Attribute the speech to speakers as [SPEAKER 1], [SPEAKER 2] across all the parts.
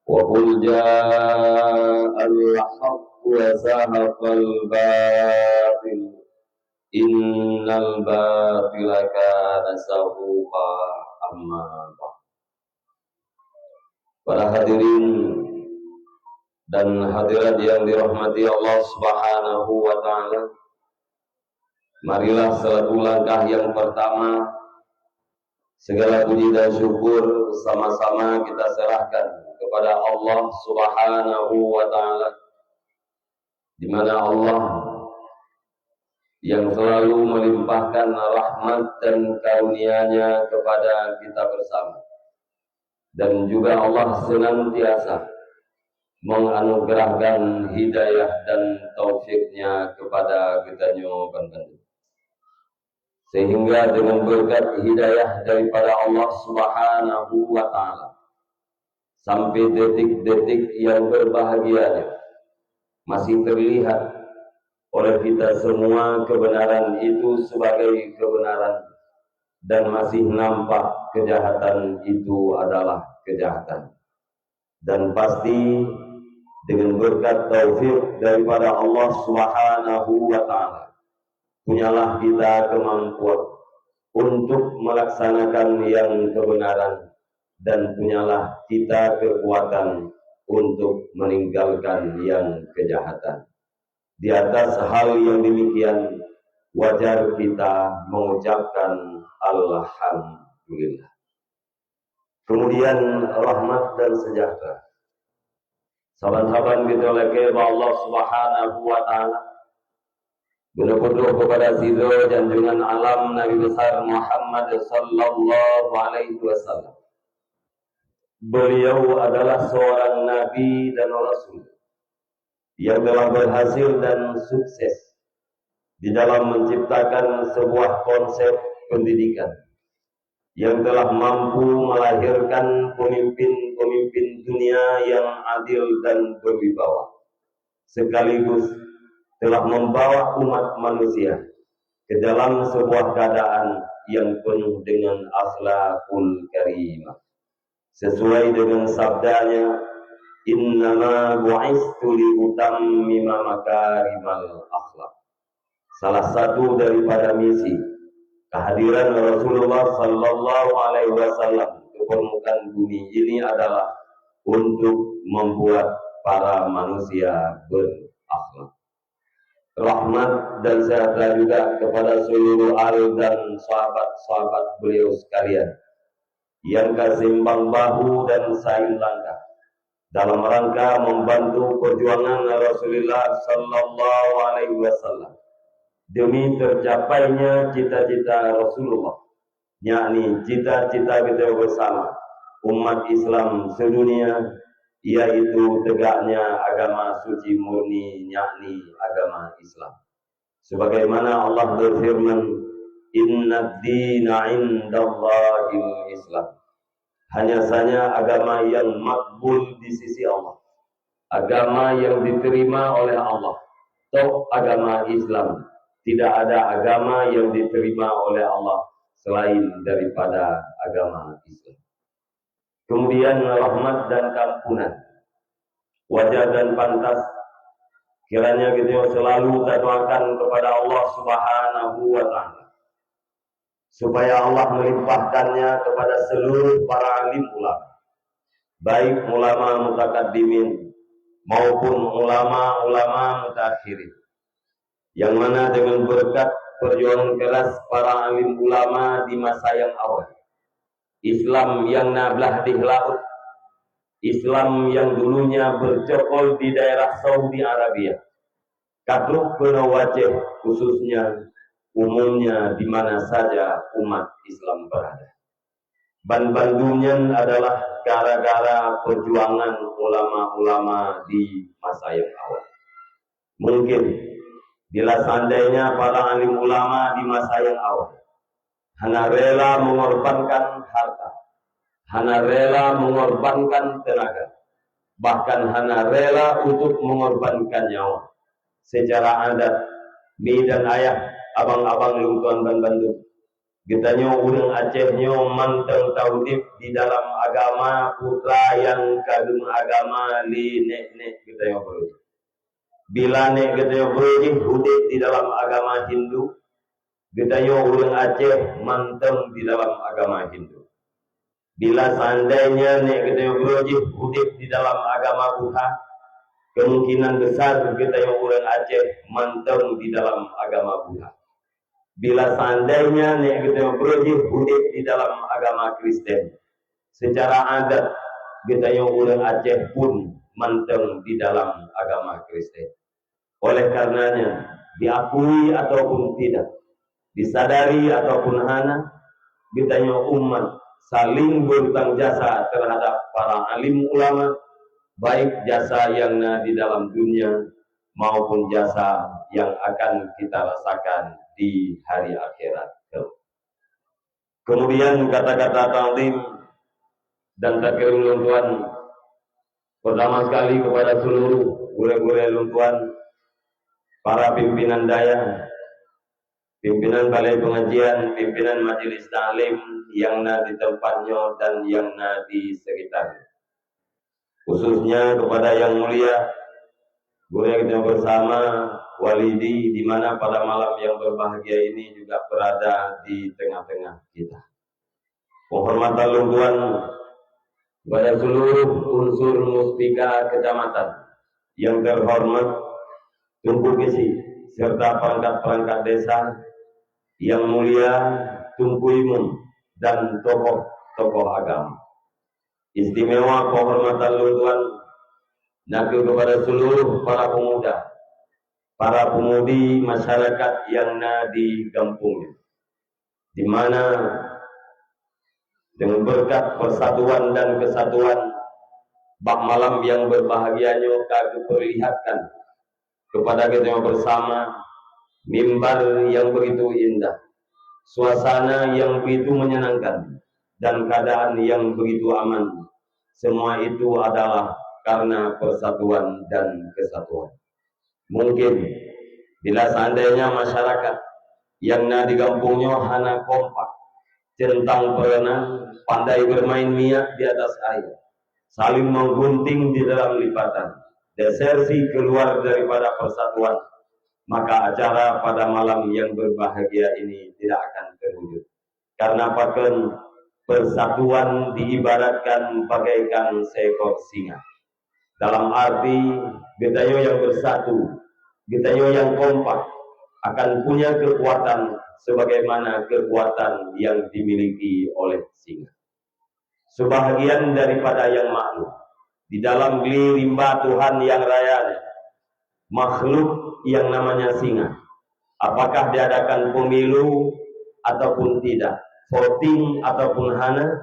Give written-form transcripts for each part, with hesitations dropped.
[SPEAKER 1] وقل جاء الحق وزهق الباطل إن الباطل كان زهوقا. Amma ba'd. Para hadirin dan hadirat yang dirahmati Allah Subhanahu wa taala, marilah satu langkah yang pertama segala puji dan syukur sama-sama kita serahkan kepada Allah Subhanahu wa taala, di mana Allah yang selalu melimpahkan rahmat dan karunia-Nya kepada kita bersama, dan juga Allah senantiasa menganugerahkan hidayah dan taufik-Nya kepada kita nyoban, sehingga dengan berkat hidayah daripada Allah Subhanahu wa taala sampai detik-detik yang berbahagianya masih terlihat oleh kita semua kebenaran itu sebagai kebenaran, dan masih nampak kejahatan itu adalah kejahatan. Dan pasti dengan berkat taufik daripada Allah Subhanahu wa taala, punyalah kita kemampuan untuk melaksanakan yang kebenaran, dan punyalah kita kekuatan untuk meninggalkan yang kejahatan. Di atas hal yang demikian, wajar kita mengucapkan Alhamdulillah. Kemudian rahmat dan sejahtera saban-saban kita lagi Allah Subhanahu wa taala, benar-benar kepada sidro janjungan alam Nabi besar Muhammad sallallahu alaihi wasallam. Beliau adalah seorang nabi dan rasul yang telah berhasil dan sukses di dalam menciptakan sebuah konsep pendidikan yang telah mampu melahirkan pemimpin-pemimpin dunia yang adil dan berwibawa, sekaligus telah membawa umat manusia ke dalam sebuah keadaan yang penuh dengan akhlakul karimah, sesuai dengan sabdanya, innama bu'istu liutammima makarimal akhlak. Salah satu daripada misi kehadiran Rasulullah sallallahu alaihi wasallam ke permukaan bumi ini adalah untuk membuat para manusia berakhlak. Rahmat dan sejahtera juga kepada seluruh ahli dan sahabat-sahabat beliau sekalian yang kasimbang bahu dan saling langkah dalam rangka membantu perjuangan Rasulullah sallallahu alaihi wasallam demi tercapainya cita-cita Rasulullah, yakni cita-cita kita bersama umat Islam sedunia, yaitu tegaknya agama suci murni, yakni agama Islam. Sebagaimana Allah berfirman, inna dina indallahil Islam. Hanya saja agama yang makbul di sisi Allah, agama yang diterima oleh Allah, toh agama Islam. Tidak ada agama yang diterima oleh Allah selain daripada agama Islam. Kemudian rahmat dan kampunan, wajar dan pantas kiranya kita selalu doakan kepada Allah Subhanahu wa taala, supaya Allah melimpahkannya kepada seluruh para alim ulama, baik ulama mutakaddimin maupun ulama-ulama mutakhirin, yang mana dengan berkat perjuangan keras para alim ulama di masa yang awal, Islam yang nablah di laut, Islam yang dulunya bercokol di daerah Saudi Arabia, kadruk penawajeh khususnya umumnya di mana saja umat Islam berada. Ban-bandungnya adalah gara-gara perjuangan ulama-ulama di masa yang awal. Mungkin bila seandainya para alim ulama di masa yang awal hanya rela mengorbankan harta, hanya rela mengorbankan tenaga, bahkan hanya rela untuk mengorbankan nyawa, secara adat mi dan ayah, abang-abang lungkuan dan bandung, Gitanyo urang Aceh-nyo manteng tauhid di dalam agama putra yang kagem agama li nek gitanyo bro. Bila nek gitanyo bro hudip di dalam agama Hindu, gitanyo urang Aceh manteng di dalam agama Hindu. Bila seandainya nek gitanyo bro hudip di dalam agama Buddha, kemungkinan besar gitanyo urang Aceh manteng di dalam agama Buddha. Bila seandainya nek kita berjih hudip di dalam agama Kristen, secara adat kita yang orang Aceh pun manteng di dalam agama Kristen. Oleh karenanya, diakui ataupun tidak, disadari ataupun hana, kita yang umat saling berutang jasa terhadap para alim ulama, baik jasa yang di dalam dunia maupun jasa yang akan kita rasakan di hari akhirat. Kemudian kata-kata ta'zim dan takrim luntuan pertama sekali kepada seluruh gure-gure luntuan, para pimpinan daya, pimpinan balai pengajian, pimpinan majelis ta'lim yang di tempatnya dan yang di sekitarnya. Khususnya kepada yang mulia guru kita bersama Walidi, di mana pada malam yang berbahagia ini juga berada di tengah-tengah kita. Penghormatan luntuan kepada seluruh unsur muspika kecamatan yang terhormat, Tunku Kisi, serta perangkat-perangkat desa yang mulia, Tunku Imum, dan tokoh-tokoh agama. Istimewa penghormatan luntuan nakil kepada seluruh para pemuda, para pemudi masyarakat yang di kampungnya, di mana dengan berkat persatuan dan kesatuan bak malam yang berbahagianya kami perlihatkan kepada kita bersama mimbar yang begitu indah, suasana yang begitu menyenangkan, dan keadaan yang begitu aman. Semua itu adalah karena persatuan dan kesatuan. Mungkin bila seandainya masyarakat yang di kampungnya hana kompak, centang perenang, pandai bermain miak di atas air, saling menggunting di dalam lipatan, desersi keluar daripada persatuan, maka acara pada malam yang berbahagia ini tidak akan terwujud. Karena bahkan persatuan diibaratkan bagaikan seekor singa. Dalam arti getayo yang bersatu, getayo yang kompak akan punya kekuatan sebagaimana kekuatan yang dimiliki oleh singa. Sebahagian daripada yang makhluk di dalam geli rimba Tuhan yang raya, makhluk yang namanya singa, apakah diadakan pemilu ataupun tidak, voting ataupun hana,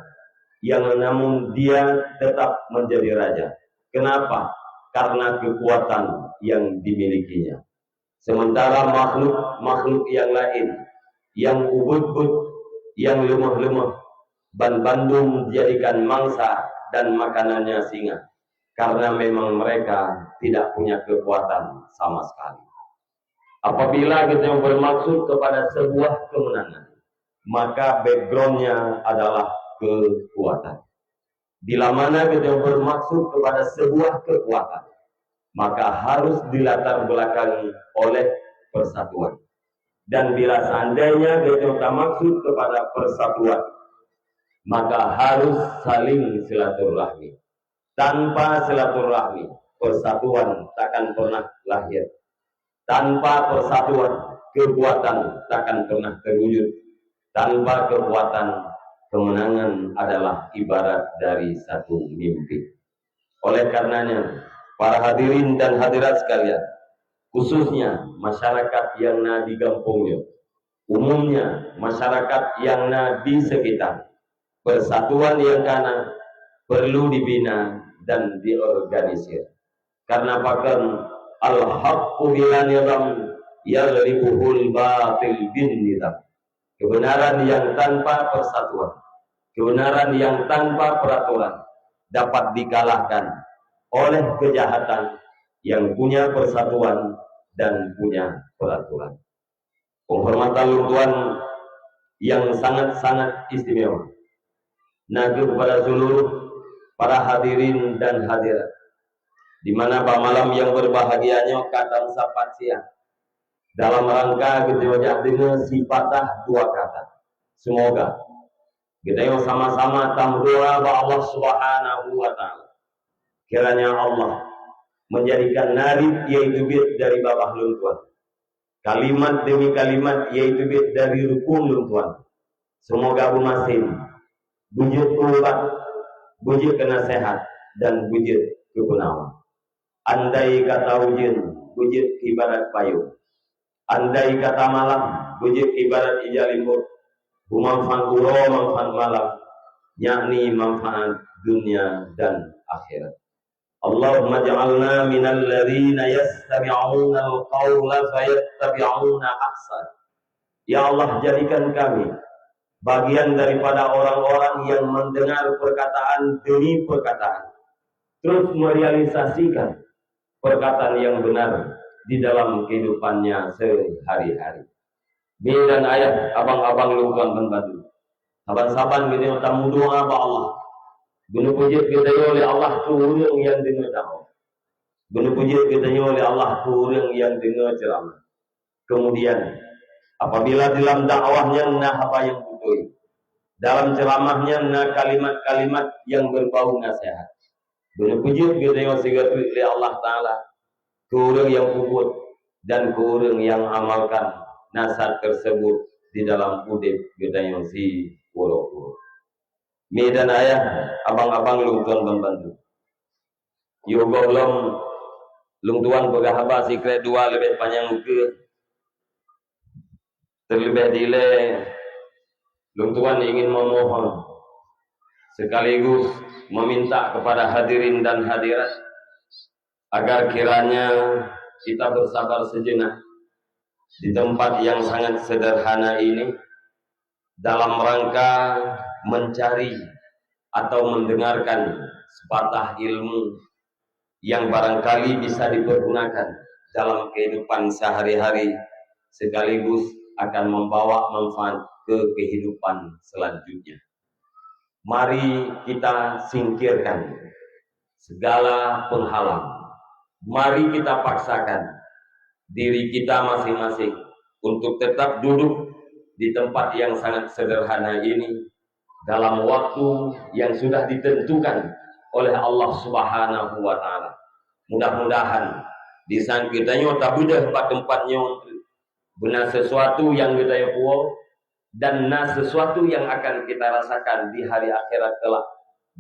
[SPEAKER 1] yang namun dia tetap menjadi raja. Kenapa? Karena kekuatan yang dimilikinya. Sementara makhluk yang lain, yang ubud-ubud, yang lemah-lemah, ban bandung dijadikan mangsa dan makanannya singa. Karena memang mereka tidak punya kekuatan sama sekali. Apabila kita bermaksud kepada sebuah kemenangan, maka backgroundnya adalah kekuatan. Bila mana kita bermaksud kepada sebuah kekuatan, maka harus dilatar belakangi oleh persatuan. Dan bila seandainya kita maksud kepada persatuan, maka harus saling silaturahmi. Tanpa silaturahmi, persatuan takkan pernah lahir. Tanpa persatuan, kekuatan takkan pernah terwujud. Tanpa kekuatan, kemenangan adalah ibarat dari satu mimpi. Oleh karenanya, para hadirin dan hadirat sekalian, khususnya masyarakat yang di kampungnya, umumnya masyarakat yang di sekitar, persatuan yang kana perlu dibina dan diorganisir. Karena bahkan al-haqqu bila nizam yaghlibuhul batil bin nizam. Kebenaran yang tanpa persatuan, kebenaran yang tanpa peraturan dapat dikalahkan oleh kejahatan yang punya persatuan dan punya peraturan. Penghormatan luntuan yang sangat-sangat istimewa. Nah, kepada seluruh para hadirin dan hadirat, di mana pada malam yang berbahagianya kadang sapat siang, dalam rangka kita dengan sifatah dua kata. Semoga kita yang sama-sama berdoa kepada Allah Subhanahu wa taala. Kiranya Allah menjadikan narid yaitu bit dari babah luntuan. Kalimat demi kalimat yaitu bit dari rukun luntuan. Semoga bumasin bujud ubat, bujud kenasehat, dan bujud kegunawan. Andai kata wujud, bujud ibarat payung. Andai kata malam, bujud ibarat ijalimbur. Manfaat uro, manfaat malam, yakni manfaat dunia dan akhirat. Allahumma ja'alna minal ladzina yastami'una al-qawla fayattabi'una ahsan. Ya Allah, jadikan kami bagian daripada orang-orang yang mendengar perkataan demi perkataan, terus merealisasikan perkataan yang benar di dalam kehidupannya sehari-hari. Dan ayat abang-abang lukuan pembantu, saban-saban kita tamu doa kepada Allah. Guna puji kita oleh Allah turun yang dengar dakwah. Guna puji kita oleh Allah turun yang dengar ceramah. Kemudian apabila dalam dakwahnya nah apa yang betul, dalam ceramahnya nah kalimat-kalimat yang berbau nasihat. Guna puji kita oleh Allah Taala turun yang kubur dan kurang yang amalkan nasihat tersebut di dalam udip kita yang si pura-pura. Dan ayah abang-abang lungtuan membantu. Yoga belum lungtuan bergahaba sikret dua lebih panjang muka. Terlebih dile lungtuan ingin memohon sekaligus meminta kepada hadirin dan hadirat agar kiranya kita bersabar sejenak di tempat yang sangat sederhana ini dalam rangka mencari atau mendengarkan sepatah ilmu yang barangkali bisa dipergunakan dalam kehidupan sehari-hari sekaligus akan membawa manfaat ke kehidupan selanjutnya. Mari kita singkirkan segala penghalang. Mari kita paksakan diri kita masing-masing untuk tetap duduk di tempat yang sangat sederhana ini dalam waktu yang sudah ditentukan oleh Allah Subhanahu wa taala. Mudah-mudahan di sana kita tak budah tempatnya benar sesuatu yang kita puas dan sesuatu yang akan kita rasakan di hari akhirat kelak,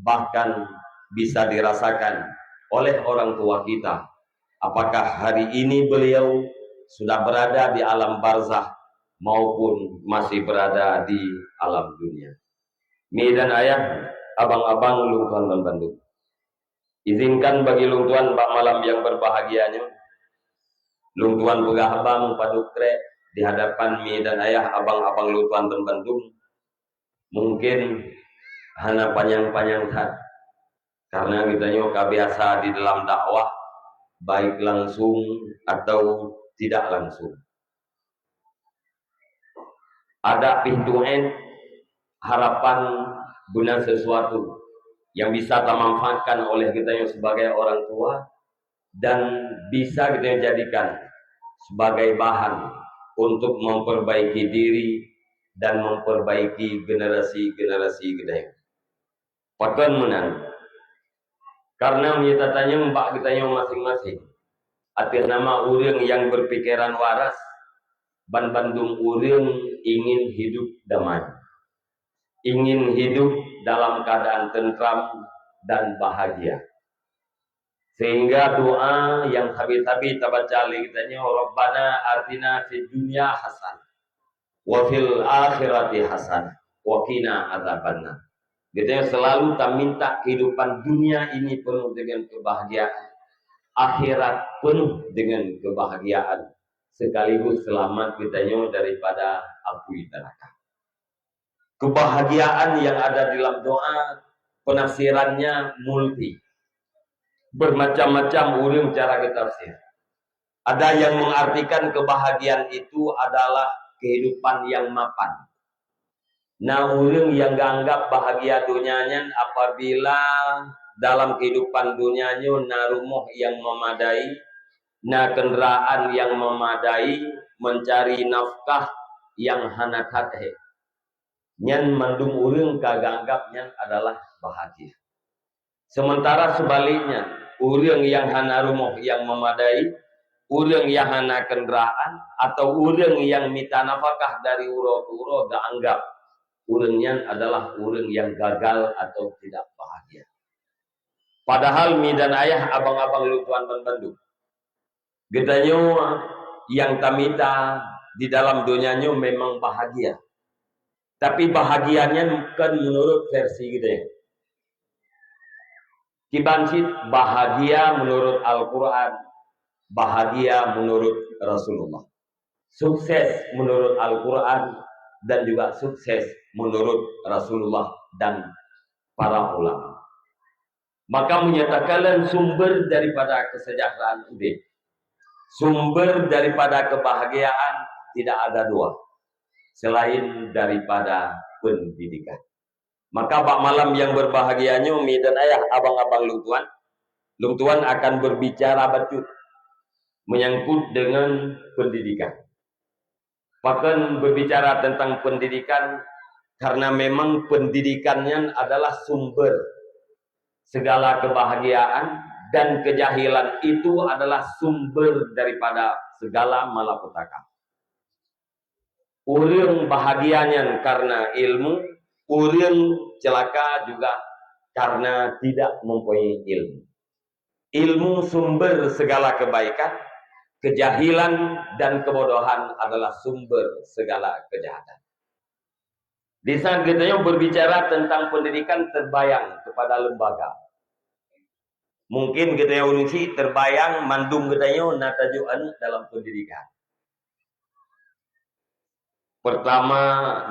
[SPEAKER 1] bahkan bisa dirasakan oleh orang tua kita. Apakah hari ini beliau sudah berada di alam barzah maupun masih berada di alam dunia. Dan ayah, abang-abang lungtuan membantu. Izinkan bagi lungtuan Pak malam yang berbahagianya, lungtuan pegahbang padukre di hadapan dan ayah, abang-abang lungtuan membantu. Mungkin hanya panjang-panjang tak, karena kita nyoka biasa di dalam dakwah, baik langsung atau tidak langsung. Ada pintuan harapan benar sesuatu yang bisa kita manfaatkan oleh kita yang sebagai orang tua dan bisa kita jadikan sebagai bahan untuk memperbaiki diri dan memperbaiki generasi-generasi kita. Pakan menan karena kita tanya mbak kita yang masing-masing atas nama orang yang berpikiran waras ban Bandung orang ingin hidup damai, ingin hidup dalam keadaan tentram dan bahagia. Sehingga doa yang habis-habis tabaca kitanya, Rabbana atina fid dunya hasanah wa fil akhirati hasanah wa qina adzabannar. Kita selalu tak minta kehidupan dunia ini penuh dengan kebahagiaan, akhirat penuh dengan kebahagiaan, sekaligus selamat kitanya daripada api neraka. Kebahagiaan yang ada dalam doa penafsirannya multi, bermacam-macam urang cara ditafsir. Ada yang mengartikan kebahagiaan itu adalah kehidupan yang mapan, Nah, orang yang ganggap bahagia dunianya apabila dalam kehidupan dunianya na rumah yang memadai, na kendaraan yang memadai, mencari nafkah yang hanakat nyan mandung urang kaganggapnya adalah bahagia. Sementara sebaliknya, urang yang hana rumah yang memadai, urang yang hana kendaraan, atau urang yang minta nafkah dari uro ke uro ganggap urangnya adalah urang yang gagal atau tidak bahagia. Padahal mi dan ayah abang-abang lutuan dan Bandung. Getanyo yang tamita di dalam dunianya memang bahagia. Tapi bahagianya bukan menurut versi kita. Kibansit bahagia menurut Al-Quran, bahagia menurut Rasulullah. Sukses menurut Al-Quran dan juga sukses menurut Rasulullah dan para ulama. Maka menyatakan sumber daripada kesejahteraan ini, sumber daripada kebahagiaan tidak ada dua selain daripada pendidikan. Maka bak malam yang berbahagianya mi dan ayah abang-abang lungtuan akan berbicara betul menyangkut dengan pendidikan. Bahkan berbicara tentang pendidikan karena memang pendidikannya adalah sumber segala kebahagiaan dan kejahilan itu adalah sumber daripada segala malapetaka. Urang bahagianya karena ilmu, urang celaka juga karena tidak mempunyai ilmu. Ilmu sumber segala kebaikan, kejahilan dan kebodohan adalah sumber segala kejahatan. Di saat kita berbicara tentang pendidikan terbayang kepada lembaga. Mungkin kita urusi terbayang mandung kita natajuan dalam pendidikan. Pertama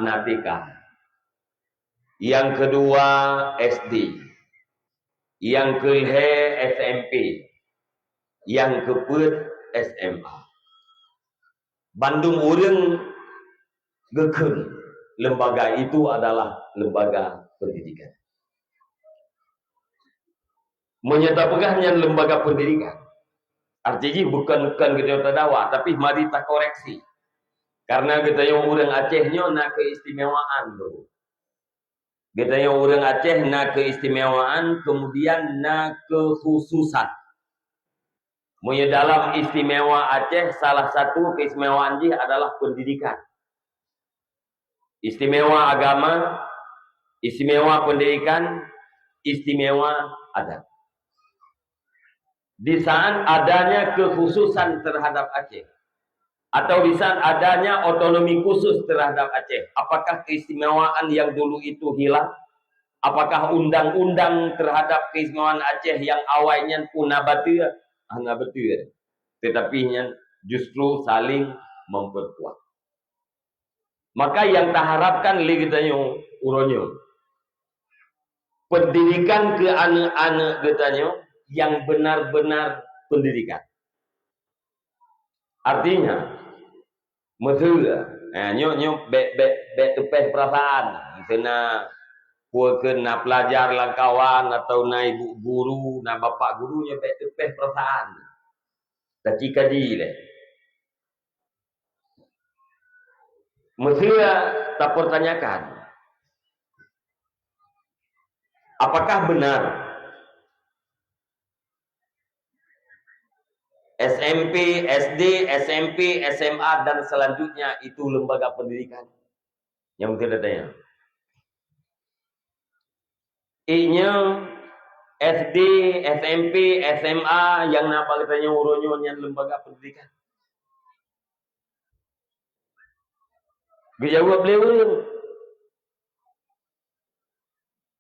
[SPEAKER 1] natika, yang kedua SD, yang kedua SMP, yang keempat SMA. Bandung urang gekeng lembaga itu adalah lembaga pendidikan. Menyatakannya lembaga pendidikan. Artinya bukan kita tadawa, tapi mari kita koreksi. Karena kita yang orang Acehnya nak keistimewaan tu. Kita yang orang Aceh nak keistimewaan, kemudian nak kekhususan. Punya dalam istimewa Aceh salah satu keistimewaan dia adalah pendidikan. Istimewa agama, istimewa pendidikan, istimewa adat. Di saat adanya kekhususan terhadap Aceh, atau di saat adanya otonomi khusus terhadap Aceh, apakah keistimewaan yang dulu itu hilang? Apakah undang-undang terhadap keistimewaan Aceh yang awalnya punah batil? Hanya betul, tetapi justru saling memperkuat. Maka yang tak harapkan lagi kita uronyo pendidikan ke anak-anak kita yang benar-benar pendidikan. Artinya, maksudnya, nyo tepeh perasaan, kena kena pelajar lang kawan atau na ibu guru, na bapak gurunya tepeh perasaan. Tapi kaji le. Mestinya tak pertanyakan, apakah benar SMP, SD, SMP, SMA dan selanjutnya itu lembaga pendidikan? Yang mungkin tanya. I-nya SD, SMP, SMA yang napa katanya uronyo yang lembaga pendidikan. Dijawab beliau.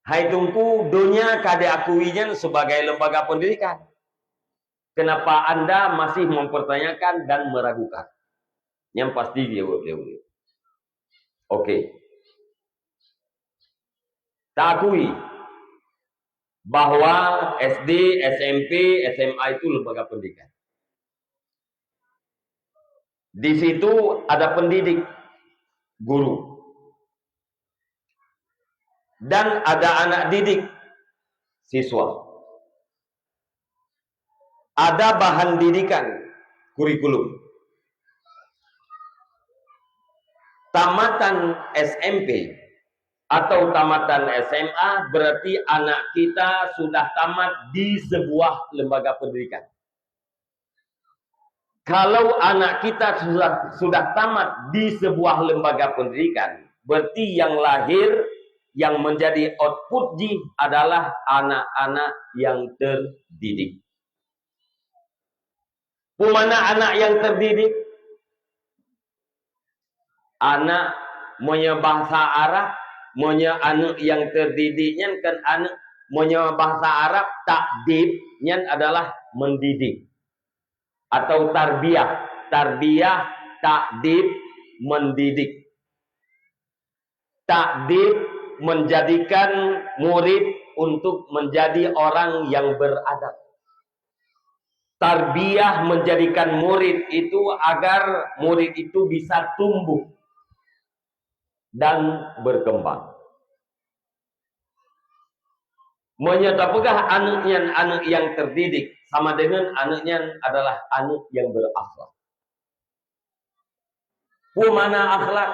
[SPEAKER 1] Hai tungku dunia kade akuinya sebagai lembaga pendidikan. Kenapa Anda masih mempertanyakan dan meragukan? Yang pasti dijawab beliau. Oke. Tak akui bahwa SD, SMP, SMA itu lembaga pendidikan. Di situ ada pendidik, guru. dan ada anak didik, siswa. Ada bahan didikan, kurikulum. Tamatan SMP atau tamatan SMA berarti anak kita sudah tamat di sebuah lembaga pendidikan. Kalau anak kita sudah tamat di sebuah lembaga pendidikan, berarti yang lahir, yang menjadi output adalah anak-anak yang terdidik. Mana anak yang terdidik? Anak punya bahasa Arab, punya anak yang terdidiknya kan anak punya bahasa Arab, takdibnya adalah mendidik atau tarbiyah. Tarbiyah, takdib, mendidik. Takdib menjadikan murid untuk menjadi orang yang beradab. Tarbiyah menjadikan murid itu agar murid itu bisa tumbuh dan berkembang. Menyatapakah anaknya anak yang terdidik sama dengan anaknya adalah anak yang berakhlak. Mana akhlak?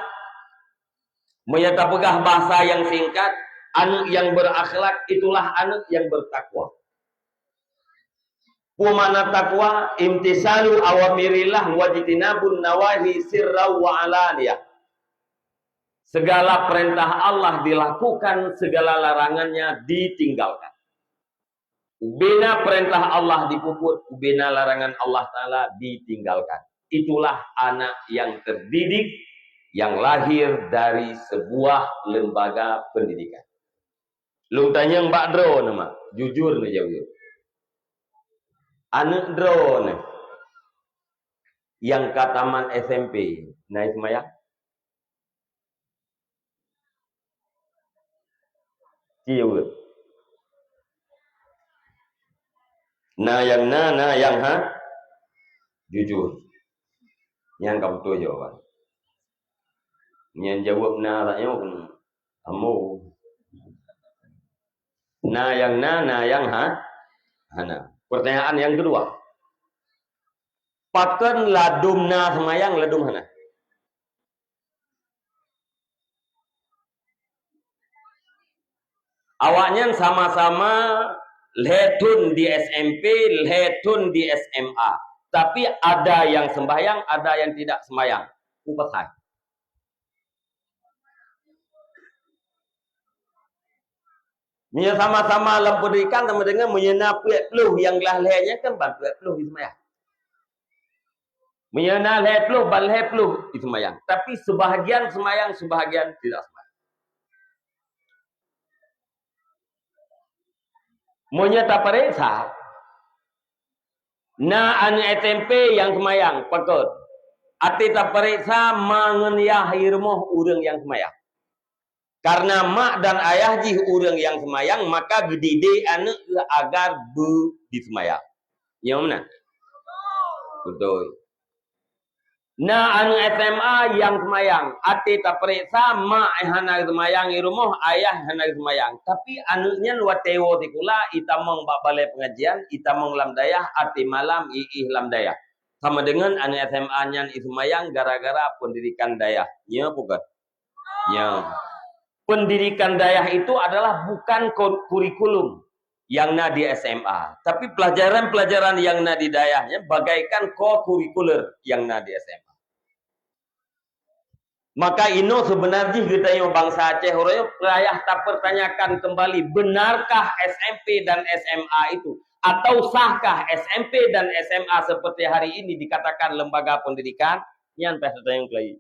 [SPEAKER 1] Menyatapakah bahasa yang singkat, anak yang berakhlak itulah anak yang bertakwa. Mana takwa? Imtisalu awamirillah wajtinabun nawahi sirra wa alaniyah. Segala perintah Allah dilakukan, segala larangannya ditinggalkan. Ubena perintah Allah dipuput, ubena larangan Allah Ta'ala ditinggalkan. Itulah anak yang terdidik, yang lahir dari sebuah lembaga pendidikan. Lu tanya Mbak Dro nama, jujur nih jauh. Anak Dro nih, yang kataman SMP, naik maya. Cium. Nah yang ha? Jujur. Yang kamu tuh jawaban. Yang jawab na tak nyawa kamu. Nah yang ha? Hana. Pertanyaan yang kedua. Paken ladum na semayang ladum hana. Awaknya sama-sama letun di SMP, letun di SMA. Tapi ada yang sembahyang, ada yang tidak sembahyang. Upasai. Sama-sama dalam pendidikan sama dengan menyena peluh yang lahirnya kan ban peluh di sembahyang. Menyena peluh, ban peluh di sembahyang. Tapi sebahagian sembahyang, sebahagian tidak sembahyang. Menyata periksa. Na anak SMP yang semayang, pakut. Ati tak periksa mengenyahi rumah orang yang semayang. Karena mak dan ayah jih orang yang semayang, maka gede anak agar di semayang. Yang mana? Betul. Na anak SMA yang semayang, ati tak periksa mak hana semayang di rumah, ayah hana semayang. Tapi anaknya luat tewo tikula, itamong bak balai pengajian, itamong lam dayah, ati malam lam dayah. Sama dengan anak SMA-nya semayang gara-gara pendidikan dayah. Ya bukan? Ya. Pendidikan dayah itu adalah bukan kurikulum yang na di SMA, tapi pelajaran-pelajaran yang na di dayahnya bagaikan kurikuler yang na di SMA. Maka ino sebenarnya kita yang bangsa Aceh Horoyo payah tak pertanyakan kembali, benarkah SMP dan SMA itu? Atau sahkah SMP dan SMA seperti hari ini dikatakan lembaga pendidikan? Yang pertanyaan lagi.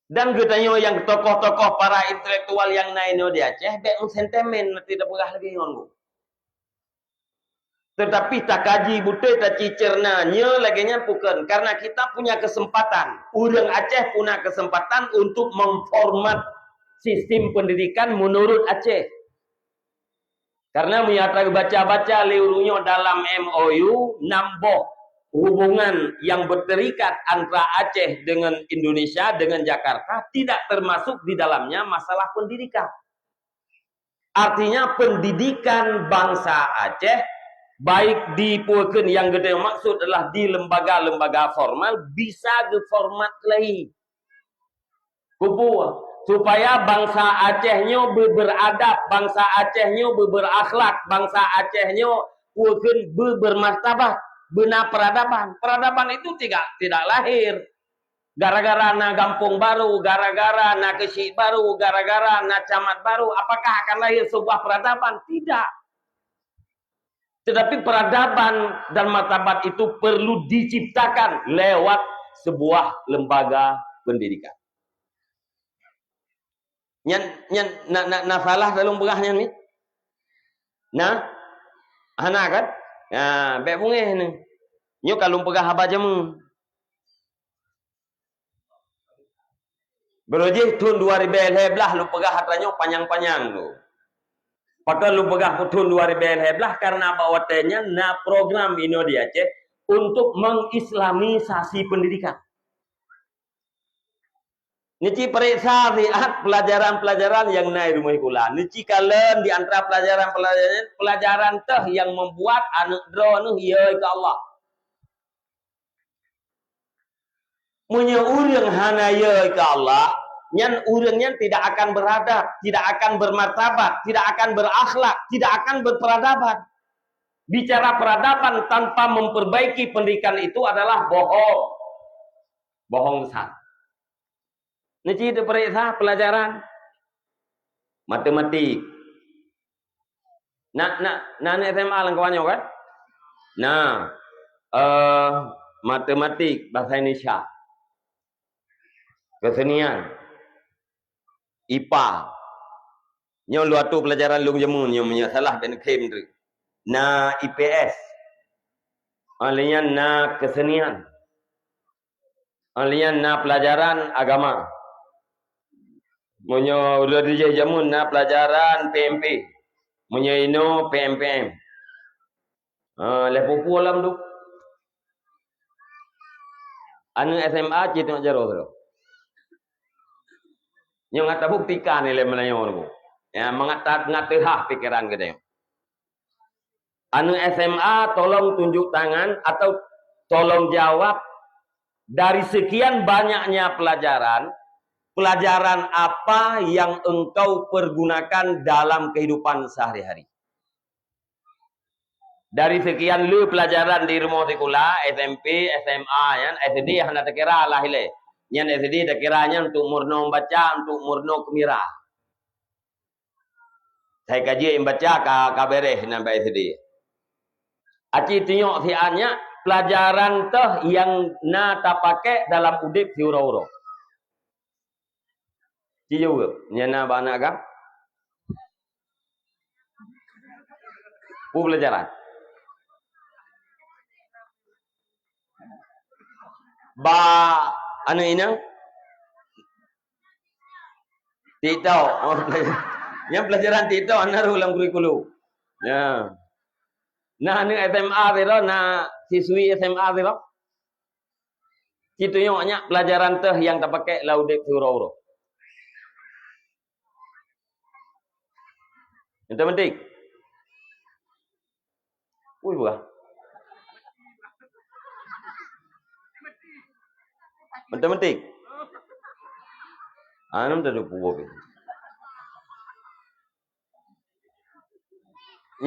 [SPEAKER 1] Dan katanya yang tokoh-tokoh para intelektual yang naino di Aceh, bek sentimen tidak pernah lagi ngomong. Tetapi tak kaji butai tak cicernanya laginya bukan. Karena kita punya kesempatan. Orang Aceh punya kesempatan untuk memformat sistem pendidikan menurut Aceh. Karena menyatakan baca-baca liurunya dalam MOU, nambah hubungan yang berterikat antara Aceh dengan Indonesia, dengan Jakarta, tidak termasuk di dalamnya masalah pendidikan. Artinya pendidikan bangsa Aceh, baik di Puken yang gede maksud adalah di lembaga-lembaga formal, bisa di format lain. Supaya bangsa Acehnya beradab, bangsa Acehnya berakhlak, bangsa Acehnya Puken bermartabat, benar peradaban. Peradaban itu tidak lahir gara-gara na Gampung baru, gara-gara na Kesik baru, gara-gara na Camat baru. Apakah akan lahir sebuah peradaban? Tidak. Tetapi peradaban dan martabat itu perlu diciptakan lewat sebuah lembaga pendidikan. Na salah dalam berahnya ni. Nah, anak kan? Ya, baik bungeh ni. Nyo kalau pegah apa jamu. Beroje tahun 2011 lu pegah hatanya panjang-panjang tu. Padahal lu pegah tahun 2011 karena bawatanya na program ini di Aceh untuk mengislamisasi pendidikan. Nici periksa lihat pelajaran-pelajaran yang naik rumah kula. Nici kalian di antara pelajaran teh yang membuat anak drone ya ke Allah. Munya urang hana ya ke Allah, nyan urangnya tidak akan beradab, tidak akan bermartabat, tidak akan berakhlak, tidak akan berperadaban. Bicara peradaban tanpa memperbaiki pendidikan itu adalah bohong. Bohong besar. Nici itu periksa pelajaran matematik. Nah SMA lang kawannya kan? Nah, matematik bahasa Indonesia. Kesenian, IPA, nyo lu atu pelajaran lu jamun nyo salah dan klaim tu. Na IPS, alian na kesenian, alian na pelajaran agama. Munyo lu dijah jamun na pelajaran PMP, munyo ino PMPM. Lepo pulam tu. Anu SMA cita nak jaro tu. Yang ngata buktikan nilai menayon tu. Ya, ngatehah pikiran kita. Anu SMA tolong tunjuk tangan atau tolong jawab dari sekian banyaknya pelajaran apa yang engkau pergunakan dalam kehidupan sehari-hari? Dari sekian lu pelajaran di rumah sekolah, SMP, SMA, ya, SD hanya terkira lah ile. Yang SD terkiranya untuk murno membaca, untuk murno kemira. Saya kaji yang baca kabereh nampak SD. Aci tengok siannya pelajaran teh yang na tak pakai dalam udip si uro-uro. Ciu, nyana bana agam. Pelajaran. Anu ini tito yang pelajaran tito anar ulang kurikulum ya nah anu SMA tiro na siswi SMA tiro kitu nyoknya pelajaran teh yang tak pakai laudek huro-huro yang penting buah matematik. Anam tadu puwo be.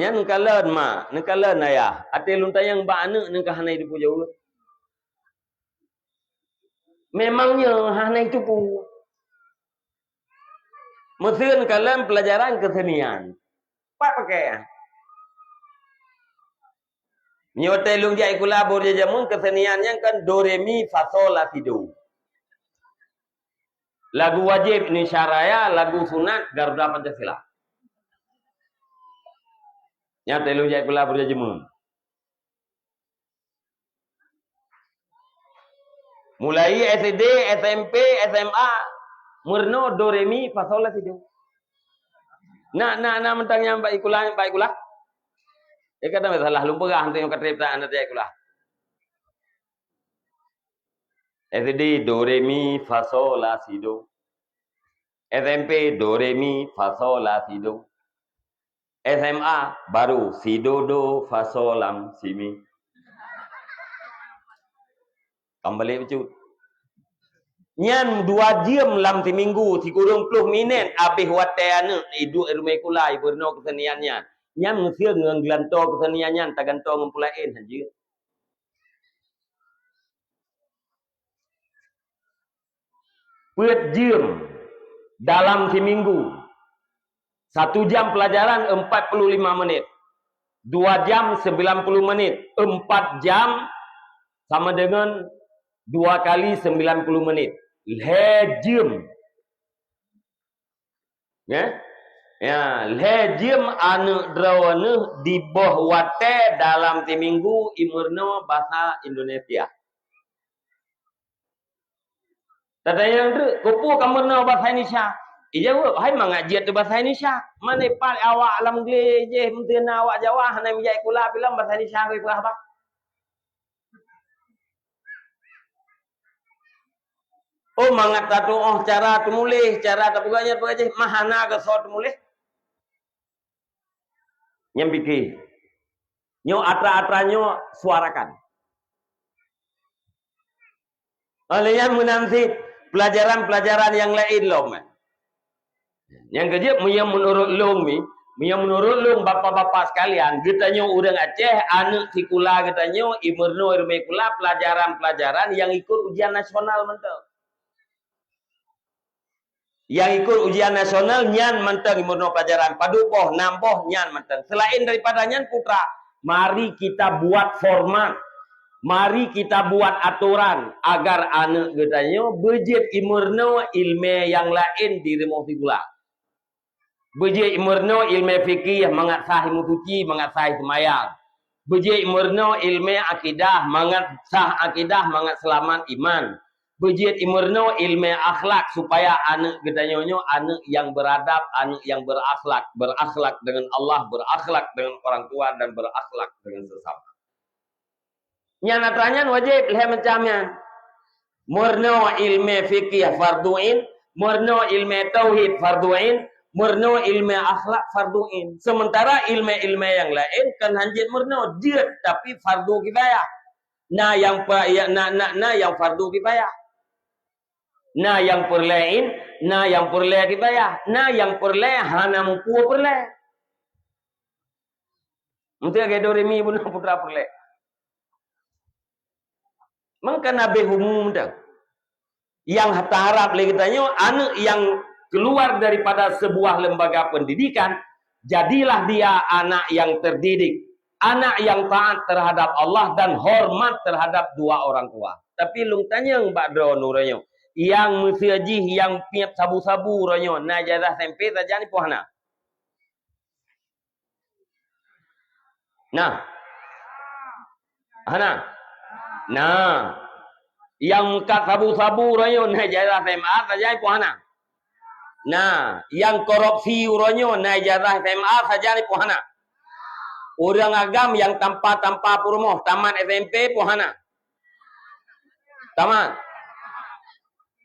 [SPEAKER 1] Nyan kalan ma, nekalan ayah. Ate luntayang ba anu nengka hanai di pujau. Memangnya hanai itu pu. Mesin kalian pelajaran kesenian. Pak pakai. Nyote lung jai kula borja jamun keseniannya kan do re mi fa sol la si do. Lagu wajib Indonesia Raya, lagu sunat Garuda Pancasila. Nyote lung jai kula borja jamun. Mulai SD, SMP, SMA, murno do re mi fa sol la si do. Nah mentang yang baik kula. Kata masalah lumpur hantu yang katrip tak anda tak kulah. SD do re mi fa sol la si do. SMP do re mi fa sol la si do. SMA baru si do do fa sol lam si mi. Kembali becut. Nyan 2 jam lam ti minggu 30 minit habis wate anu hidup rumai kulai berno keseniannya. Nyan mesti nggelanto keseniannya taganto ngempulain anjir. Puet jam dalam seminggu 1 jam pelajaran 45 menit 2 jam 90 menit 4 jam sama dengan 2 kali 90 menit lejam ya lejam anu drawane di boh wate dalam seminggu imurno bahasa Indonesia. Tadanya tu, kupu kamu no bahasa Indonesia. Ija wo, hai mengajiat tu bahasa Indonesia. Mana pal awak alam geje, mungkin awak Jawa, hana mijai kula bilang bahasa Indonesia ke apa? Oh mangat tu, oh cara tu mulih, cara tapi banyak aja, mahana ke so tu mulih. Nyambiki, nyo atra-atranyo suarakan. Oleh yang menanti pelajaran-pelajaran yang lain loh, man. Yang kedua, menurut long bapak-bapak sekalian, kita orang Aceh, anak sikula kita imurno irme kula pelajaran-pelajaran yang ikut ujian nasional mentok. Yang ikut ujian nasional nyan menteng imurno pelajaran padupoh nampoh nyan menteng. Selain daripada nyan putra, mari kita buat format. Mari kita buat aturan agar anak getanyo bejit imurno ilmu yang lain di remah figula. Bejit imurno ilmu fikih mangat sah ilmu suci, mangat sah semayang. Bejit imurno ilmu akidah, mangat sah akidah, mangat selamat iman. Bejit imurno ilmu akhlak supaya anak getanyo anak yang beradab, anak yang berakhlak dengan Allah, berakhlak dengan orang tua dan berakhlak dengan sesama. Nyanatranyan wajib leh macamnya. Murno ilmu fikih farduin, murno ilmu tauhid farduin, murno ilmu akhlak farduin. Sementara ilmu-ilmu yang lain kan hanjit murno dia tapi fardu kifayah. Nah yang yang fardu kifayah. Nah yang perlain, nah yang perle kifayah. Nah yang perle hana mumpu perle. Mesti agak doremi bunuh putra perle. Maka Nabi umum dah. Yang harap lagi tanya, anak yang keluar daripada sebuah lembaga pendidikan, jadilah dia anak yang terdidik, anak yang taat terhadap Allah dan hormat terhadap dua orang tua. Tapi lung tanya Mbak Dro nuranyo, yang musyaji yang piap sabu-sabu ranyo, najazah tempe saja ni pohana. Nah, hana. Nah, yang kat sabu-sabu ranyo najazah SMA saja pohana. Nah, yang korupsi ranyo najazah SMA saja ni pohana. Orang agam yang tanpa purmoh tamat SMP pohana. Tamat.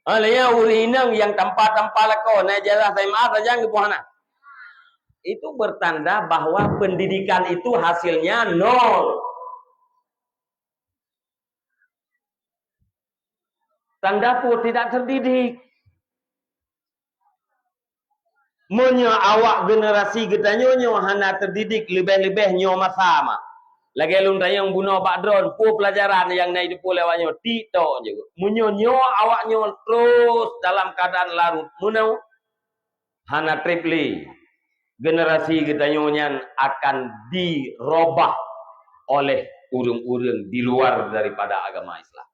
[SPEAKER 1] Alaya urinang yang tanpa lako najazah SMA saja ni pohana. Itu bertanda bahwa pendidikan itu hasilnya nol. Tanda pun tidak terdidik. Menyo awak generasi kita nyo hana terdidik lebih-lebih nyo masama. Lagi lun tayang bunuh Pak Dron, pu pelajaran yang naik di pulau lewatnya tito juga. Menyo awak nyo terus dalam keadaan larut. Munau hana tripli. Generasi kita nyo akan dirubah oleh urang-urang di luar daripada agama Islam.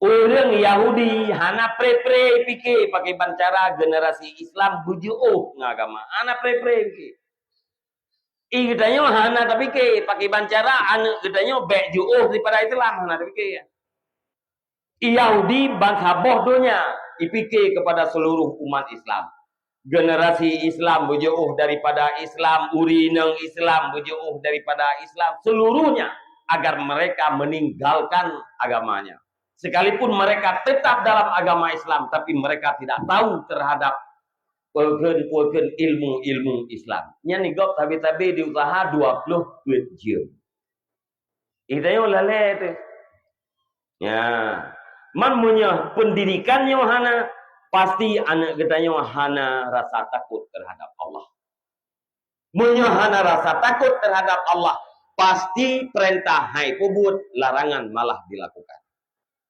[SPEAKER 1] Orang Yahudi hana pre-pre fikir pakai bancara generasi Islam bujuh ngagama. Hana pre-pre fikir. Igetanyo hana tapi ke pakai bancara anak getanyo bek juh daripada Islam hana tapi ke. Yahudi bangsa bodohnya ipikir kepada seluruh umat Islam. Generasi Islam bujuh daripada Islam, urineng Islam bujuh daripada Islam seluruhnya agar mereka meninggalkan agamanya. Sekalipun mereka tetap dalam agama Islam, tapi mereka tidak tahu terhadap pulken ilmu Islam. Nya ni gop tabi-tabi diusaha 20 jam. Itayo lale tu. Ya. Man punya pendidikannya hana, pasti anak kitanya hana rasa takut terhadap Allah. Munya hana rasa takut terhadap Allah, pasti perintah hai pubut, larangan malah dilakukan.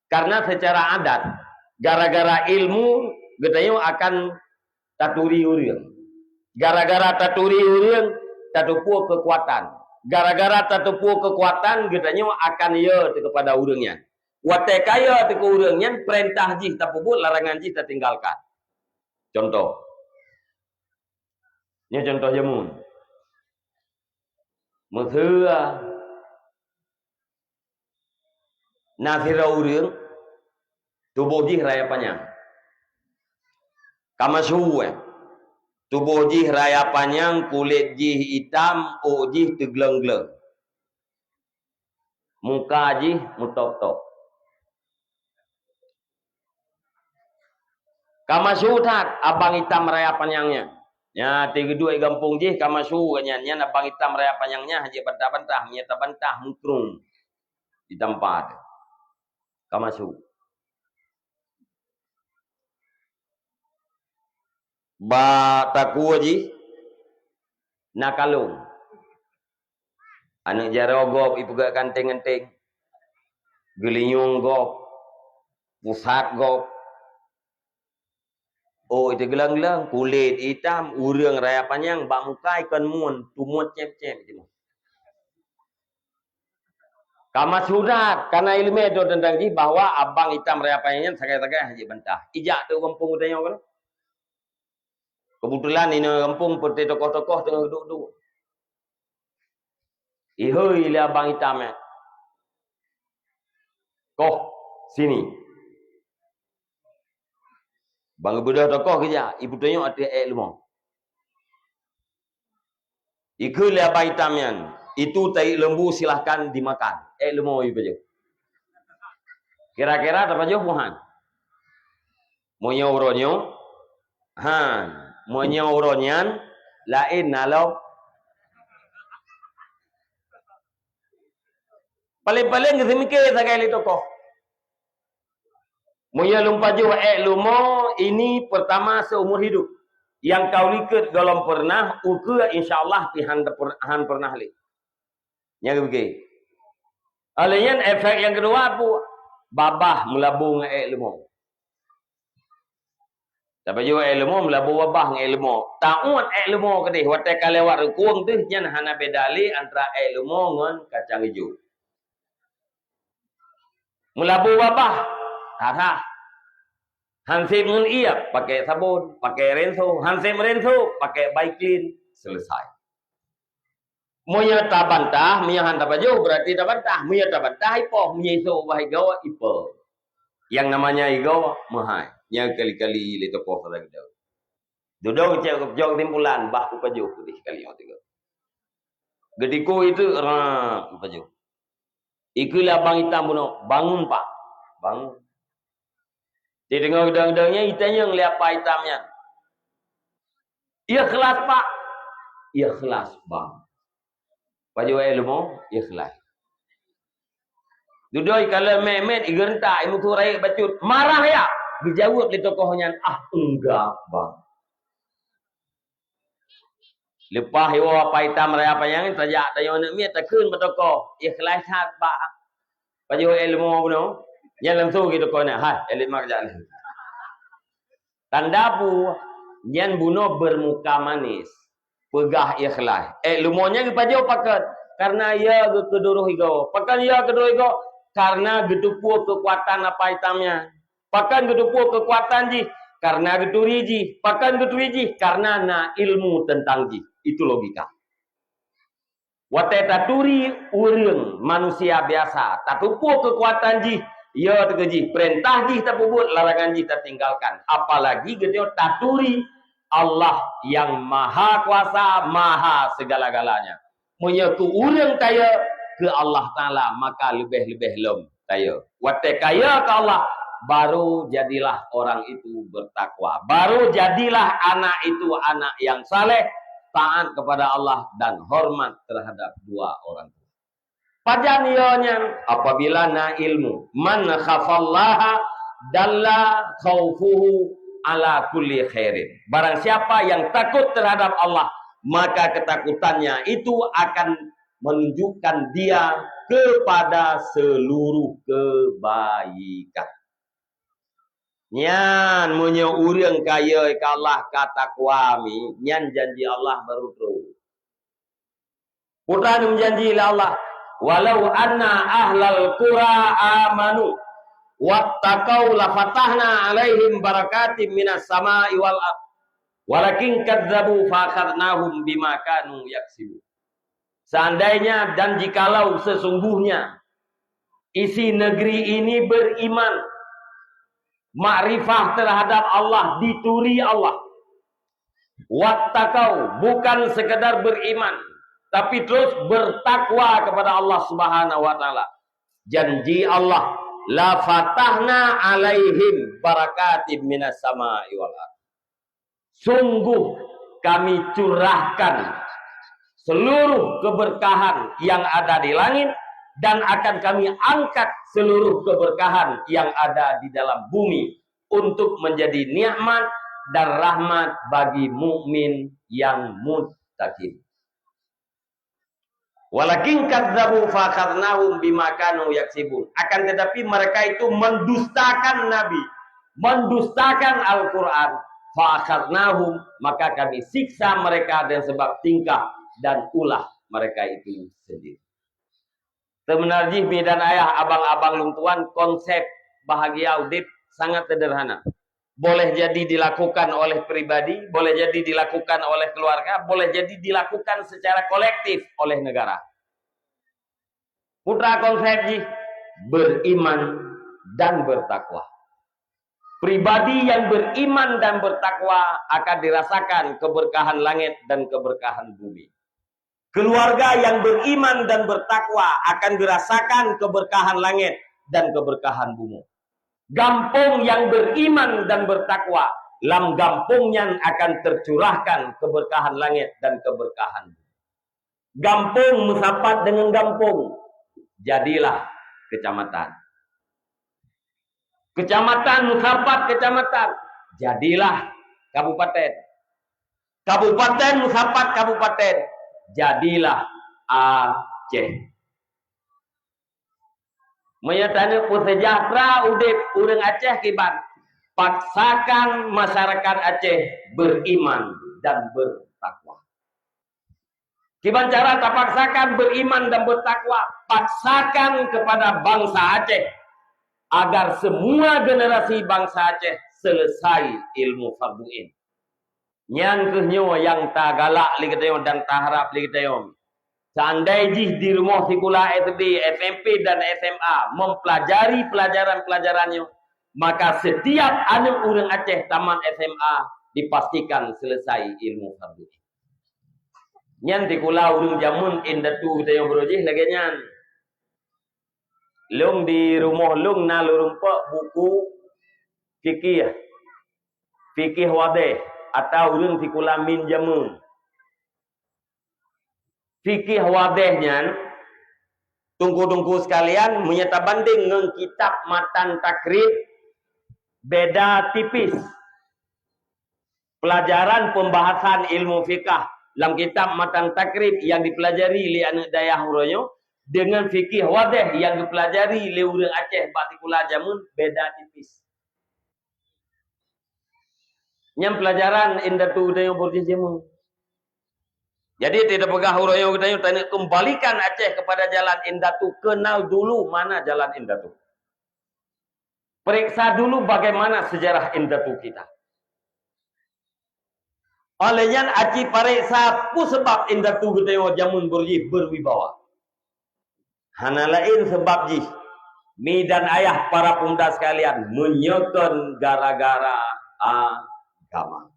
[SPEAKER 1] Karena secara adat, gara-gara ilmu kitanya akan taturi uriang. Gara-gara taturi uriang, tatupu kekuatan. Gara-gara tatupu kekuatan, kitanya akan ya kepada uriangnya. Watai kaya ke urangnya perintah jih tak puput, larangan jih tak tinggalkan. Contoh. Ini contoh jamun. Methua nasira urang tubuh jih raya panjang. Kamashu tubuh jih raya panjang, kulit jih hitam, jih tegleng-gleng. Muka jih mutok-tok. Kamasutat abang hitam raya panjangnya. Ya, 32 gampung jih kamasu nya abang hitam raya panjangnya haji bantah-bantah, nyata bantah mungkrung di tempat. Kamasu. Ba taku ji nakalung. Anak jaro gop ipu gak kanteng-kanteng. Gelinyung gop. Pusat gop. Itu gelang-gelang, kulit hitam, urang raya panjang, bak muka ikan mun, tumut cep-cep. Kamas surat, karena ilmu itu tentang ini, bahwa abang hitam raya panjangnya sakit-sakit haji bantah. Ijak tu kampung utanya kan? Kebetulan ini kampung putih tokoh-tokoh tengah duduk-duduk. Ihoi lah abang hitamnya. Koh, sini. Bang budak tokoh kerja, ibu tanya ada ilmu. Iku le apa hitamnya? Itu tai lembu silahkan dimakan. Ilmu ibu je. Kira-kira apa je puhan? Monya uronyo, monya uronyan lain nalau. Paling-paling kesemikir sekali tokoh. Monya lumpah je ilmu ini pertama seumur hidup. Yang kau lihat dalam pernah, ukur insyaAllah Tuhan pernah lihat. Yang begini. Alanya efek yang kedua apa? Babah melabung ilmu. Tapi juga ilmu melabung babah ilmu. Ta'un ilmu kedih. Watai kalewat rekuang tu, yang hana bedali antara ilmu dengan kacang hijau. Melabung babah. Tarah. Hansip dengan iya pakai sabun, pakai renso. Hansip renso pakai Baiklin. Selesai. Munya tabantah, munya hantar baju berarti tabantah. Munya tabantah ipoh, munya iso bahai gawa ipoh. Yang namanya igawa mahai. Yang kali-kali leto poh lagi dah. Duduk cek jauh timpulan bah upaju putih kali yang tiga. Gediku itu upaju. Ikulah bang hitam bunuh bangun pak, bangun. Dia dengar gedang-gedangnya, hitanya yang lihat pak hitamnya. Ikhlas pak. Ikhlas bang. Paju ilmu, ikhlas. Duduk kalau memet, igentak, imu turai bacut. Marah ya. Dijawab di tokohnya, enggak bang. Lepas hewa pak hitam raya panjang, tajak tanya nak miat, takun bertokoh. Ikhlas hat pak. Paju ilmu bunuh. Yang langsung gitu kona, elit marjan. Tanda bu, yang bunuh bermuka manis, pegah ikhlas. Lumonya kepada pakat, karena ia keduruh higo. Pakan ia keduruh higo, karena gedupu kekuatan apa hitamnya. Pakan gedupu kekuatan ji, karena geduri ji. Pakan geduri ji, karena na ilmu tentang ji. Itu logika. Watai taturi urang manusia biasa, tatupu kekuatan ji. Ya tergaji perintah ji tak puput, larangan ji tak tinggalkan. Apalagi kita taturi Allah yang maha kuasa, maha segala-galanya. Menyeku urang kaya ke Allah Ta'ala, maka lebih-lebih lem. tayo. Wate kaya ke Allah, baru jadilah orang itu bertakwa. Baru jadilah anak itu anak yang saleh, taat kepada Allah dan hormat terhadap dua orang tua. Pajanionya apabila na ilmu, man khafallaha dalla khaufuhu ala kulli khairin. Barang siapa yang takut terhadap Allah, maka ketakutannya itu akan menunjukkan dia kepada seluruh kebaikan. Nyan munyo urang kaya ka Allah kata kuami, nyan janji Allah baru terus. Quran menjanji Allah, walau anna ahlal qura amanu wattaqau la fatahna alaihim barakatim minas sama'i wal ard walakin kadzabu fa akhadnahum bima kanu yaksibun. Seandainya dan jikalau sesungguhnya isi negeri ini beriman, makrifah terhadap Allah, dituri Allah. Wattaqau, bukan sekedar beriman, tapi terus bertakwa kepada Allah Subhanahu wa taala. Janji Allah, la fatahna alaihim barakatim minas sama'i wal ard. Sungguh kami curahkan seluruh keberkahan yang ada di langit dan akan kami angkat seluruh keberkahan yang ada di dalam bumi untuk menjadi nikmat dan rahmat bagi mukmin yang muttaqin. Walakin kadzabu fa akhadnahum bima kanu yaksibun. Akan tetapi mereka itu mendustakan Nabi, mendustakan Al-Qur'an. Fa akhadnahum, maka kami siksa mereka dengan sebab tingkah dan ulah mereka itu sendiri. Sebenarnya dan ayah abang-abang luntuan, konsep bahagia udip sangat sederhana. Boleh jadi dilakukan oleh pribadi, boleh jadi dilakukan oleh keluarga, boleh jadi dilakukan secara kolektif oleh negara. Putra konsepnya beriman dan bertakwa. Pribadi yang beriman dan bertakwa akan dirasakan keberkahan langit dan keberkahan bumi. Keluarga yang beriman dan bertakwa akan dirasakan keberkahan langit dan keberkahan bumi. Gampung yang beriman dan bertakwa, lam gampungnya akan tercurahkan keberkahan langit dan keberkahan bumi. Gampung musapat dengan gampung, jadilah kecamatan. Kecamatan musapat kecamatan, jadilah kabupaten. Kabupaten musapat kabupaten, jadilah Aceh. Menyatakan sejahtera udip urang Aceh kibat. Paksakan masyarakat Aceh beriman dan bertakwa. Kiban cara tak paksakan beriman dan bertakwa, paksakan kepada bangsa Aceh agar semua generasi bangsa Aceh selesai ilmu farduin. Yang kehnyo yang tak galak li kita dan tak harap li kita. Seandainya di rumah sekolah SD, SMP dan SMA mempelajari pelajaran-pelajarannya, maka setiap anak orang Aceh taman SMA dipastikan selesai ilmu farduin. Nyan di kula urang jamun indatu kita yang berojih lagi nyan. Lung di rumah lung nalurumpak buku fikih. Fikih wadih atau urang di kula min jamun. Fikih wadihnya tunggu-tunggu sekalian menyata banding dengan kitab matan takrib beda tipis. Pelajaran pembahasan ilmu fikih dalam kitab matan takrib yang dipelajari oleh anak dayah huroyo dengan fikih wadih yang dipelajari oleh orang Aceh partikula jamun beda tipis. Yang pelajaran indatu dayo berjamun. Jadi tidak pegah huroyo kita tanya kembalikan Aceh kepada jalan indatu, kenal dulu mana jalan indatu. Periksa dulu bagaimana sejarah indatu kita. Olehnya aci pariksa pu sebab indatu kita jamun berwibawa. Hana lain sebab jih mi dan ayah para pemuda sekalian menyokon gara-gara agama.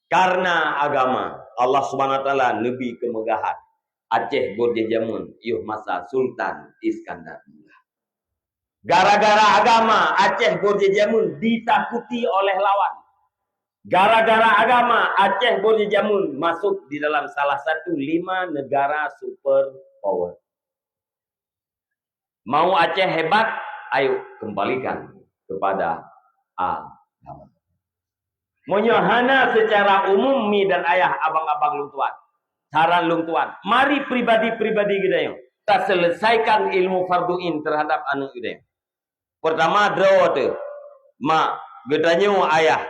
[SPEAKER 1] Karena agama Allah Subhanahu wa taala nebi kemegahan Aceh berjajamun yuh masa Sultan Iskandar. Gara-gara agama Aceh Borjejamun ditakuti oleh lawan. Gara-gara agama Aceh Borjejamun masuk di dalam salah satu 5 negara super power. Mau Aceh hebat, ayo kembalikan kepada agama. Menyahana secara umum mi dan ayah abang-abang lung tuan. Saran lung tuan. Mari pribadi-pribadi kita yang kita selesaikan ilmu farduin terhadap anak kita. Pertama draw tu. Mak, getanyo ayah.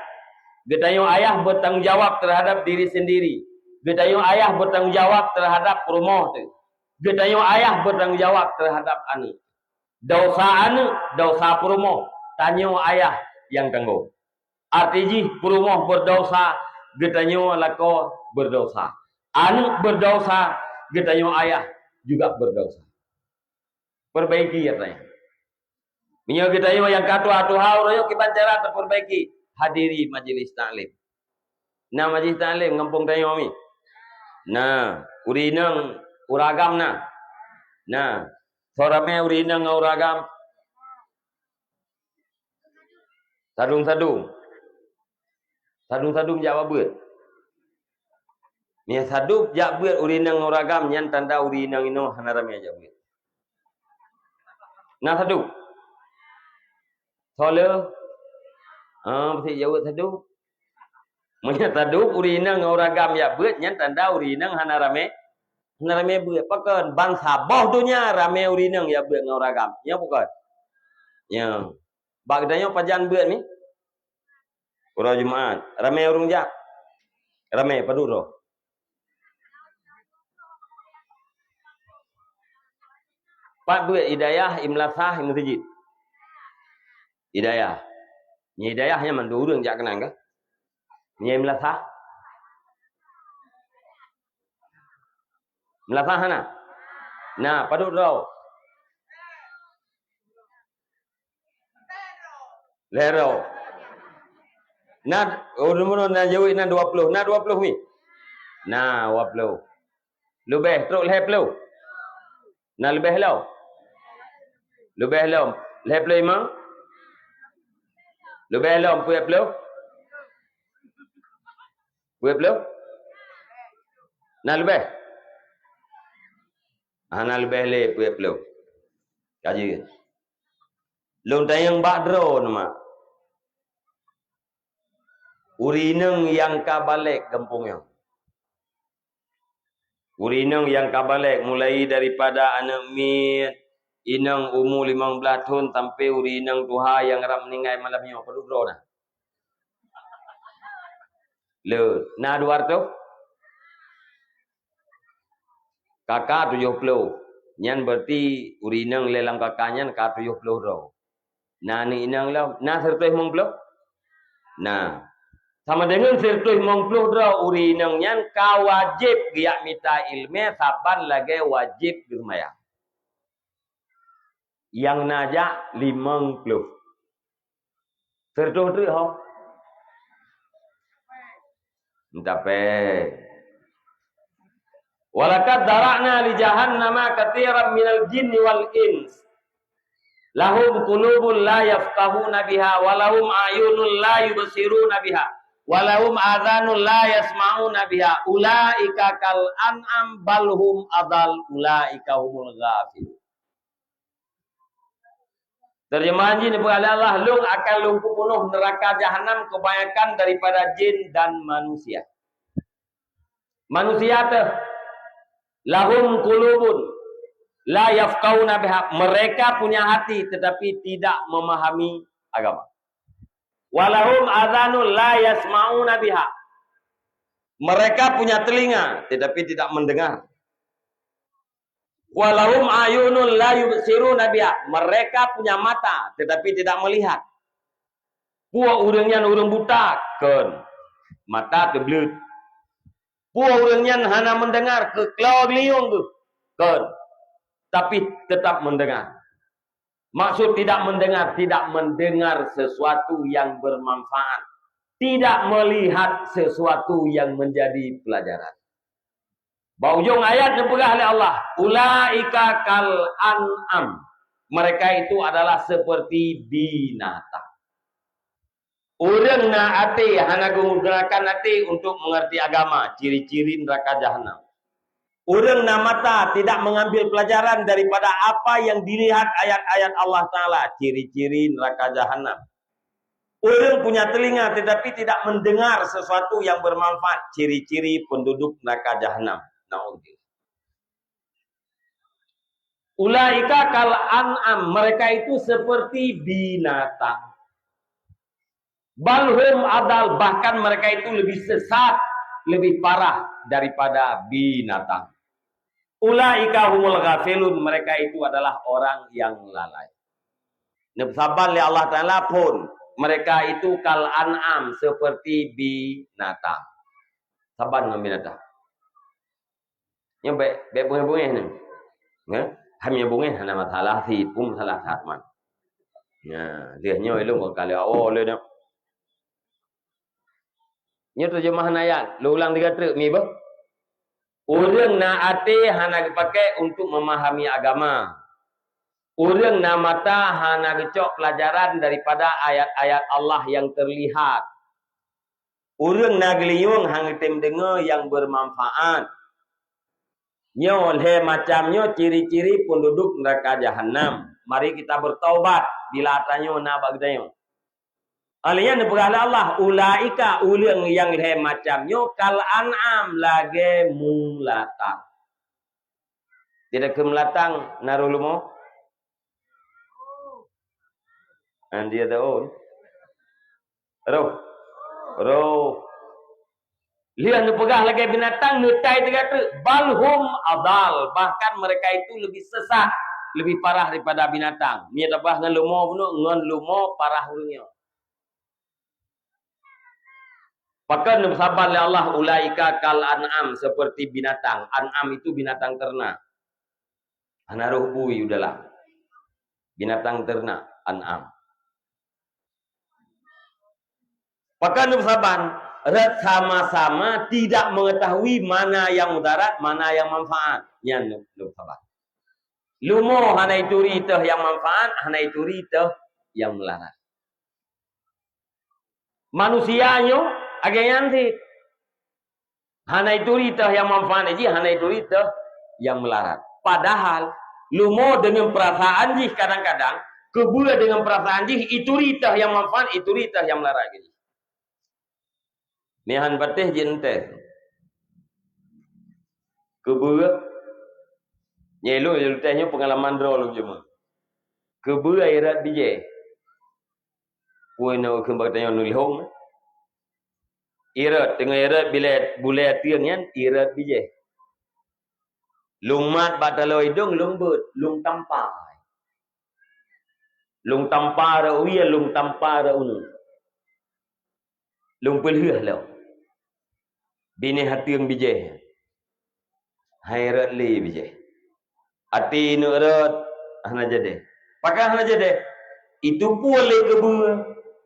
[SPEAKER 1] Getanyo ayah bertanggung jawab terhadap diri sendiri. Getanyo ayah bertanggung jawab terhadap rumah tu. Getanyo ayah bertanggung jawab terhadap anak. Dosa anak, dosa rumah. Tanyo ayah yang tanggung. Artinya perumah berdosa, getanyo lako berdosa. Anak berdosa, getanyo ayah juga berdosa. Perbaiki ya tanya. Minyak getanyo yang katu-atu haur, ayo kita cara terperbaiki. Hadiri majelis taklim. Nah majelis taklim ngampung tanyo mi. Nah, urinang uragam na. Nah, sorame urinang uragam. Sadung-sadung. Sadung-sadung jawab buat. Ni sadung jak buat urinang uragam nyan tanda urinang ino hanarame aja buat. Nah sadung. Soalnya mesti jawab sadung. Manya sadung urinang uragam ya buat nyan tanda urinang hanarame buat. Pakan bangsa bawah dunia rame urinang ya buat nguragam. Ya bukan. Ya. Bagdanya pajan buat ni. Urang Jumaat, ramai urang jak. Ramai paduro. Pak buat hidayah imlasah imutijid. Hidayah. Ni hidayahnya mandu urang jak kenang ke? Ni imlasah. Imlasah hana. Nah, paduro. Lero. Nah, umur na jauh na 20. Nah 20 mi. Nah 20. Lebih teruk lebih pelu. Nah lebih lau. Lebih lau. Lebih pelu imang. Lebih lau punya pelu. Punya pelu. Nah lebih. Nah lebih le punya pelu. Kaji. Lung tayang bakdro nama. Urineng yang kabalik kampungnya. Urineng yang kabalik mulai daripada anak mit inang umur 15 tahun sampai urineng tuha yang ram meninggal malamnya. Perlu bro nah. Le, nah 200. Kakak 70. Nyan berarti urineng lelang kakaknya ka 70 ro. Nah ni inang lah. Nah 150. Nah sama dengan 150 dra urinang nyan ka wajib giak mita ilme saban lagi wajib bermaya. Yang najak 50. Sertuh tu ho. Tapi walakad dara'na li jahannama katsiran minal jinni wal ins. Lahum qulubun la yafqahuna biha wa lahum ayunun la yubsiruna biha. Walahum adhanun la yasma'una biha ulaika kal an'am balhum adal ulaika humul ghafilun. Terjemahan ini berkata Allah lung akan lumpuh penuh neraka jahanam kebanyakan daripada jin dan manusia. Manusia tu lahum qulubun la yafqahuna biha, mereka punya hati tetapi tidak memahami agama. Walahum adhanul la yasma'una biha. Mereka punya telinga tetapi tidak mendengar. Walahum ayunun la yubsiruna biha. Mereka punya mata tetapi tidak melihat. Puak urangnya urang buta kan. Mata terbelut. Puak urangnya hanya mendengar ke keluar liung tu kan. Tapi tetap mendengar. Maksud tidak mendengar sesuatu yang bermanfaat. Tidak melihat sesuatu yang menjadi pelajaran. Baujung ayat dipegah oleh Allah. Ulaika kal an'am. Mereka itu adalah seperti binatang. Orang na ate hana menggunakan ate untuk mengerti agama, ciri-ciri neraka jahanam. Orang na mata tidak mengambil pelajaran daripada apa yang dilihat ayat-ayat Allah Ta'ala, ciri-ciri neraka jahanam. Orang punya telinga tetapi tidak mendengar sesuatu yang bermanfaat, ciri-ciri penduduk neraka jahanam. Na'udzubillah. Ulaika kal an'am, mereka itu seperti binatang. Balhum adal, bahkan mereka itu lebih sesat, lebih parah daripada binatang. Ulaika humul ghafilun, mereka itu adalah orang yang lalai. Sabar oleh Allah Ta'ala pun, mereka itu kal an'am, seperti binatang. Sabar dengan binatang. Yang baik bunga-bunga ni. Hanya bunga hanya masalah si pun salah satu. Ya, dia nyoy lu kali le dah. Nya terjemahan ayat, lu ulang 3 truk mi bah. Orang na ate hana dipakai untuk memahami agama. Orang na mata hana gecok pelajaran daripada ayat-ayat Allah yang terlihat. Orang na geliung hang tem dengar yang bermanfaat. Nyo le macamnya ciri-ciri penduduk neraka jahanam. Mari kita bertaubat bila tanya na bagdayo. Alian berhala Allah ulaika ulang yang le macamnya kal an'am lage mulatang. Tidak kemelatang narulumo. And dia tahu. Roh. Lian pegah lagi binatang nutai kata balhum adal, bahkan mereka itu lebih sesat, lebih parah daripada binatang. Ni tabah ngan lumo bunuh ngan lumo parah dunia. Bahkan sabar oleh Allah ulaika kal an'am, seperti binatang. An'am itu binatang ternak. Anaruh bui udahlah. Binatang ternak an'am. Bahkan sabar sama-sama tidak mengetahui mana yang mudarat, mana yang manfaat. Yang sabar. Lumo hana itu ritah yang manfaat, hana itu ritah yang melarat. Manusianya agak yanti. Hana itu ritah yang manfaat aja, hana itu ritah yang melarat. Padahal lumo dengan perasaan jih kadang-kadang, kebula dengan perasaan jih itu ritah yang manfaat, itu ritah yang melarat. Nihan patih jente. Kebura. Nyelu tanya pengalaman dulu cuma. Kebura irat bije. Puan nak kembang tanya nulihong. Irat tengah irat bila bulai tiangnya irat bije. Lung mat batalo hidung lung but, lung tampa. Lung tampa ra uya lung tampa ra unu. Lung pelheh lo. Bini hati yang bijih. Hairat li bijih. Hati nurat hana jadi. Pakai hana jadi. Itu boleh kebua.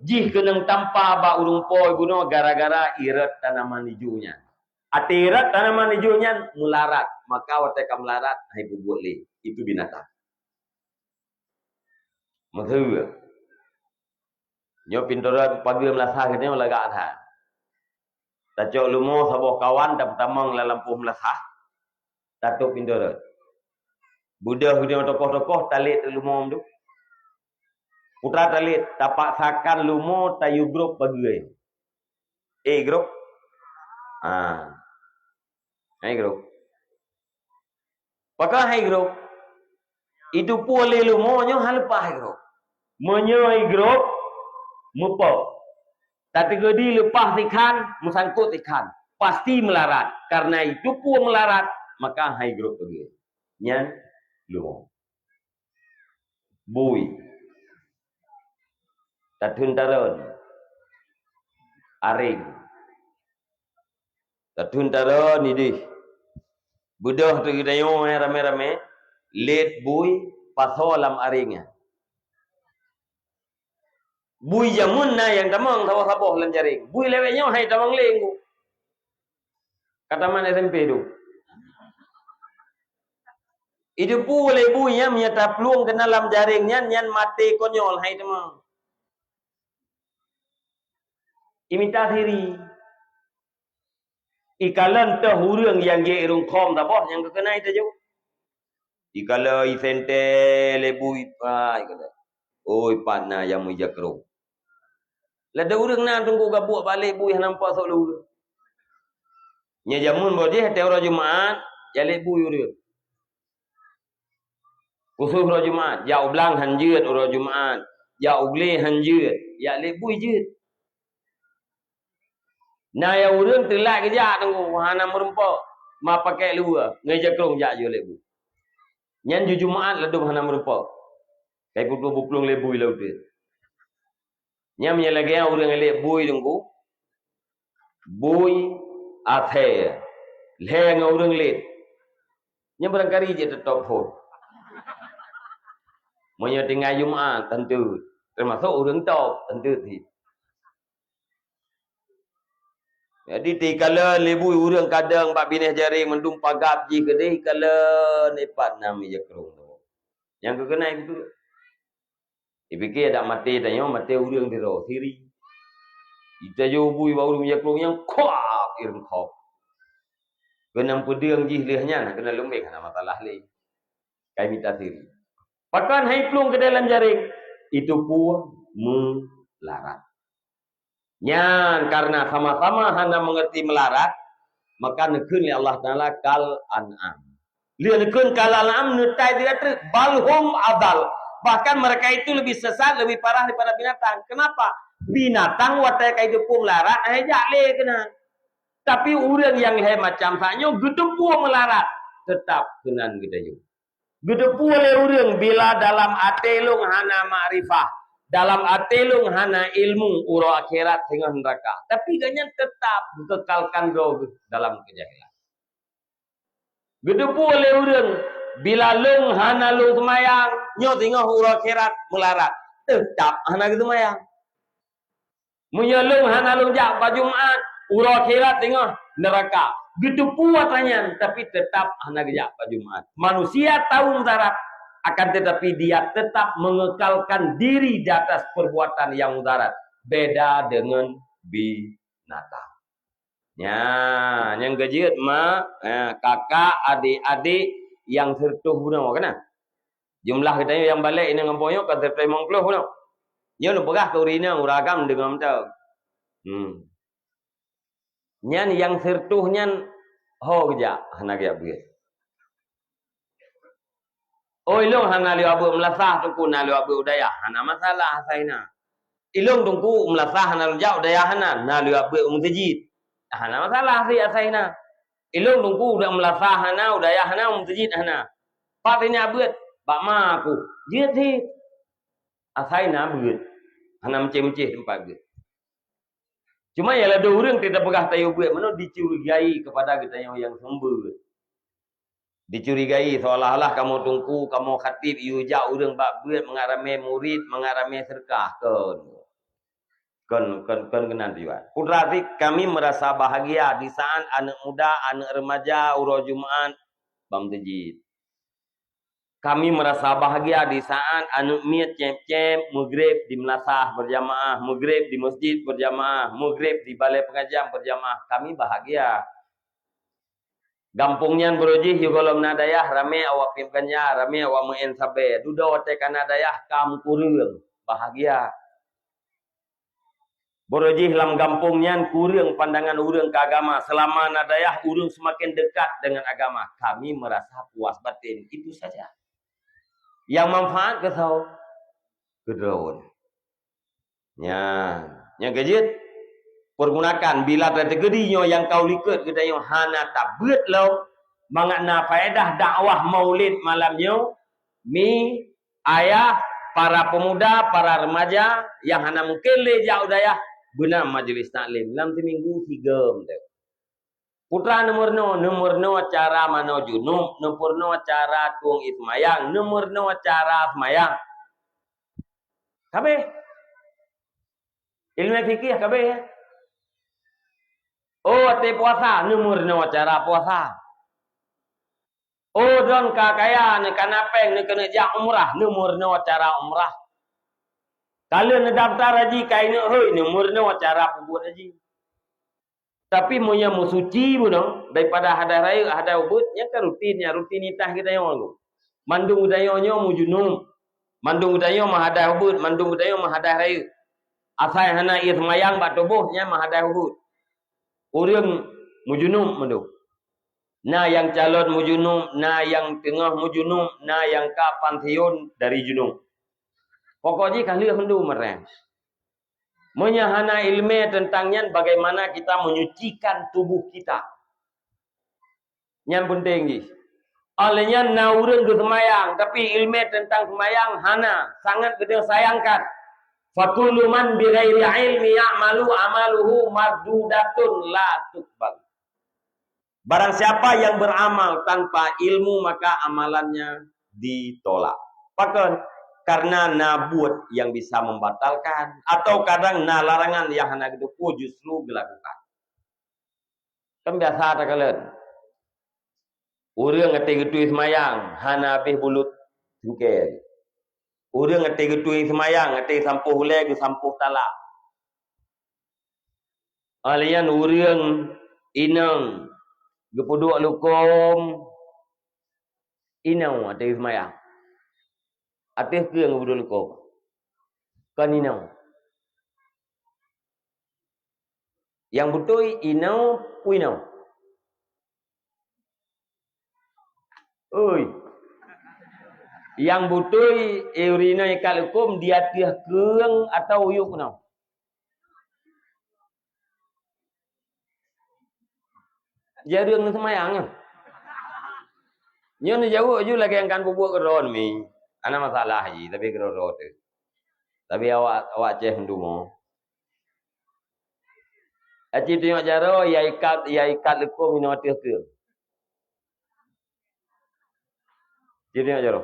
[SPEAKER 1] Jih kenang tanpa ba urung poi guna gara-gara irat tanaman hijaunya. Hati irat tanaman hijaunya melarat. Maka wateka melarat hai boleh. Itu binatang. Maksudnya. Nyo pintoran pagi melasah katanya melagak dah. Tacok lumo sabuh kawan dah pertama ngelampuh melasah. Tatuk pintu. Budak tokoh-tokoh talit lumo tu. Putra talit tapak sakan lumo tayu grup bagi. Grup. Grup. Pakai grup. Itu boleh lumo nyo halpah grup. Menyoi grup mupo. Tapi gedi lepas ikan, musangkut ikan. Pasti melarat. Karena itu pun melarat, maka hai grup pergi. Nyan, lumo. Bui. Tatun taron. Aring. Tatun taron ini. Budah tu kita yung rame-rame. Let bui, pasolam aringnya. Bui jamun na yang tamang tawa-tawa lan jaring. Bui lewenya hai tamang lenggu. Kata man SMP tu. Itu boleh buinya menyata peluang ke dalam jaringnya nyan mati konyol hai teman. Imitasi ikalan terhurung yang ge irung kom tak boh yang kena itu jauh. Ikala isente lebu ipa ikala. Oi pana yang mujakro. Lada urang na tunggu gabuk balik bui nampak sok lu. Nya jamun bodih te ora Jumaat ya lebu urang. Khusus ora Jumaat, ya ublang hanjeut ora Jumaat, ya ugle hanjeut, ya lebu jeut. Nah ya urang telak kerja tunggu hana merempak, ma pakai luar, ngeja krong ja je lebu. Nyan ju Jumaat ladum hana merempak. Kai pukul buplung lebu laut dia. Nyam nya lagi urang lebu tunggu. Bui athe. Le ngurang let. Nya barangkali je tetap phone. Monya tinggal Jumaat tentu termasuk urang top tentu ti. Jadi tikala lebu urang kadang bab bineh jari mendum pagap ji kedai kala nepat nami je kerong tu. Yang kena itu. Dipikir ada mati tanya mati urang diro siri. Ita jo bui bau urang je kerong yang kuat ireng khop. Kena pedang ji lehnya kena lumek kana masalah le. Kai minta siri. Pakan hai plung ke dalam jaring itu pun melarat. Nyan karena sama-sama hana mengerti melarat, maka nekun li Allah Taala kal an'am. Dia nekun kal an'am nutai dia ter balhum adal. Bahkan mereka itu lebih sesat, lebih parah daripada binatang. Kenapa? Binatang watai kai itu pun melarat, jak le kena. Tapi orang yang hai macam sanyo gedepu melarat, tetap kenan kita juga. Gedepu oleh urang bila dalam atelung hana ma'rifah, dalam atelung hana ilmu uro akhirat hingga neraka. Tapi ganyan tetap kekalkan roh dalam kejahilan. Gedepu oleh urang bila lung hana lung semayang, nyo tengah uro akhirat melarat, tetap hana semayang. Menyelung hana lung jak Jumaat, uro akhirat tengah neraka. Gitu puatannya, tapi tetap anak gejak pada Jumaat. Manusia tahu mudarat, akan tetapi dia tetap mengekalkan diri di atas perbuatan yang mudarat. Beda dengan binatang. Ya, yang gejit mah kakak, adik-adik yang sertuh bunuh, kan? Jumlah kita yang balik ini ngempoyok kan sertuh mengkeluh bunuh. Dia lu pegah turina uragam dengan tahu. Nyan yang sertuh nyan ho geja hana geja begitu. Oh ilung hana liu abu melasah tungku na liu abu udaya hana masalah saina. Ilung tungku melasah hana liu jau udaya hana na liu abu umtejid hana masalah si saina. Ilung tungku udah melasah hana udaya hana umtejid hana. Patinya beut bak ma aku. Jeut si asaina beut. Hana menceh-menceh tempat beut. Cuma ya ada orang tidak pegah tayu buat mana dicurigai kepada kita yang sembur. Dicurigai seolah-olah kamu tungku, kamu khatib, yujak orang bak buat mengarame murid, mengarame serkah kan kenan juga. Putrati kami merasa bahagia di saat anak muda, anak remaja, uro Jumaat bam tejid. Kami merasa bahagia di saat anu miat cem-cem maghrib di melasah berjamaah, maghrib di masjid berjamaah, maghrib di balai pengajian berjamaah. Kami bahagia. Gampungnya berujih yugolom nadayah rame awak pimpanya, rame awak muen sabe. Duda watekan nadayah kam kurung bahagia. Berujih lam gampungnya kurung pandangan urang ke agama. Selama nadayah urang semakin dekat dengan agama, kami merasa puas batin. Itu saja. Yang manfaat ke tahu kedaun. Yang kejut pergunakan bila kategorinya yang kau liket kedayo hana tabut lo mangana faedah dakwah maulid malamnya mi ayah para pemuda para remaja yang hana mungkin le jauh daya guna majelis taklim lam minggu 3 putra nomor no cara mano junub, nomor no cara tuang ismayang, nomor no cara semayang. Kabeh. Ilmu fikih kabeh ya. Oh, te puasa, nomor no cara puasa. Oh don kakaya ni kanapeng ni kena jak umrah, ni murno cara umrah. Kalau ni daftar haji kai ni hoi ni murno cara buat haji. Tapi monya mu suci buno daripada hadai raya hadai ubud nya kan rutinnya rutinitas kita yang tu. Mandung udayanya mu junub. Mandung udaya mah hadai ubud, mandung udaya mah hadai raya. Asal hana ia semayang bak tubuh nya mah hadai ubud. Urang mu junub mandu. Na yang calon mu junub, na yang tengah mu junub, na yang ka pansiun dari junub. Pokoknya kali hendu mereng. Menyahana ilmu tentangnya bagaimana kita menyucikan tubuh kita. Yang penting ni. Olehnya naurun ke semayang. Tapi ilmu tentang semayang hana. Sangat kita sayangkan. Fakullu man bighairi ilmi ya'malu amaluhu mardudatun la tuqbal. Barang siapa yang beramal tanpa ilmu maka amalannya ditolak. Pakon. Karena nabuat yang bisa membatalkan atau kadang na larangan yang hana itu justru dilakukan. Kan biasa tak kalian. Urang ngati getui semayang hana habis bulut jengkel. Urang ngati getui semayang ngati sampuh leg sampuh talak. Alian urang inang gepuduk lukom inang ngati semayang. Atis ke yang betul kau? Kan inau. Yang betul inau, puinau. Oi. Yang betul urina ikat hukum dia tiah keung atau uyuk nau. Jadi orang semayang. Nyon jauh je lagi yang kan bubuh keron mi. Ana masalah haji tapi keroro tu. Tapi awak ceh hendu mo. Aci tengok cara ya ikat lekum minum atis ke. Cik tengok cara.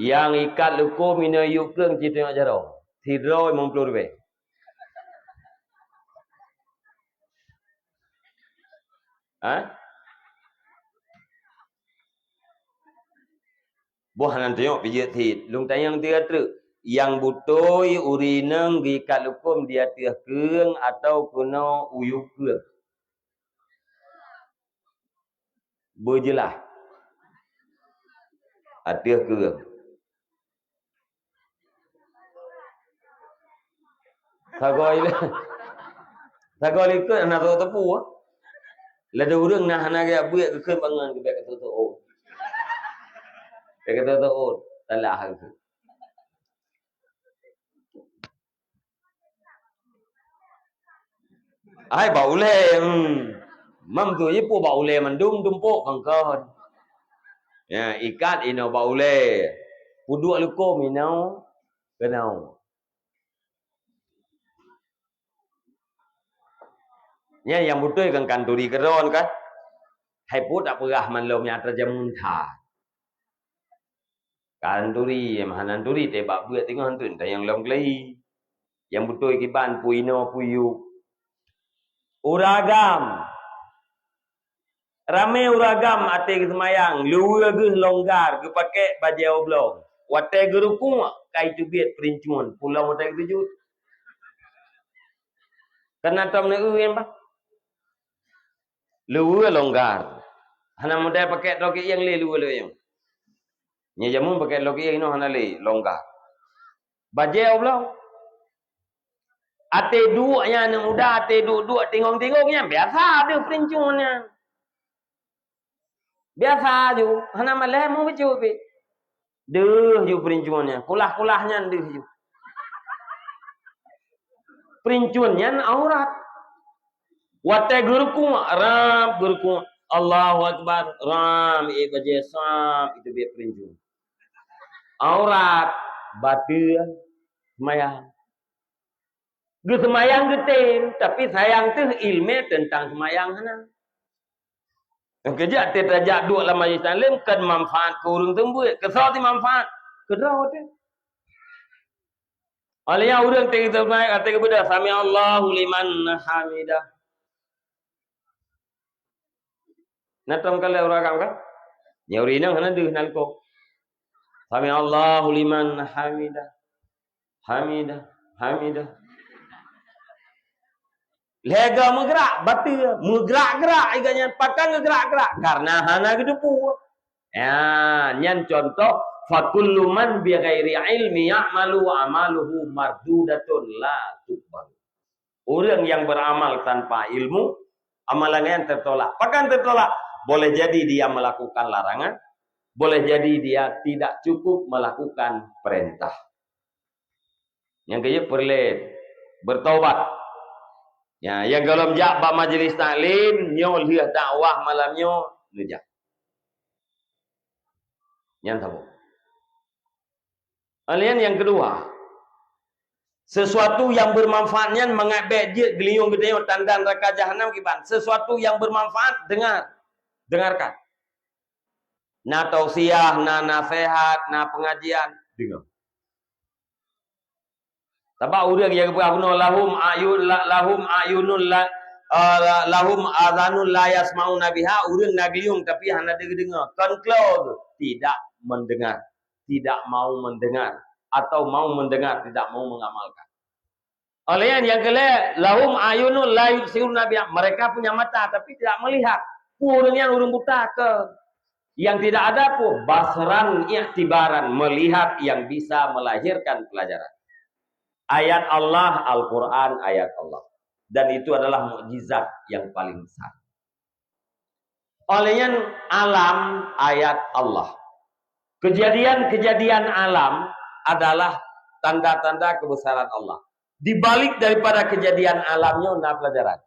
[SPEAKER 1] Yang ikat lekum minum yuk ke cik tengok cara. Tidro 50 lebih. Ha? Buah nan tengok pijat thit. Lung tayang dia truk. Yang butoi urineng di kat lukum dia tiah keung atau kena uyuk keung. Berjelah. Tiah keung. Sagoi ikut nak tahu tepu. Lada urang nah hana dia buat ke bangan ke kata tu oh. Dia kata tu oh, salah tu. Ai bau le. Mam tu je pu bau le mandum tumpuk kangkon. Ya, ikat ino bau le. Puduk lukum ino kenau. Ya yang betul kan kanduri keron kan. Hai put tak perah man lo nya terjamun tha. Kanduri mahananduri tebak buat tengok hantun yang long lei. Yang betul kiban puino puyu. Uragam. Ramai uragam ate semayang, luar ge longgar ge pakai baju oblong. Wate ge rukung kai tubit perincuan, pulau wate ge tujut. Karena tam ne uyen ba. Luar longgar. Hana muda pakai loki yang le luar yang. Nya jamun pakai loki yang ino hana le longgar. Baju oblong. Ate dua nya ne muda ate dua tengok-tengoknya biasa dia perincuannya. Biasa ju, hana malah mau becu be. Deuh ju perincuannya, kulah-kulahnya deuh ju. Perincuannya aurat. Wate guruku ram guruku Allahu Akbar ram baca sam itu dia perincuan. Aurat batin semayang. Ge semayang getem, tapi sayang tu ilmu tentang semayang hana. Kerja terjak dua lama majlis taklim kan manfaat ke urang tembut. Kesal ti manfaat. Kedraw tu. Alaya urang teh kita mai kata kepada sami Allahu liman hamidah. Natong kala orang kan? Nyauri nang hana deuh nalko. Sami Allahu liman hamidah. Hamidah. Lega menggerak, batil menggerak-gerak iganya pakan ngegerak-gerak karena hana gedepu. Ya, nyan contoh fakullu man bi ghairi ilmi ya'malu amaluhu mardudatun la tuqbal. Orang yang beramal tanpa ilmu, amalannya tertolak. Pakan tertolak. Boleh jadi dia melakukan larangan, boleh jadi dia tidak cukup melakukan perintah. Yang kedua perlet bertaubat. Ya, yang kalau jak ba majlis taklim, nyo lihat dakwah malamnya ngejak. Yang tahu. Alian yang kedua, sesuatu yang bermanfaatnya mengabek dia geliung gede tanda neraka jahanam kiban. Sesuatu yang bermanfaat dengarkan. Na tausiah, na nasihat, na pengajian, dengar. Sebab orang yang berguna lahum ayunun lahum azanun la yasmauna biha, orang nagliung tapi hanya dengar. Conclude, tidak mendengar, tidak mau mendengar atau mau mendengar tidak mau mengamalkan. Oleh yang kedua, lahum ayunun la yusiruna biha, mereka punya mata tapi tidak melihat. Orang buta ke. Yang tidak ada pun basran i'tibaran, melihat yang bisa melahirkan pelajaran. Ayat Allah, Al-Quran, ayat Allah. Dan itu adalah mukjizat yang paling besar. Olehnya alam, ayat Allah. Kejadian-kejadian alam adalah tanda-tanda kebesaran Allah. Di balik daripada kejadian alamnya, nah pelajaran.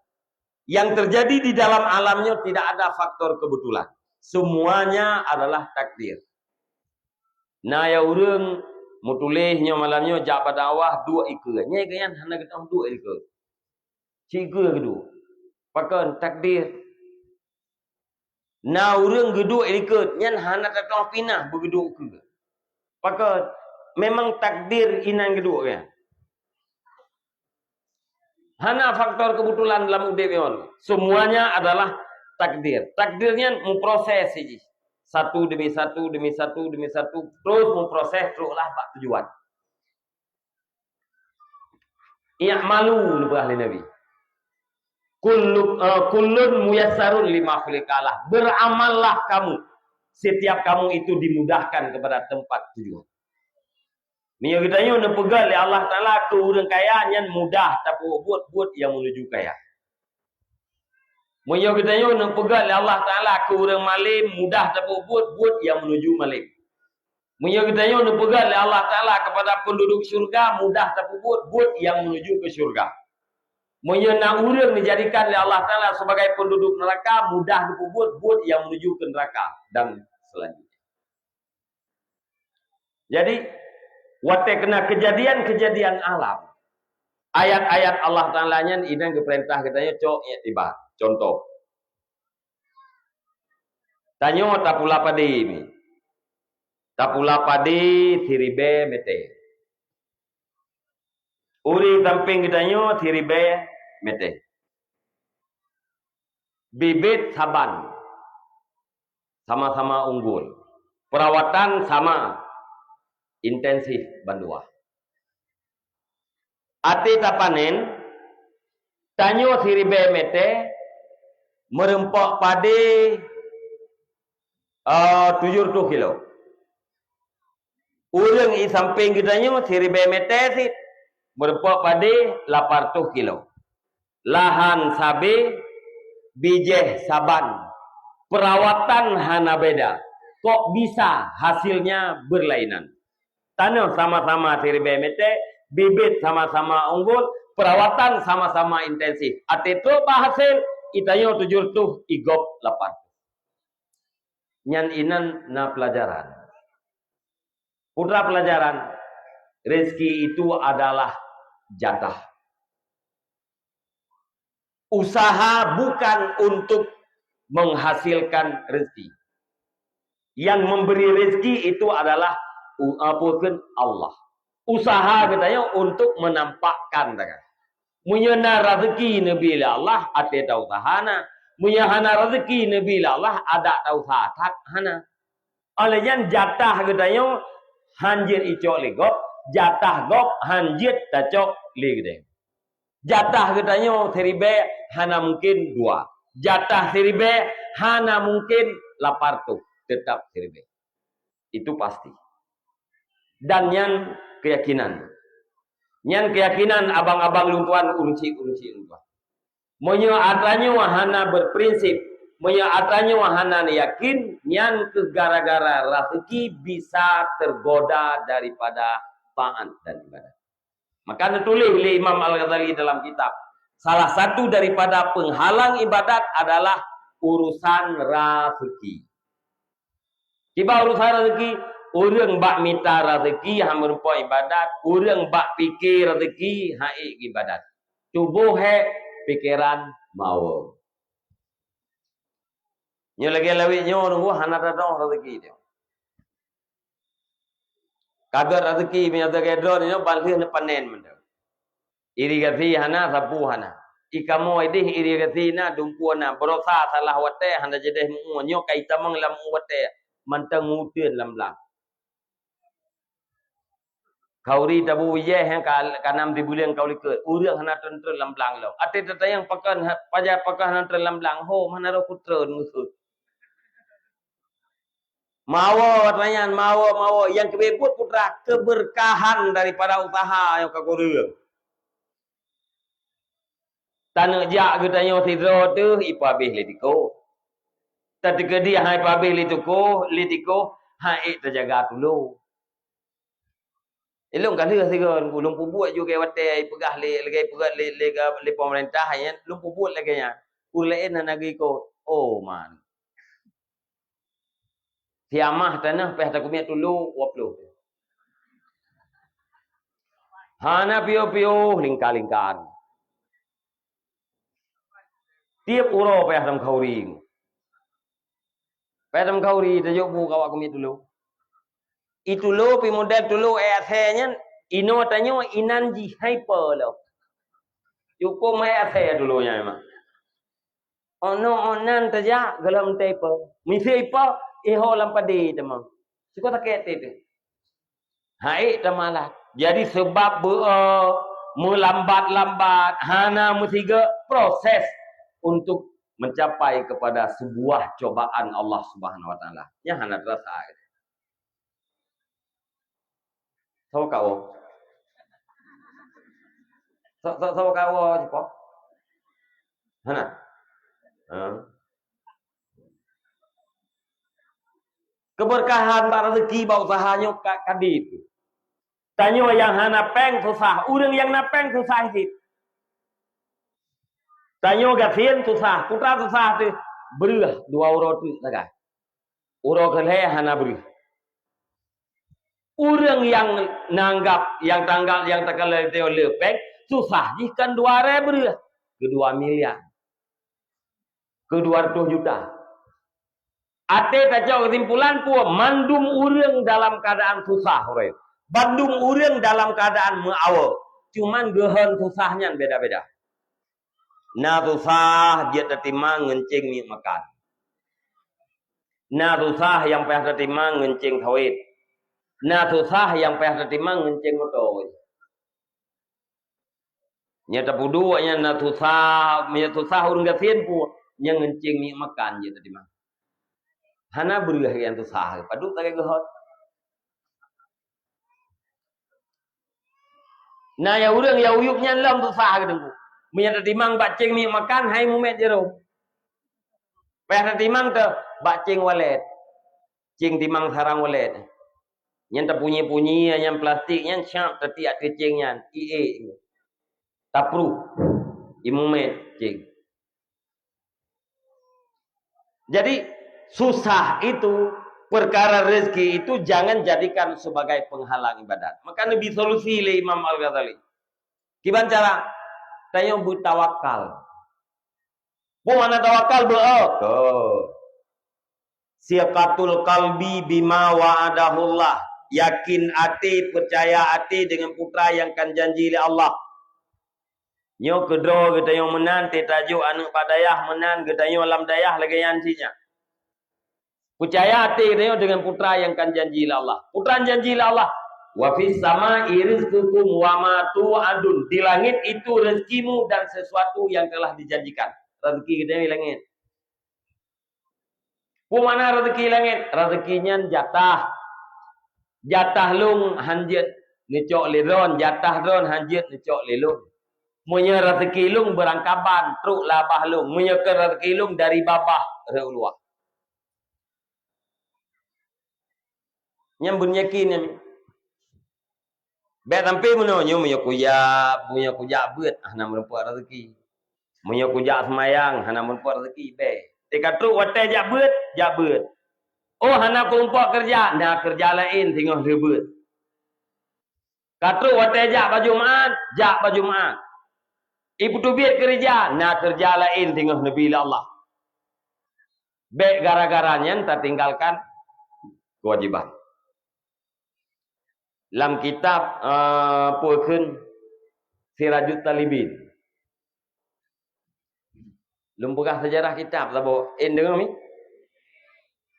[SPEAKER 1] Yang terjadi di dalam alamnya tidak ada faktor kebetulan. Semuanya adalah takdir. Nah ya urang mutulihnya malamnya jabat dakwah dua ikut. Nya kan hana kita dua ikut. Cikgu kedua. Pakan takdir. Nah urang gedua ikut. Nya hana tatong pinah bergedua ke. Pakan memang takdir inan kedua kan. Hana faktor kebetulan dalam udep. Semuanya adalah takdir. Takdirnya memproses saja. Satu demi satu, demi satu, demi satu. Terus memproses, teruslah pak tujuan. I'malu lebih ahli Nabi. Kullun muyassarun lima khuliqalah. Beramallah kamu. Setiap kamu itu dimudahkan kepada tempat tujuan. Ni kita nyu pegal ya Allah Taala ke urang kaya nyan mudah tapi buat yang menuju kaya. Moyo kita nyu pegal ya Allah Taala ke urang malim mudah tapi buat yang menuju malim. Moyo kita nyu pegal ya Allah Taala kepada penduduk syurga mudah tapi buat yang menuju ke syurga. Moyo na urang dijadikan oleh Allah Taala sebagai penduduk neraka mudah tapi buat yang menuju ke neraka dan selanjutnya. Jadi wate kena kejadian-kejadian alam. Ayat-ayat Allah Ta'ala-nya ini keperintah katanya cok tiba. Contoh. Tanyo tapula padi ini. Tapula padi tiribe mete. Uri tamping katanya tiribe mete. Bibit saban. Sama-sama unggul. Perawatan sama. Intensif bandua. Ati tapanen tanyo siribe mete merempok padi 70 kilo. Urang i samping kitanya siribe mete sit merempok padi 800 kilo. Lahan sabe bijeh saban. Perawatan hana beda. Kok bisa hasilnya berlainan? Tanam sama-sama siribe mete, bibit sama-sama unggul, perawatan sama-sama intensif. Ate tu hasil itayo 70 igop 8. Nyan inan na pelajaran. Putra pelajaran, rezeki itu adalah jatah. Usaha bukan untuk menghasilkan rezeki. Yang memberi rezeki itu adalah Allah. Usaha katanya untuk menampakkan. Menyena rezeki Nabi Allah ate tahu tahana. Munya hana rezeki Nabi Allah ada tahu satak hana. Olehnya jatah gedanya hanjir icok legok, jatah gok hanjir tacok legde. Jatah gedanya seribe hana mungkin 2. Jatah seribe hana mungkin 800. Tetap seribe. Itu pasti. Dan yang keyakinan. Yang keyakinan abang-abang luntuan urunci luntuan. Monya adanya wahana berprinsip, monya adanya wahana yakin, yang ke gara-gara rezeki bisa tergoda daripada taat dan ibadah. Maka ditulis oleh Imam Al-Ghazali dalam kitab, salah satu daripada penghalang ibadat adalah urusan rezeki. Tiba urusan rezeki, orang bak minta rezeki yang merupa ibadat, orang bak fikir rezeki haik ibadat. Tubuh pikiran mau. Nyo lagi lawit nyo nunggu hana dadong rezeki dia. Kagar rezeki punya tegedor nyo balih ne panen menda. Irigasi hana sapu hana. Ikamo idih irigasi na dumpuana berosa salah wate hana jedeh mu nyo kaita mang lam wate mantang ngutieun lam lang. Kauri tabu ye hang kanam di bulan kau liket urang hana tentera lamblang lo ate tatayang pakan paja pakan hana tentera lamblang ho mana ro putra ngusut mawo pertanyaan mawo yang kebebut putra keberkahan daripada usaha yang kagurang tanah jak getanyo sidro tu ipabih litiko tatika dia hai pabih litiko hai terjaga dulu. Elong kali sigon ulung pubuat juga wate pegah lagi pegat le pemerintah ya lung pubuat lagi nya ulain nagi ko oh man siamah tanah peh takumia tulu waplu hana pio lingkar tiap uro peh dam khauri tajuk bu kawak kumia tulu itu lo pi model dulu akhirnya ino tanyo inanji hyper lo cukup mai akhir dulunya memang onan taja galam type misi ipa iho lampadi temang suka tak kete hai tamalah jadi sebab melambat hana musiga proses untuk mencapai kepada sebuah cobaan Allah Subhanahu wa taala nya hana terasa. Sao kau? Sao kau siapa? Hana? Keberkahan rezeki bau usahanya kadi itu. Tanyo yang hana peng susah, urang yang napeng susah sih. Tanyo gatien susah, putra susah tu berah 2 euro tu saja. Euro keleh hana berah. Orang yang nanggap, yang tanggal, yang terkala teo lepek, susah jika 2.000 ke 2 miliar, ke 200 juta. Ate tajau kesimpulan pun, mandum orang dalam keadaan susah, orang. Bandung orang dalam keadaan mengawa. Cuman gehan susahnya beda-beda. Nah susah dia tertimang ngencing mi makan. Nah susah yang payah tertimang ngencing sawit. Nah susah yang payah tertimang ngencing motor. Nyata pudu nya na susah urang gatien pu nya ngencing mi makan je tertimang. Hana berah yang susah padu tak gehot. Nah ya urang ya uyupnya lam susah gedengku. Nya tertimang bacing mi makan hai mumet jero. Payah tertimang te bacing walet. Cing timang sarang walet. Yang terpunyi-punyi, yang plastik, yang syap tertiak kecingnya, IE, tapru, imumet, cing. Jadi susah itu, perkara rezeki itu jangan jadikan sebagai penghalang ibadat. Maka lebih solusi oleh Imam Al-Ghazali. Gimana cara? Tayo bertawakal. Mana tawakal siqatul qalbi bima wa'adahullah. Yakin hati, percaya hati dengan putra yang kan janji oleh Allah. Nyo kedua kita yang menan te tajuk anak padayah menan kita yang alam dayah lagi yang sinya. Percaya hati kita dengan putra yang kan janji Allah. Putra janji Allah. Wa fis sama rizqukum wa ma tu'adun. Di langit itu rezekimu dan sesuatu yang telah dijanjikan. Rezeki kita di langit. Mana rezeki langit? Rezekinya jatah. Jatah lung hanjit necok liron, jatah ron hanjit necok lelung. Munya rezeki lung berangkaban, truk labah lung. Munya ke rezeki lung dari babah reuluah. Yang beryakin ni. Bet sampai mana nyo munya kujak beut hana merupa rezeki. Munya kujak semayang hana merupa rezeki be. Tika truk wate jak beut. Oh hana kumpak kerja, dah kerja lain tengah rebut. Katruk wate jak baju maat. Ibu tu biar kerja, nak kerja lain tengah Nabi Allah. Baik gara-garanya tak tinggalkan kewajiban. Dalam kitab Pu'khun Sirajut Talibin. Lumpukah sejarah kitab sabo dengar ni?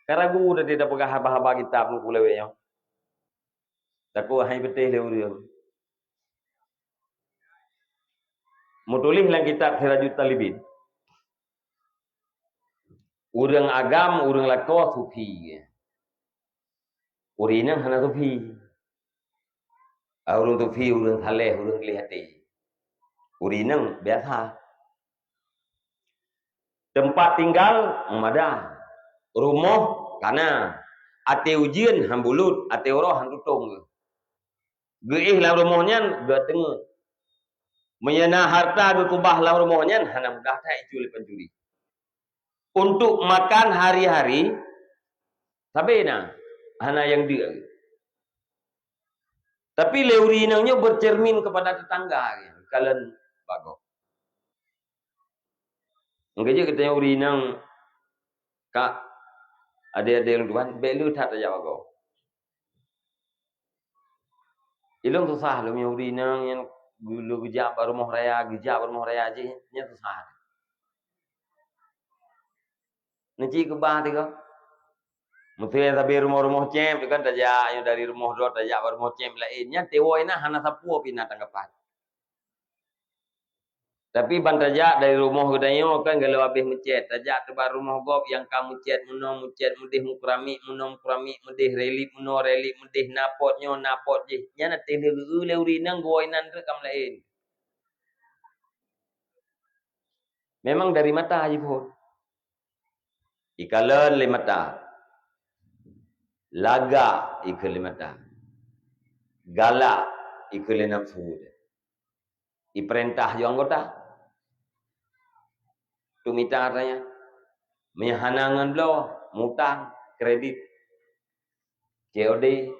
[SPEAKER 1] Karagu dah tidak pegah haba-haba kitab nu kulewe yo. Taku hai betul dia. Mutulih dalam kitab Sirajut Talibin. Urang agam, urang lako sufi. Urinang hana sufi. Urang sufi, urang saleh, urang kelihati. Urinang biasa. Tempat tinggal mada. Rumah kana. Ate ujian hambulut, ate roh hantutung. Geih lah rumahnya ge tengah. Menyana harta ge kubah lah rumahnya hana mudah tak icul pencuri. Untuk makan hari-hari tapi nah hana yang dia. Tapi leurinangnya bercermin kepada tetangga kalian bagus. Enggeje kita urinang kak ada yang tuan belu tak aja bagus. Ilung susah lu urinang yang gulu gejak rumah raya aja nya susah. Nanti ke bah tiga. Mesti tapi rumah-rumah cem kan tajak yang dari rumah dua tajak rumah cem lainnya tewoina hana sapu pina tanggapan. Tapi ban tajak dari rumah gedanyo kan kalau habis mencet tajak tebar rumah gob yang kamu cet muncet mudih mukrami mudih relip mudih napotnyo napot je. Nya na tele le urinang goinan rekam lain. Memang dari mata aja pun. Ikalan limata. Laga ikul limata. Galak ikul nafsu. Iperintah jo anggota. Tumita katanya. Menyahanangan belo, mutang, kredit. COD.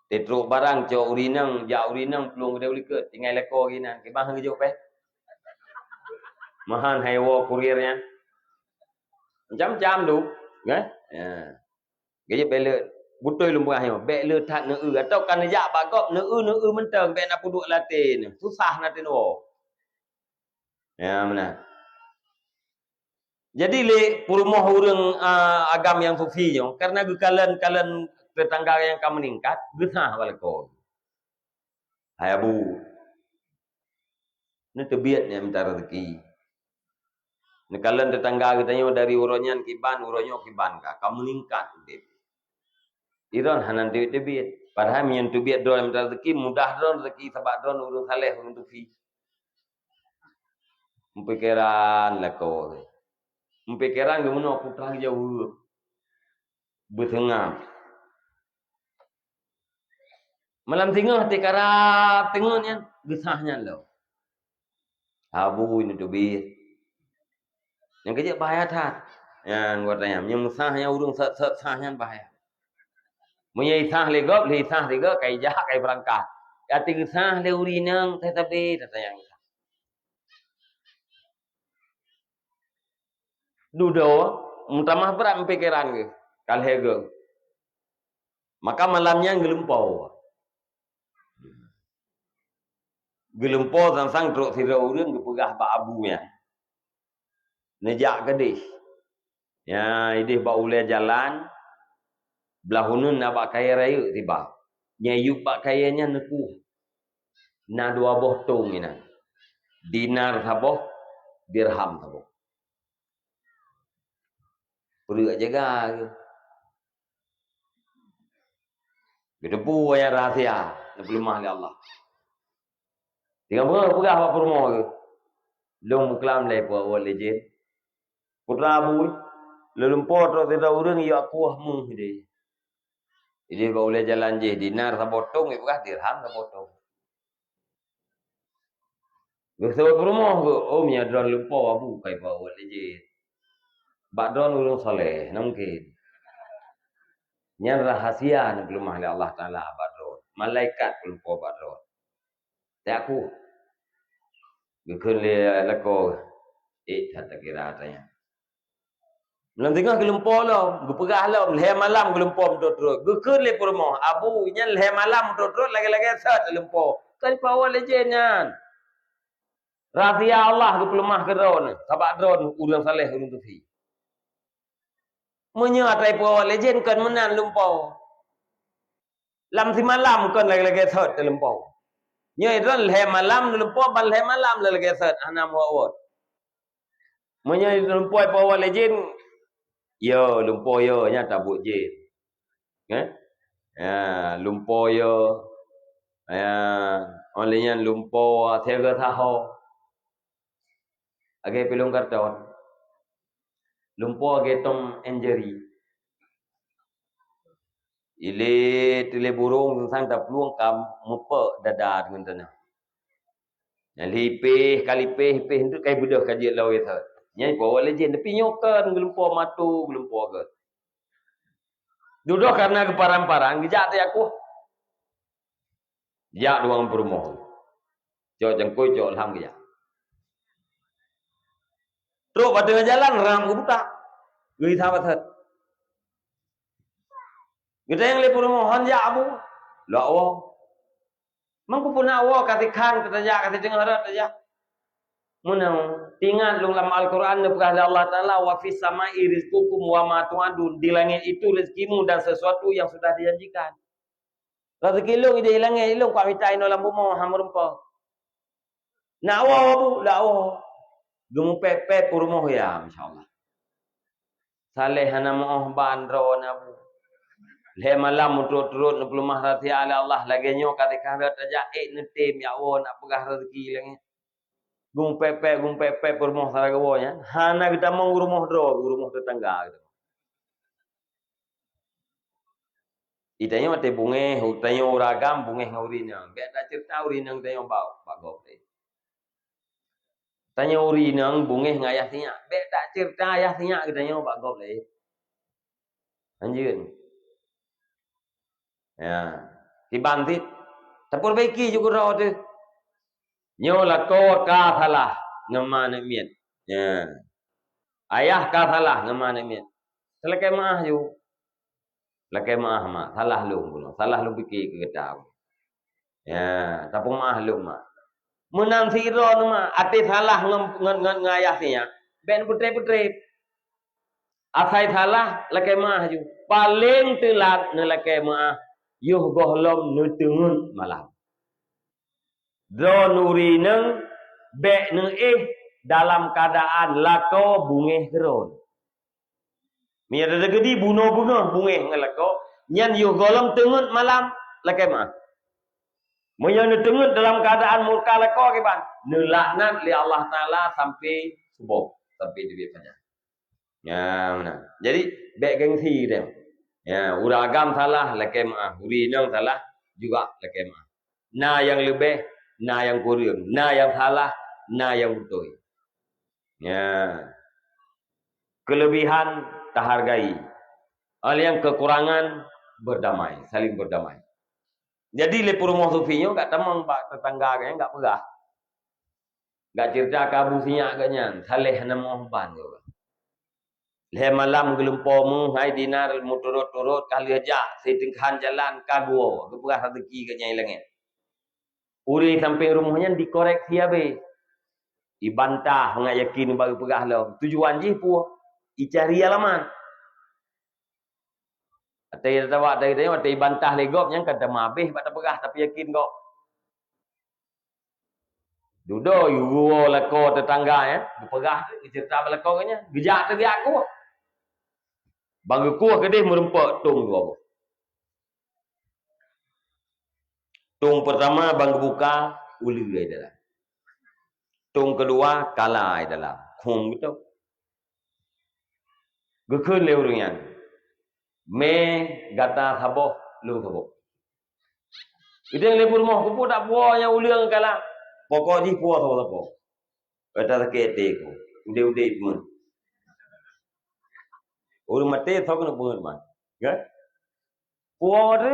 [SPEAKER 1] Tetruk barang cok urinang, jak urinang pelung gede uliket, tinggal leko gina. Kebang hangjo pe. Mahan haiwo kurirnya. Macam-macam tu, kan? Ya. Gaya bela butoi lumbung ayo, bela tak neu atau kan jak bagop neu mentang be nak puduk latin. Susah nak tino. Ya mana? Jadi le purmoh urang agam yang sufi yo, karena kalian tetangga yang kamu meningkat, gesah balko. Hai abu. Ni tebiatnya minta rezeki. Nekalan tetangga katanya dari uronyan kiban ka. Kamu meningkat. Iron hanan tebit. Padahal yang tebit doang minta rezeki mudah doang rezeki sebab doang urung saleh urung tufi. Mempikiran lako. Mempikiran gimana putra jauh. Bertengah. Malam tengah tekara tengahnya gesahnya lo. Abu ini tebit. Yang kecil bahaya tak? Yang gua tanya, yang musahnya urung sahnya bahaya. Menyai sah legop, le sah lega kai jahat kai berangkat. Ati sah le urinang tetapi yang dudo mutamah berat pikiran ke kal hege. Maka malamnya ngelempau. Gelempo sang truk sira urang gepegah bak abunya. Nejak kedih. Ya, idih bak ulai jalan. Belah hunun nak bak kaya raya tiba. Nyayuk bak kayanya neku. Na 2 boh tong ina. Dinar saboh, dirham saboh. Perlu jaga. Bedepu yang rahasia. Nak lemah oleh Allah. Tinggal pegah bak rumah ke. Long muklam lai po awal lejen. Putra abu. Lelumpur tu tidak urang ia kuah mu dia. Jadi bak ulai jalan je dinar sabotong pegah dirham sabotong. Bersama rumah ke. Oh nya drone lumpur abu kai po awal lejen. Bak drone urang soleh, nak mungkin. Yang rahasia nak lemah oleh Allah Taala bak drone. Malaikat lumpur bak drone. Tak aku. Gekun le lako. Tak kira tanya. Dalam tengah gelumpur lah. Gepegah lah. Leher malam gelumpur betul-betul. Gekun le rumah. Abu. Yang leher malam betul-betul. Lagi-lagi sat gelumpur. Kan power legend kan. Rahasia Allah ke pelemah ke drone. Sabak drone. Urang saleh. Urang tufi. Menyatai power legend kan menan lumpur. Lam si malam kan lagi-lagi sat lumpur. Nyai drone leher malam lumpur. Ban leher malam lagi sat. Anam wawat. Menyai lumpur power legend. Yo lumpur yo nya tabut je. Ya, lumpur yo. Ya, olehnya lumpur tiaga tahu. Agai pelong karton. Lumpur agai tom injury. Ile burung sang tak peluang kam mupa dada dengan tanah. Yang lipih kali pih itu kai budak kaji law itu. Nyai bawa legend tapi nyokan gelumpur matu gelumpur ke. Duduk karena keparan-paran gejak tu aku. Jak luang perumah. Jauh jengkoi jauh alham gejak. Terus pada jalan ram ke buka. Geri sahabat hat. Kita yang lepur mohon ya abu. La Allah. Mangku pun awak katikan kata jak kata dengar aja. Munang tingat dalam Al-Quran kepada Allah Taala wa fis sama'i rizqukum wa ma tu'adun. Di langit itu rezekimu dan sesuatu yang sudah dijanjikan. Rezeki lu ide hilangnya ilung kau mitain dalam bumi hamurumpa. Nak awak abu, la awak. Gemu pepe purmoh ya insyaallah. Saleh hana moh bandro nabu. Le malam turut-turut na pelumah rati ala Allah lagi nyo katika rat aja netem ya Allah nak pegah rezeki langit. Gum pepe purmoh saragawonya. Hana kita mau rumah tetangga gitu. Itanya mate bunge, utanya uragam bunge ngaurina. Biar tak cerita urina tanya bau, Pak Gopre. Tanya urina bunge ngayah sinya. Biar tak cerita ayah sinya katanya Pak Gopre. Anjir. Ya, dibantit. Tapur baiki juga raw tu. Nyola ko ka salah ngemana miet. Ya. Ayah ka salah ngemana miet. Selekai maah ju. Selekai maah mak salah lu bulo. Salah lu fikir ke ketau. Ya, tapung maah lu mak. Menang siro nu mak ate salah ngayah sinya. Ben putre-putre. Asai salah lekai maah ju. Paling telat ne lekai maah. Yuh gohlom nutungun malam. Dronuri neng bek neng dalam keadaan lako bungeh geron. Mia ada gedi bunuh bungeh ngelako. Nyan yuh gohlom tungun malam lekai mah. Mia nutungun dalam keadaan murka lako kiban. Nelaknat li Allah Taala sampai subuh sampai di pada. Ya mana. Jadi bek gengsi dia. Ya, uragam salah lekai maaf, urinang salah juga lekai maaf. Na yang lebih, na yang kurang, na yang salah, na yang betul. Ya. Kelebihan tak hargai. Hal yang kekurangan berdamai, saling berdamai. Jadi lepur rumah sufinya enggak temang pak tetangga kayaknya enggak pegah. Enggak cerita kabu sinyak kayaknya, saleh nama ban juga. Le malam gelumpur mu hai dinar mu turut-turut kali aja setingkan jalan kago kepegah rezeki ke nyai langit. Uri samping rumahnya dikoreksi habis. Ibantah nggak yakin bagi pegah lo. Tujuan je pu. Icari alaman. Atai tawa atai tanya atai bantah legop yang kata mabih pada pegah tapi yakin kok. Dudo yugo lako tetangga ya, pegah cerita belakangnya. Gejak tu dia aku. Bagi kuah ke dia merempak tung dua. Tung pertama bang buka uli ai dalam. Tung kedua kalah ai dalam. Khum gitu. Gekun leurungan. Me gata saboh lu saboh. Itu yang lepur moh kupu tak puanya uliang kalah. Pokok di puah saboh. Kata kete ko. Ude pun. Orang mati tak kena pungut man. Kan? Puah tu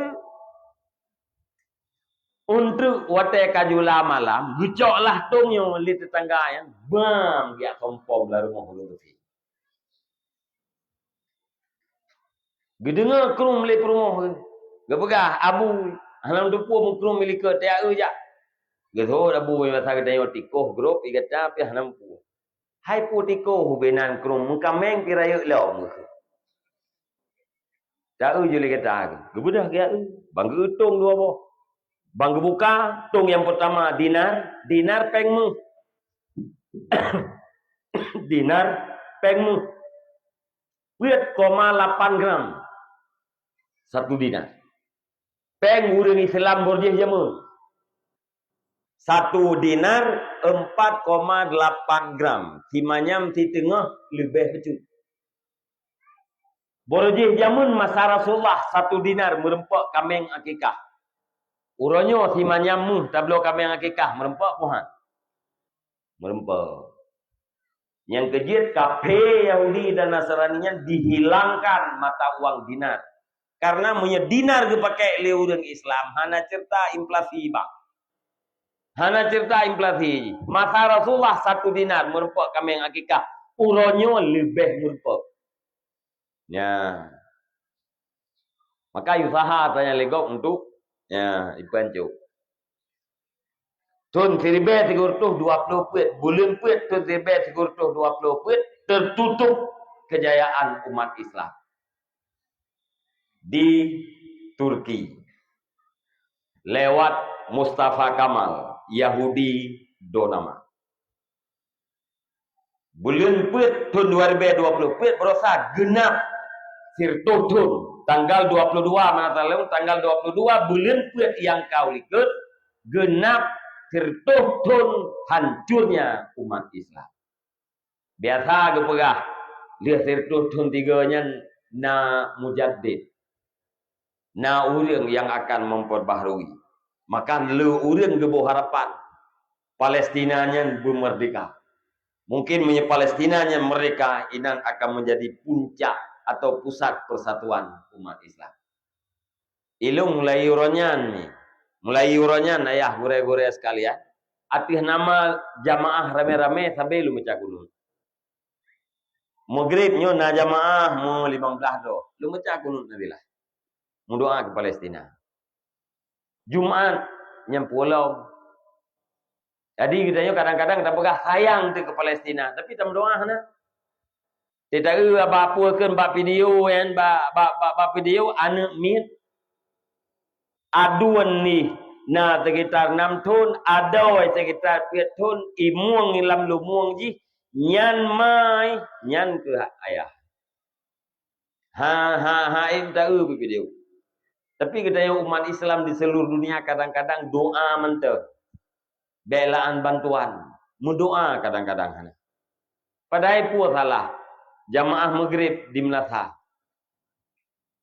[SPEAKER 1] untuk wate kajula malam, gecoklah tung yang li tetangga yang bam dia kompom lah rumah ulun tu. Gedengar krum le rumah. Gapegah abu halam tu puah krum milik ke tia ja. Gedo abu masa ke dayo tikoh grup igata pi halam pu. Hai pu tikoh hubenan krum mengkameng pirayo law. Tia je le kata. Gebudah dia bang getung dua boh. Bang buka tung yang pertama dinar pengmu. Dinar pengmu. 8 gram. 1 dinar. Peng urang Islam borjeh jamu. 1 dinar 4,8 gram. Timanyam di tengah lebih kecil. Borjeh jamun masa Rasulullah 1 dinar merempak kameng akikah. Uronyo si manyamu tablo kami yang akikah merempak puhan. Merempak. Yang kejit kafe Yahudi dan Nasraninya dihilangkan mata uang dinar. Karena punya dinar dipakai oleh orang Islam. Hana cerita inflasi bang. Hana cerita inflasi. Masa Rasulullah 1 dinar merempak kami yang akikah. Uronyo lebih merempak. Ya. Maka usaha tanya legok untuk ya, ipancu. Tun seribe sigurtuh 20 pet, bulan pet tun seribe sigurtuh 20 pet, tertutup kejayaan umat Islam di Turki lewat Mustafa Kamal, Yahudi Donama. Bulan pet tun 2020 pet berosa genap sirtutun. Tanggal 22 Matalem, tanggal 22 bulan pet yang kau ikut genap tertuntun hancurnya umat Islam. Biasa gepegah lihat tertuntun tiganya na mujaddid. Na urang yang akan memperbaharui. Maka lu urang gebo harapan Palestinanya bermerdeka. Mungkin Palestinanya mereka inan akan menjadi puncak atau pusat persatuan umat Islam. Ilung mulai uronyan ayah gure-gure sekalian. Atih nama jamaah rame-rame sampai lu meca kunun. Maghrib nyo na jamaah mo 15 do. Lu meca kunun nabilah. Mu doa ke Palestina. Jumat nyam pulau. Jadi kita kadang-kadang kita pegah sayang tu ke Palestina, tapi tam doa na. Tidak apa kan bak video yang bak video anak mit aduan ni na sekitar 6 tahun ada sekitar 7 tahun imuang ilam lumuang ji nyan mai nyan ke ayah im tahu video. Tapi kita yang umat Islam di seluruh dunia kadang-kadang doa mentah belaan bantuan mendoa kadang-kadang padahal pun salah. Jamaah maghrib di Melasa.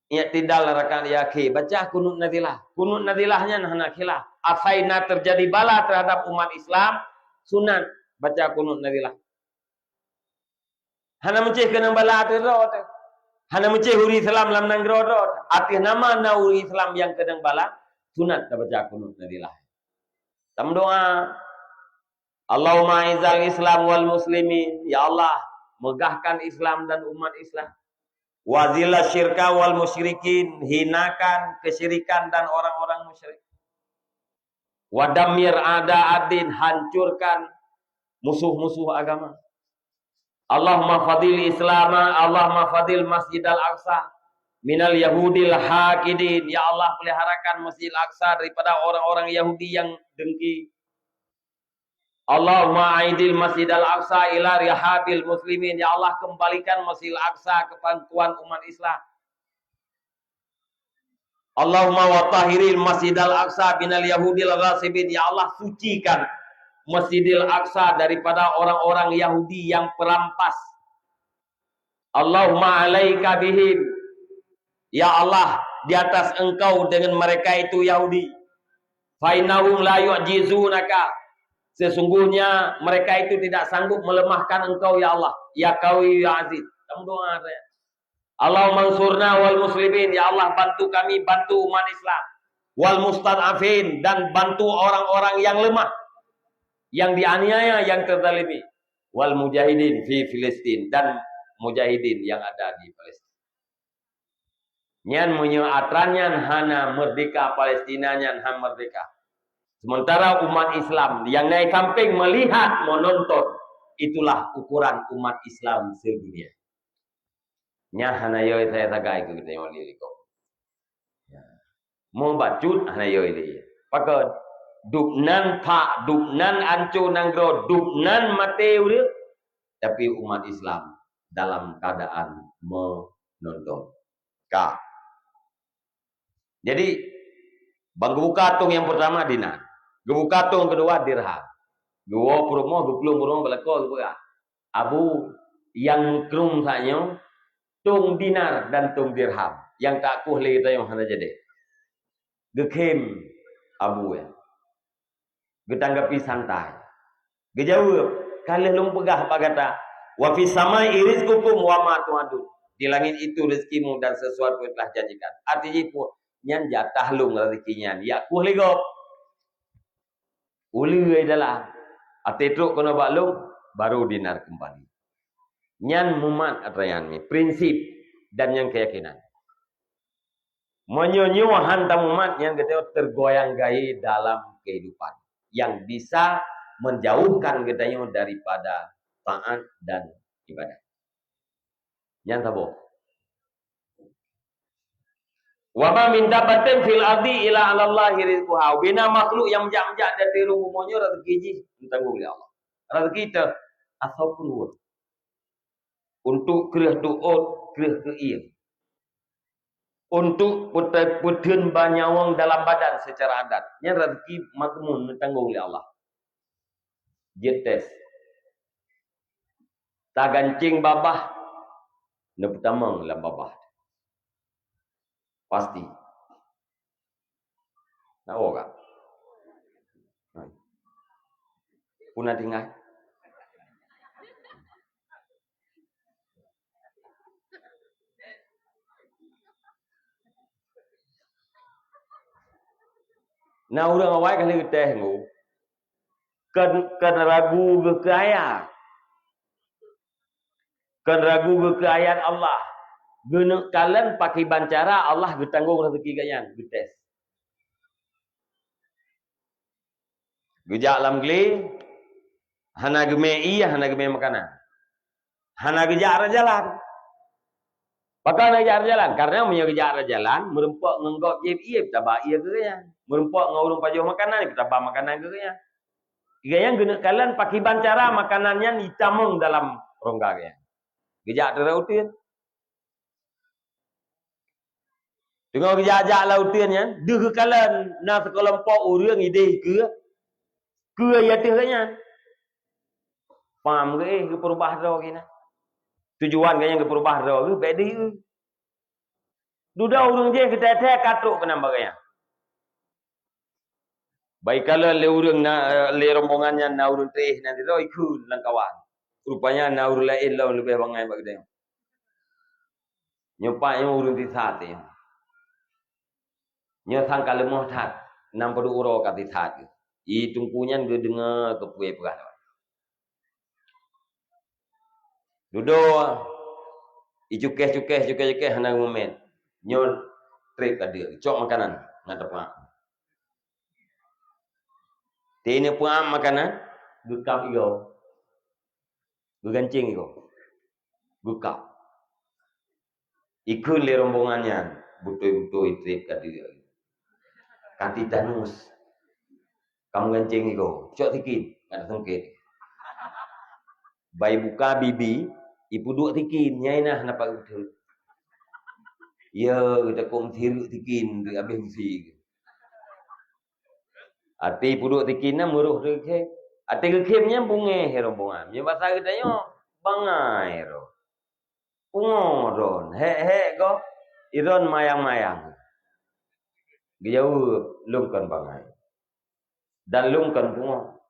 [SPEAKER 1] Ya tidak rakan yaki. Baca kunut nadilah. Kunut nadilahnya nah khilah. Asaina terjadi bala terhadap umat Islam. Sunat. Baca kunut nadilah. Hana mencih kena bala terot. Hana mencih huri Islam lam nang rodot. Atih nama na huri Islam yang kedang bala. Sunat baca kunut nadilah. Tam doa. Allahumma izal Islam wal muslimin. Ya Allah. Megahkan Islam dan umat Islam. Wazilah syirka wal musyrikin. Hinakan kesyirikan dan orang-orang musyrik. Wadamir ada'adin, hancurkan musuh-musuh agama. Allahumma fadil Islama, Allahumma fadil Masjid Al-Aqsa minal Yahudil Hakidin. Ya Allah, peliharakan Masjid Al-Aqsa daripada orang-orang Yahudi yang dengki. Allahumma aidil Masjid Al-Aqsa ila rihabil muslimin. Ya Allah, kembalikan Masjid Al-Aqsa ke pangkuan umat Islam. Allahumma wa tahiril Masjidil Aqsa binal Yahudil Ghasibin. Ya Allah, sucikan Masjidil Aqsa daripada orang-orang Yahudi yang perampas. Allahumma alaika bihim. Ya Allah, di atas engkau dengan mereka itu Yahudi. Fainahum la yu'jizunaka. Sesungguhnya mereka itu tidak sanggup melemahkan engkau ya Allah. Ya Qawi ya Aziz. Kamu doa saya. Allahumma mansurna wal muslimin. Ya Allah, bantu kami, bantu umat Islam. Wal mustad'afin, dan bantu orang-orang yang lemah, yang dianiaya, yang terzalimi. Wal mujahidin fi Filistin, dan mujahidin yang ada di Palestina. Nyan menyeatranyan hana merdeka Palestina, nyan ham merdeka. Sementara umat Islam yang naik samping melihat, menonton, itulah ukuran umat Islam sedunia. Nya hana yoy saya tagai ke kita yang liliko. Mau bacut hana yoy li. Pakon duknan pak duknan ancu nanggro duknan mateu dia. Tapi umat Islam dalam keadaan menonton. Ka. Jadi bang gebukatung yang pertama dinar. Gebukatung kedua dirham. Dua promo 20 promo belako Abu yang krum sanyo tung dinar dan tung dirham yang tak kuh le kita yang hana jadi gekem abu ya getanggapi santai gejawab kalih lung pegah apa kata wa fi samai rizqukum wa ma tu'adun, di langit itu rezekimu dan sesuatu yang telah janjikan. Artinya pun nyan jatah lung rezekinya ya kuh le go uli dalam atetruk kono baklung baru dinar kembali. Nyan mumat atrayan mi prinsip dan yang keyakinan. Menyonyo hantam umat yang kita tergoyang gai dalam kehidupan yang bisa menjauhkan kita daripada taat dan ibadah. Nyan tabo. Wa ma min dabatin fil ardi ila 'ala Allahi rizquha. Bina makhluk yang menjak-menjak dari rumunyo rezeki ji ditanggung oleh Allah. Rezeki kita asal pun untuk kerih tuot, kerih keir. Untuk putun banyawang dalam badan secara adat. Yang rezeki matmun ditanggung oleh Allah. Jetes. Tak gancing babah. Ini pertama dalam babah. Pasti. Tahu tak? Puna tinggal. Nah orang awak kali kita hengu kan ragu ke ayat. Kan ragu ke ayat Allah. Guna kalian pakai bancara Allah getanggung rezeki kalian, getes. Gejak alam geli hana gemei hana gemei makanan. Hana gejak jalan. Pakai ngejar jalan karena punya kejar jalan merempok ngenggok jeb iya kita ba iya ke ya. Merempok ngurung pajuh makanan kita ba makanan ke ya. Gaya guna kalian pakai bancara makanannya ditamung dalam rongga ya. Gejak terautin. Dengan gejak lautin ya, deh kalian nak sekelompok orang ide ke ya tehnya. Paham ke perubahan ro kina. Tujuan kayaknya ke perubahan ro bedi. Duda urang je kita teh katruk penambah kaya. Baik kalau le urang na le rombongannya na urang teh nanti lo ikut lang kawan. Rupanya na urang lain lo lebih bangai bagi dia. Nyopa yang urang di saat ya. Nyo sang kalemoh that 60 euro kati that. I tungkunya ge dengar ke puye perah. Dudo icukeh hana momen. Nyo trip tadi, cok makanan ngadep mak. Tena puang makanan, gekap iko. Gegancing iko. Gekap. Ikun le rombongannya, betul-betul itu kadi. Kati tanus. Kamu gancing iko. Cok tikin, ada sengket. Bayi buka bibi, ibu duk tikin, nyai nah nampak betul. Ya, kita kong tiruk tikin, habis mesti. Ati puduk tikina muruh deke. Ati gekemnya bunge rombongan. Nya bahasa kita nyo bangai ro. Pungoron, he go iron mayang-mayang. Jauh lungkan bangai. Dan lungkan pungo.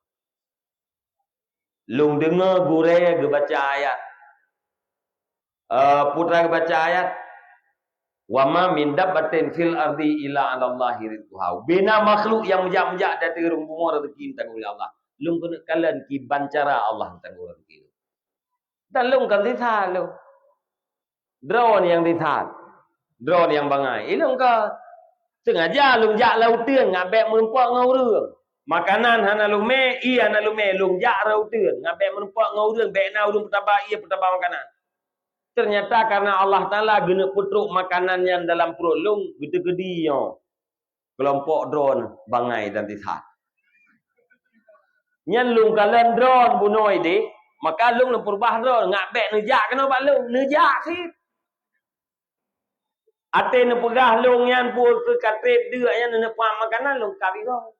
[SPEAKER 1] Lung dengar gure ge baca ayat. Putra ge baca ayat. Wa ma min dabbatin fil ardi illa 'ala Allahi rizquha. Bina makhluk yang menjak-menjak dari rumpungan rezeki tanggung oleh Allah. Lung kena kalian ki bancara Allah tanggung rezeki. Dan lung kan dithan lu. Drone yang dithan. Drone yang bangai. Ilung ka sengaja lung jak lau tieun ngabek menumpuk ngau reung. Makanan hana lume, iya hana lume lung jak lau tieun ngabek menumpuk ngau reung bek na urung petaba iya petaba makanan. Ternyata karena Allah Ta'ala guna putruk makanan yang dalam perut lung gede-gede yo. Kelompok drone bangai dan tisat. Nyan lung kalian drone bunuh ide, maka lung le perbah drone ngabek nejak kena bak lung, nejak sit. Ate ne pegah lung yan pur ke katret deuk yan ne puang makanan lung kabi go.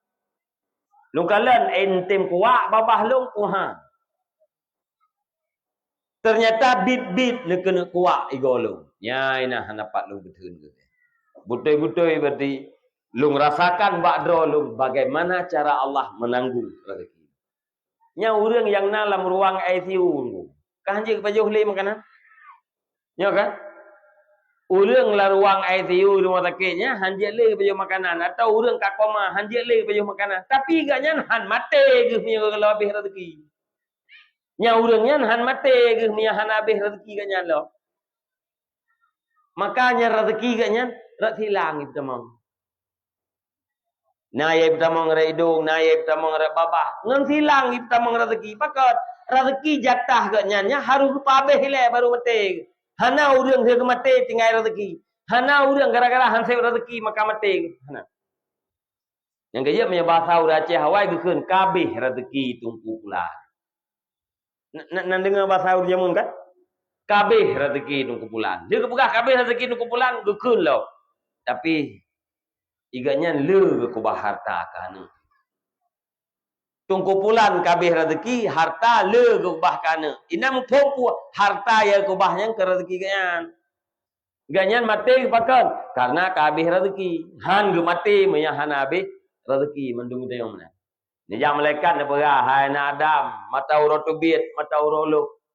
[SPEAKER 1] Lung kalian entem kuak babah lung puha. Ternyata bit-bit le kena kuak igo lung. Nyai nah napak lung betul ke. Betul-betul berarti lung rasakan bak dro lung bagaimana cara Allah menanggung rezeki. Nya urang yang dalam ruang ICU. Kah hanji kepajuh le makanan? Nya kan? Urang la ruang ICU rumah sakitnya hanji le kepajuh makanan atau urang kat koma hanji le kepajuh makanan. Tapi gaknya han mate ge punya kalau habis rezeki. Nya urangnya han mate ge punya han habis rezeki gaknya lo. Makanya rezeki gaknya rak hilang itu mong. Naya pertama ngere hidung, naya pertama ngere babah. Ngan silang pertama ngere rezeki. Pakot rezeki jatah gaknya harus pabeh le baru mate. Hana urang he mate tinggal rezeki. Hana urang gara-gara han se rezeki maka mate. Hana. Yang kaya punya bahasa urang Aceh Hawaii gekeun kabeh rezeki tumpu pula. Nak dengar bahasa urang jamun kan? Kabeh rezeki tumpu pulan. Dia kepegah kabeh rezeki tumpu pulan gekeun lo. Tapi iganya le ke harta kana. Tungku pulan kabeh rezeki harta le ke kana. Inam pompu harta ya ke bahnya ke rezeki ganyan. Ganyan mate pakan karena kabeh rezeki. Han ge mate maya han habis rezeki mendung tayong mana. Ni jam malaikat ne pegah hai na Adam mata urotu bit mata urolo.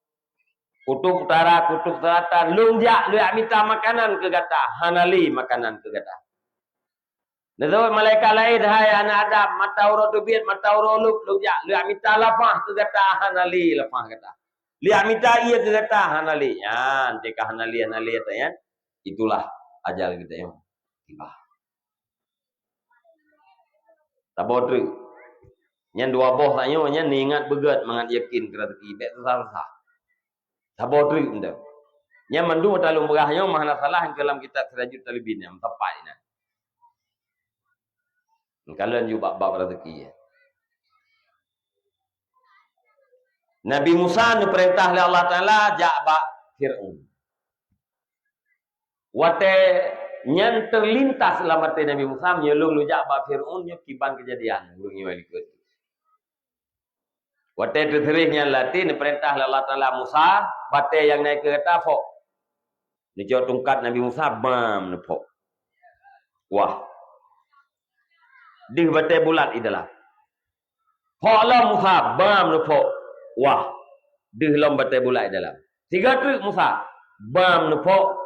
[SPEAKER 1] Kutub utara kutub selatan lungjak lu minta makanan ke gata hanali makanan ke gata. Nazo malaikat lain hai anak Adam mata urut bit mata uruluk lungjak lu minta lapah ke gata hanali lapah kata. Li minta ia ke gata hanali. Yan jika hanali ya. Itulah ajal kita yang tiba. Tabotri. Nyan dua boh tanyo nyan ingat begat mangat yakin ke rezeki bet susah. Tabotri unda. Nyan mandu talung berahnya mahana salah dalam kitab Sirajul Talibin yang tepat ini. Kalian juga bab rezeki ya. Nabi Musa diperintah oleh Allah Taala jak bak Firaun. Wate nyan terlintas selamat Nabi Musa menyelung lu jak bak Firaun nya kiban kejadian lu ngiwali ikut. Wate terserihnya lati diperintah oleh Allah Taala Musa bate yang naik ke kereta fok. Ni jauh tungkat Nabi Musa bam nepok. Wah. Di bate bulat idalah. Hala Musa bam nepok. Wah. Di lom bate bulat idalah. Tiga trik Musa bam nepok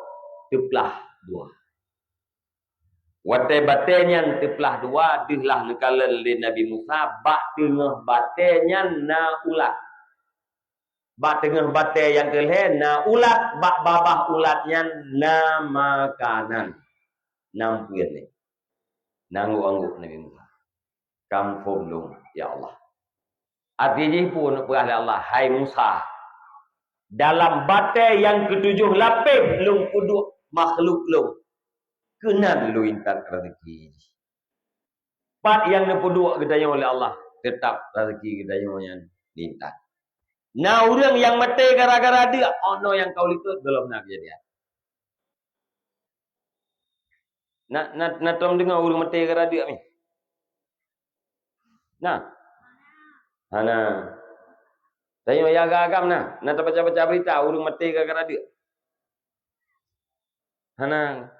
[SPEAKER 1] teplah dua. Wate batenya teplah dua dihlah nekalan li Nabi Musa bak tengah batenya na ulat. Bak tengah bate yang keleh na ulat bak babah ulatnya na makanan. Nampuin ni. Nanggu-anggu Nabi Musa. Kampung long Ya Allah. Artinya pun berada Allah. Hai Musa. Dalam batai yang ketujuh lapis lung puduk makhluk lung. Kenan lu intan rezeki. Part yang nepuduk gedanya oleh Allah. Tetap rezeki gedanya yang intan. Nah orang yang mati gara-gara dia. Oh no yang kau likut belum nak kejadian. Nak tom dengar orang mati gara-gara dia ni. Nah. Hana. Tanya yang agam nah. Nak baca-baca berita orang mati gara-gara dia. Hana.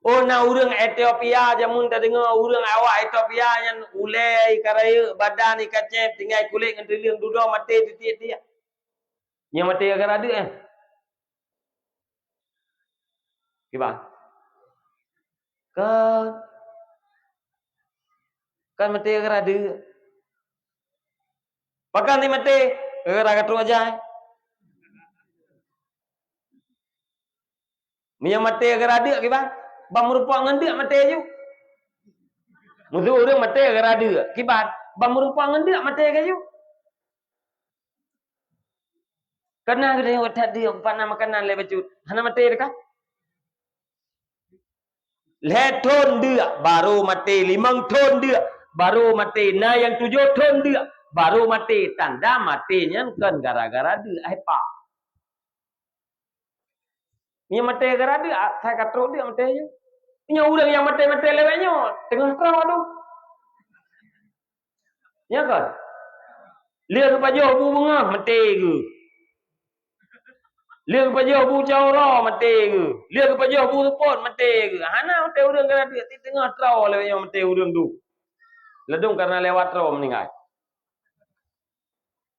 [SPEAKER 1] Oh na orang Ethiopia jamun tak dengar orang awak Ethiopia yang ulai karaya badan ni kacep tinggal kulit dengan teling duduk mati titik dia. Yang mati gara-gara dia Kiba? Kan mati gara-gara dia. Pakan ni mati gara-gara tu aja. Yang mati gara-gara dia kiba? Bang merupa dengan dia mati je. Musuh orang mati gara-gara dia. Kibat. Bang merupa dengan dia mati je. Kena kita tengok tadi panah makanan le bacut. Hana mati dekat. Leton dia baru mati 5 ton dia baru mati. Nah yang 7 ton dia baru mati. Tanda matinya kan gara-gara dia. Apa? Ni mati gara-gara dia. Saya kata dia mati je. Ini orang yang mati-mati lewatnya tengah terang tu. Ya kan? Lihat ke pajak bu bunga mati ke? Lihat ke pajak bu caura mati ke? Lihat ke pajak bu support mati ke? Hana mati orang gara dia tengah terang lewatnya mati orang tu. Ledung karena lewat terang meninggal.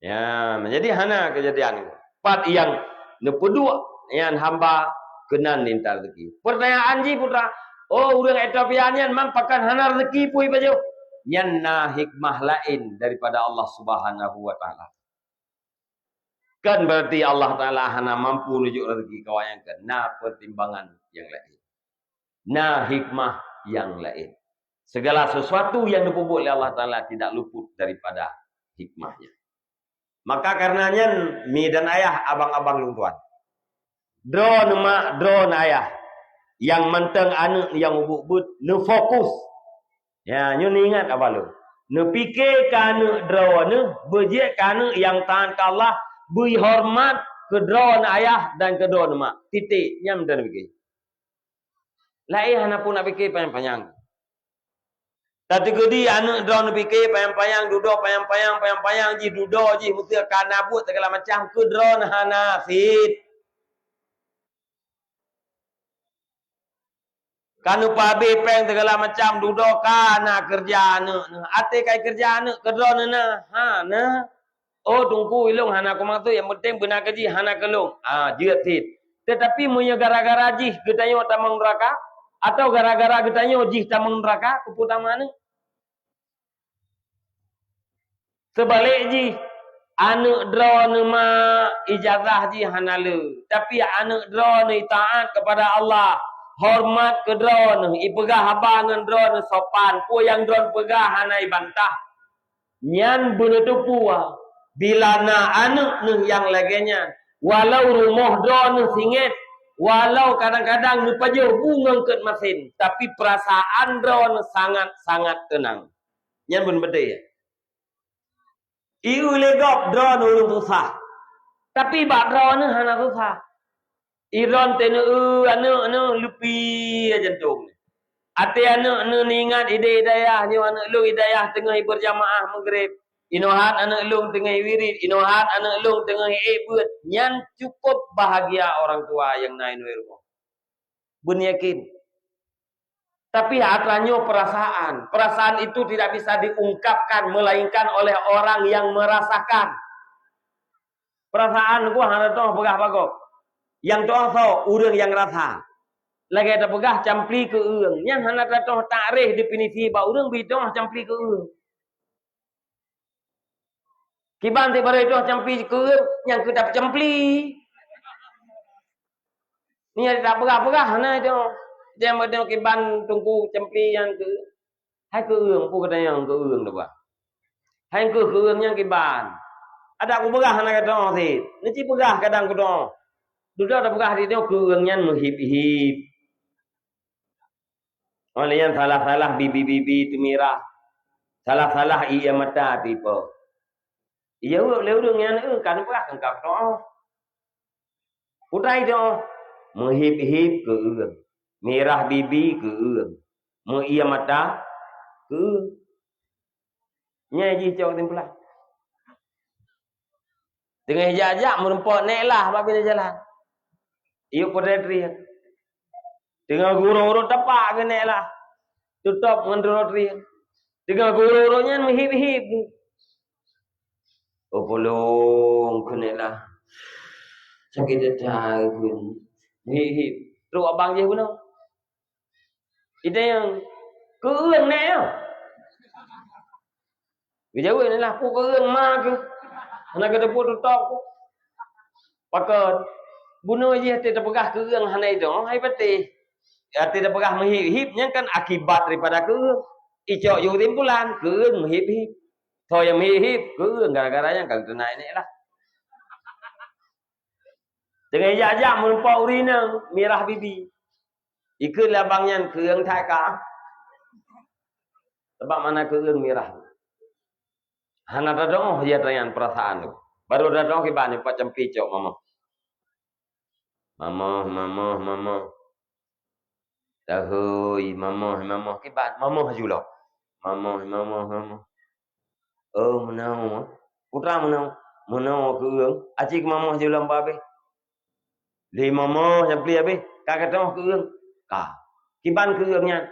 [SPEAKER 1] Ya, menjadi hana kejadian itu. Part yang nepedua yang hamba kenan nintar rezeki. Pertanyaan ji putra. Oh, orang Ethiopia ni memang pakan hana rezeki pui baju. Yang na hikmah lain daripada Allah Subhanahu wa taala. Kan berarti Allah taala hana mampu nujuk rezeki kawan kan. Na pertimbangan yang lain. Na hikmah yang lain. Segala sesuatu yang dipupuk oleh Allah taala tidak luput daripada hikmahnya. Maka karenanya mi dan ayah abang-abang lung tuan. Drone mak drone ayah. Yang menteng anak yang ubuk-ubuk, ne fokus. Ya, nyu ni ingat apa lu? Ne fikir kana drone ne, bejek kana yang tahan ke Allah, beri hormat ke drone ayah dan ke drone mak. Titik, nyam dan fikir. Lain hana pun nak fikir panjang-panjang. Tadi gedi anak drone fikir panjang-panjang, duduk panjang-panjang ji duduk ji mesti kana buat segala macam ke drone hana fit. Kanu pabe peng segala macam duduk kana kerja anak. Ate kai kerja anak kedron na. Ha na. Oh tunggu ilung hana aku maksud yang penting benar kerja hana kelung. Ah jeut tit. Tetapi munnya gara-gara jih getanyo tamang neraka atau gara-gara getanyo jih tamang neraka keputamana. Sebalik jih anak drone ma ijazah jih hana le. Tapi anak drone taat kepada Allah. Hormat ke drone, ipegah abang dengan drone sopan, pu yang drone pegah hanai bantah. Nyan benetupu bila na anak ne yang laganya, walau rumah drone singit, walau kadang-kadang ni pajo bunga ke mesin, tapi perasaan drone sangat-sangat tenang. Nyan pun betul ya. Iu legop drone urung susah. Tapi bak drone hana susah. Iron tenu anu lupi jantung. Ate anu ingat ide hidayah ni anak lu hidayah tengah berjamaah maghrib. Inohat anak lu tengah wirid, inohat anak lu tengah ibad. Nyan cukup bahagia orang tua yang naik rumah. Bun yakin. Tapi hatranyo perasaan. Perasaan itu tidak bisa diungkapkan melainkan oleh orang yang merasakan. Perasaan gua hana toh pegah bagok. Yang toh orang yang rasa. Lagi ada pegah campli ke urang. Yang hana toh takrif definisi ba urang bidoh campli ke urang. Kiban ti bare toh campli ke urang yang kita campli. Ni ada pegah-pegah hana itu. Dia model kiban tunggu campli yang ke hai ke urang pu katanya ke urang dah ba. Hai ke yang kiban. Ada aku pegah nak kata sih. Nanti pegah kadang kata. Duduk ada pegah di dia keurangnya menghip-hip. Oleh yang salah-salah bibi-bibi tu mirah. Salah-salah iya mata tipe. Iya lewung yang kan pegah kan kata. Utai dia menghip-hip keurang. Mirah bibi keurang. Iya mata keurang. Nyaji cok timpulah. Tengah jajak merempok naik lah apabila jalan. Ia pedetri. Tengah guru-guru tepak ke naik lah. Tutup dengan pedetri. Tengah guru-gurunya menghip-hip. Oh polong ke naik lah. Sakit detak pun. Menghip-hip. Terus abang je pun. Itu yang keurang naik lah. Bijawin ni lah. Puk keurang mak ke. Anak kata pun tutup pun. Pakai bunuh je hati terpegah keurang hanai tu. Hai pati. Hati terpegah menghip-hipnya kan akibat daripada keurang. Icok you timpulan. Keurang menghip-hip. So yang menghip keurang gara-garanya kan tunai ni lah. Dengan jajak menumpah urina. Mirah bibi. Ikut labangnya keurang taka. Sebab mana keurang mirah. Hana dadong dia tanya perasaan tu. Baru dadong ke bani pak campi cok mama. Mama. Dahui mama ke ban mama hajulah. Mama. Oh menau. Putra menau keurang. Acik mama hajulah babe. Li mama campi abe. Kakak tong keurang. Ka. Kiban keurangnya.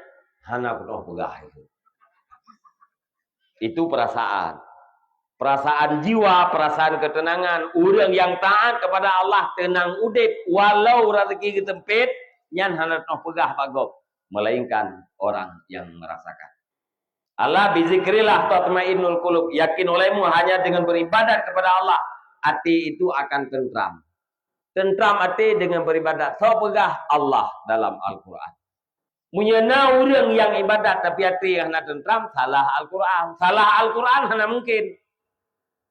[SPEAKER 1] Hana aku pegah itu. Itu perasaan. Perasaan jiwa, perasaan ketenangan. Orang yang taat kepada Allah tenang udip. Walau rezeki ketempit. Nyan hendak pegah bagok. Melainkan orang yang merasakan. Allah bizikrillah tatmainnul qulub. Yakin olehmu hanya dengan beribadat kepada Allah. Hati itu akan tentram. Tentram hati dengan beribadat. So pegah Allah dalam Al-Quran. Menyena orang yang ibadat tapi hati yang hendak tentram. Salah Al-Quran. Salah Al-Quran hanya mungkin.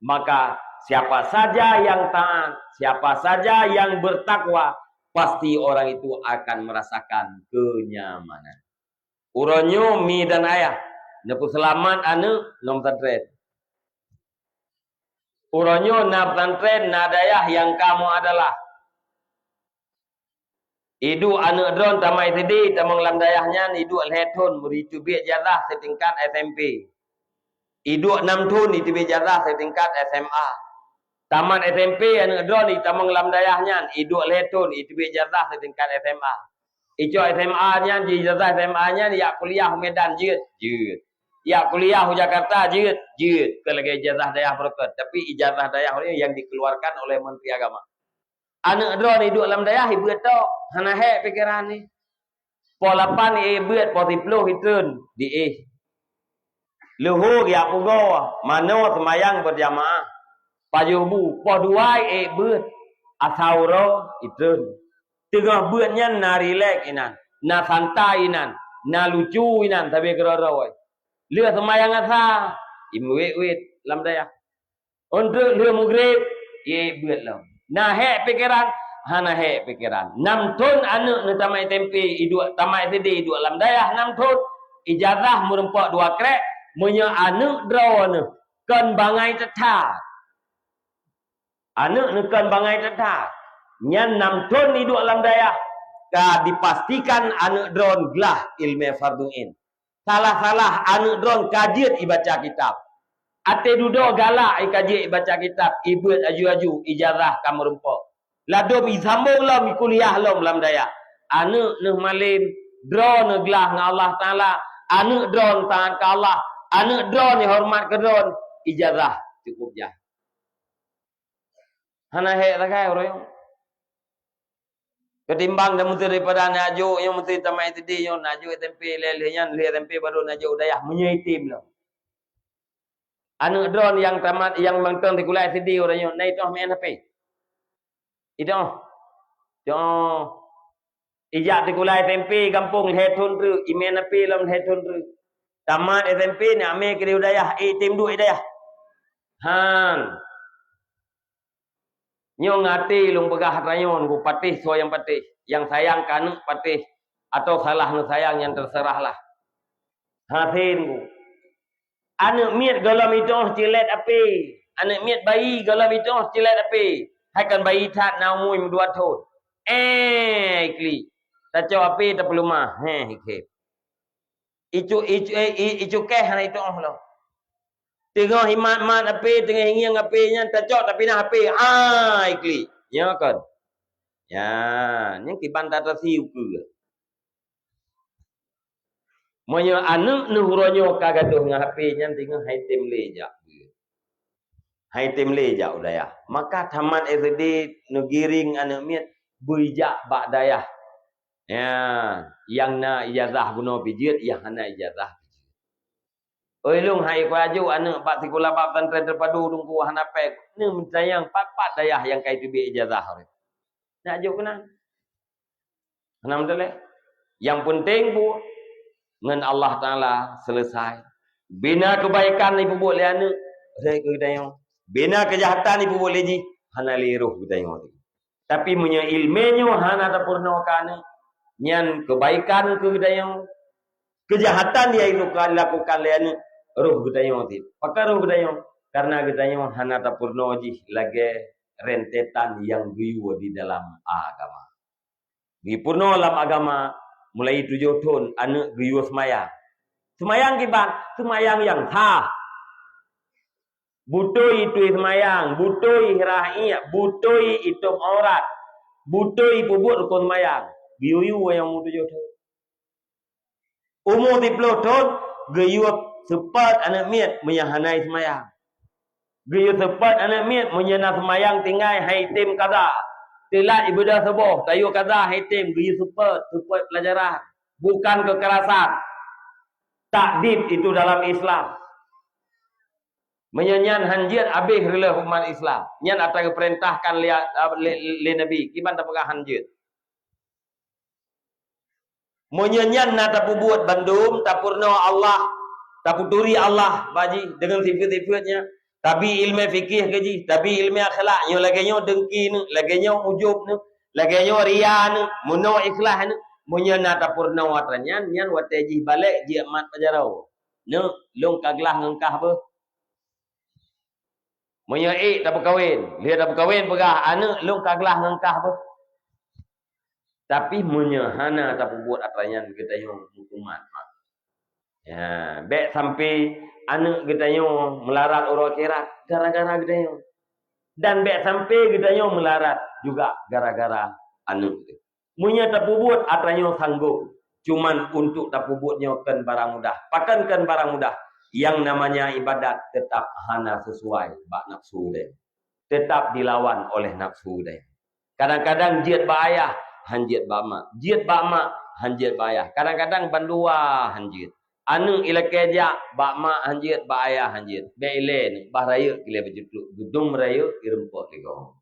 [SPEAKER 1] Maka siapa saja yang taat, siapa saja yang bertakwa, pasti orang itu akan merasakan kenyamanan. Uronyo mi dan ayah, nepu selamat anu nom tantren. Uronyo nap tantren nadayah yang kamu adalah. Idu anu dron tamai tadi tamang lam dayahnya idu alhetun beritu biak jadah setingkat SMP. Idu 6 tahun itu bijarah setingkat SMA. Tamat SMP yang ngedron di tamang lam dayahnya. Idu letun itu bijarah setingkat SMA. Ijo SMA-nya, ijazah SMA-nya ya kuliah Medan jeut. Ya kuliah Jakarta jeut. Kelagi ijazah dayah berkat. Tapi ijazah dayah yang dikeluarkan oleh Menteri Agama. Anak ngedron idu lam dayah ibu itu hana hek pikiran ni. Polapan buat potiploh hitun di Luhur ya pugo mano semayang berjamaah pajubu poduai beut asauro itu tengah beutnya na relax inan na santai inan na lucu inan tapi keroroi leu semayang asa imwet lam daya untuk leu maghrib beut lam na he pikiran hana he pikiran 6 tahun anu nu tamai tempe idu tamai tadi idu lam daya 6 tahun ijazah merempak 2 krek Munya anak drone kan bangai tetap. Anak kan bangai tetap. Nyan 6 tahun hidup alam daya. Ka dipastikan anak drone gelah ilmu farduin. Salah-salah anak drone kajian ibaca kitab. Ate duduk galak kajian ibaca kitab. Ibut aju-aju ijazah kamu rempok. Ladom izambung lam kuliah lam lam daya. Anak nuh malim drone gelah dengan Allah Ta'ala. Anak drone taat ke Allah. Anak drone ni hormat ke drone. Ijazah cukup jah. Hana hek rakai orang. Ketimbang dah mesti daripada najuk yang mesti tamai tadi yang najuk tempe lelehnya leh tempe baru najuk dayah menyaitim lah. Anak drone yang tamat yang mangtang di kulai tadi orang yang naik toh main apa? Itu. Jom. Ijak di kulai tempe kampung hetun tu imen apa lam hetun tu. Tamat SMP ni ame kiri udayah, tim 2 udayah. Han. Nyo ngati lung begah rayon ku patih so yang patih. Yang sayang kan patih. Atau salah nu sayang yang terserahlah. Hasin ku. Anak miat galam itu cilet api. Anak miat bayi galam itu cilet api. Hai kan bayi tat naumui mudua thon. Kli. Ta cho api ta perlu mah. Ke. Icu keh hana itu lo. Tengah himat mat api, tengah hingiang api nya ta cho tapi nah api. Kli. Ya kan. Ya, yang kiban ta siu ke. Moyo anu nuhuronyo kagaduh ngapi nya tengah hai tim leja. Hai tim leja udaya. Maka taman SD nugiring anu miat buijak bak dayah. Ya, yang na ijazah buno pijit, yang hana ijazah. Oi lung hai kwaju anu pak sikula bab pesantren terpadu dungku hana pek. Ni sayang pat dayah yang kai tibi ijazah. Nak juk kena. Enam dole. Yang penting bu ngan Allah Taala selesai. Bina kebaikan ibu boleh anu rek dayo. Bina kejahatan ibu boleh ji hana liruh dayo. Tapi punya ilmenyo hana ta purna kana. Nyan kebaikan ke dayo. Kejahatan dia itu lakukan lian roh gedayo ti. Pakar roh gedayo karena gedayo hana ta purna ji lagi rentetan yang guyu di dalam agama. Di purna dalam agama mulai 7 tahun anu guyu semayang. Semayang kiban, semayang yang sah. Butoi itu semayang, butoi raia, butoi itu aurat, butoi pubut rukun semayang. Guyu yang mu 7 tahun. Umur 30 tahun guyu sepat anak miat menyahanai semayang. Guyu sepat anak miat menyana semayang tinggal haitim kaza. Telat ibadah subuh, tayu kaza haitim guyu sepat pelajaran. Bukan kekerasan. Takdib itu dalam Islam. Menyanyian hanjir habis rela hukuman Islam. Nyan atau perintahkan li Nabi. Kiban tak pegang hanjir. Menyanyian na tak buat bandum, tak purna Allah, tak puturi Allah baji dengan sifat-sifatnya. Tapi ilmu fikih gaji, tapi ilmu akhlak. Nyo lagi nyo dengki nu, lagi nyo ujub nu, lagi nyo ria nu, muno ikhlas nu. Menyanyian tak purna watanya, nyan wataji balik ji amat pajarau. Nu long kaglah ngengkah be. Menyanyi tak berkahwin, lihat tak berkahwin pegah anu long kaglah ngengkah be. Tapi menyahana tak buat atranyan kita yang hukuman. Ya, baik sampai anak kita yang melarat orang kira gara-gara kita yang. Dan baik sampai kita yang melarat juga gara-gara anak kita. Munya tak buat atranyan sanggup. Cuman untuk tak buatnya kan barang mudah. Pakan kan barang mudah. Yang namanya ibadat tetap hana sesuai bak nafsu dia. Tetap dilawan oleh nafsu dia. Kadang-kadang jiat bahaya. Hanjit bama, jiat bama, hanjit bayah. Kadang-kadang bandua hanjit. Anu ila keja bama hanjit, ba ayah hanjit. Be ile ni bah raya kile bejutuk. Gedung raya irempok ligo.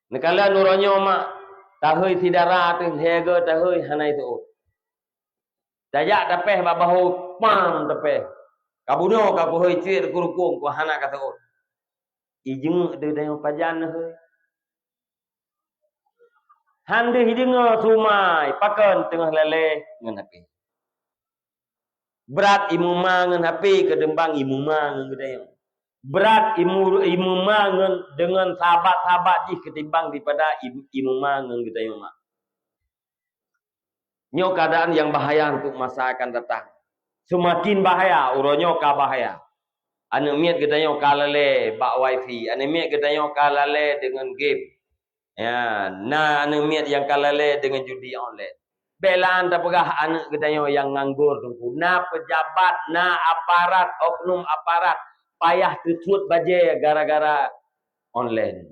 [SPEAKER 1] Nekala nuronyo mak tahui sidara tu hega tahui hanai tu. Dajak tapeh ba bahu pam tapeh. Kabuno ka ko hoi cir kurukung ko hana ka tu. Ijeng de dayo pajan hoi. Hande hidinga sumai pakan tengah lele ngan api. Berat imuma ngan api kedembang imuma ngan gedayang. Berat imuma ngan dengan sahabat-sahabat di ketimbang daripada imuma ngan gedayang mak. Nyo keadaan yang bahaya untuk masa akan datang. Semakin bahaya uronyo ka bahaya. Anu miat gedayang ka lele bak wifi, anu miat gedayang ka lele dengan game. Ya, na anu miat yang kalale dengan judi online. Belaan tak pegah anak gedayo yang nganggur tunggu. Na pejabat, na aparat, oknum aparat payah tutut baje gara-gara online.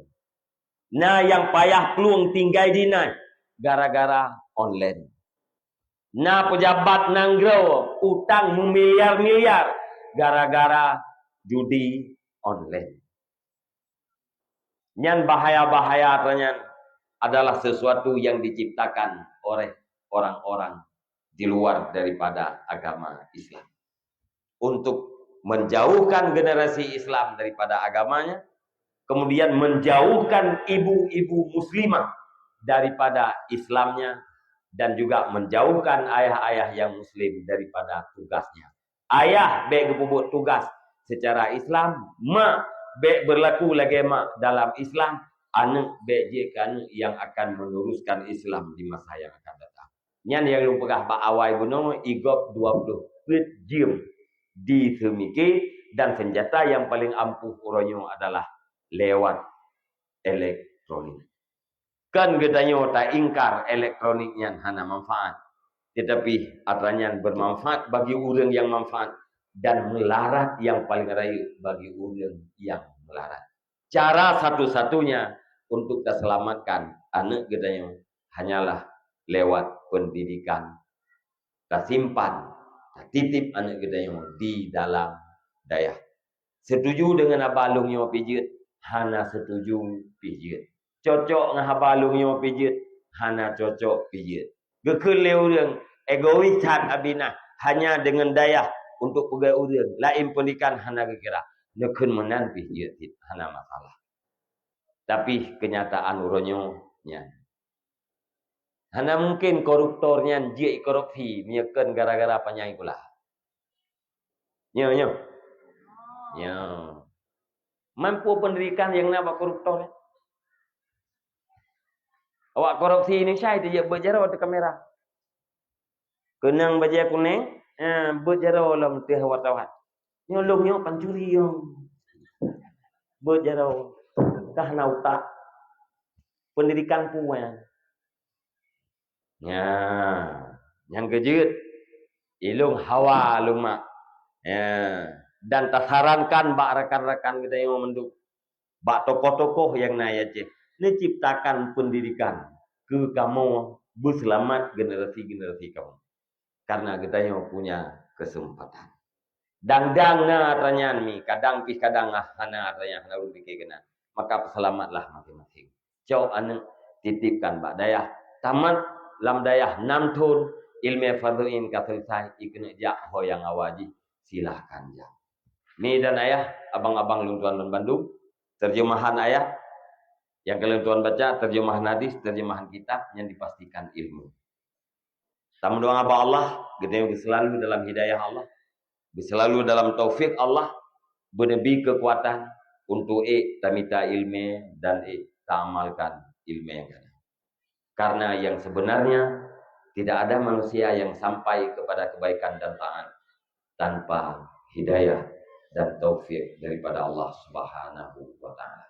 [SPEAKER 1] Na yang payah peluang tinggal dina gara-gara online. Na pejabat nanggro utang miliar-miliar gara-gara judi online. Yang bahaya-bahaya ternyata adalah sesuatu yang diciptakan oleh orang-orang di luar daripada agama Islam. Untuk menjauhkan generasi Islam daripada agamanya, kemudian menjauhkan ibu-ibu muslimah daripada Islamnya, dan juga menjauhkan ayah-ayah yang muslim daripada tugasnya. Ayah baik berbuat tugas secara Islam, mak baik berlaku lagi mak dalam Islam, anak baik je anak yang akan meneruskan Islam di masa yang akan datang. Yang lupa bak awal gunung igop 20 jam di semiki, dan senjata yang paling ampuh uronyo adalah lewat elektronik. Kan katanya tak ingkar elektroniknya hana manfaat, tetapi adanya bermanfaat bagi orang yang manfaat dan melarat yang paling raya bagi orang yang melarat. Cara satu-satunya untuk terselamatkan anak katanya hanyalah lewat pendidikan. Tak simpan, tak titip anak katanya di dalam daya. Setuju dengan abalungnya pijit, hana setuju pijit. Cocok dengan abalungnya pijit, hana cocok pijit. Gekeleu yang egois hat abinah hanya dengan daya untuk pegai urang. Lain pendidikan hana kira. Nekun menan pijit hana masalah. Tapi kenyataan uronyo nya. Hana mungkin koruptornya dia korupsi menyekan gara-gara panyai pula. Nyo. Ya. Mampu pendidikan yang nama koruptor. Awak korupsi ini saya dia berjara di kamera. Kenang baja kuning, berjara dalam teh wartawan. Nyolongnya pencuri yang berjara kah nauta pendidikan puan. Ya, yang kejut ilung hawa lung mak. Ya. Dan tersarankan bak rekan-rekan kita yang menduk bak tokoh-tokoh yang naik je ni ciptakan pendidikan ke kamu berselamat generasi-generasi kamu, karena kita yang punya kesempatan. Dang-dang na tanya ni kadang hana tanya hana pikir kena, maka selamatlah masing-masing. Jauh anak titipkan bak dayah tamat lam dayah 6 tahun ilmu farduin ka selesai ikna jak ho yang awaji silakan jak. Ni dan ayah, abang-abang luntuan dan Bandung, terjemahan ayah yang kalian tuan baca, terjemahan hadis, terjemahan kitab yang dipastikan ilmu. Tamu doa apa Allah, kita selalu dalam hidayah Allah, selalu dalam taufik Allah, benebi kekuatan untuk tamita ilmu dan tamalkan ilmu yang ada. Karena yang sebenarnya tidak ada manusia yang sampai kepada kebaikan dan taat tanpa hidayah dan taufik daripada Allah Subhanahu wa taala.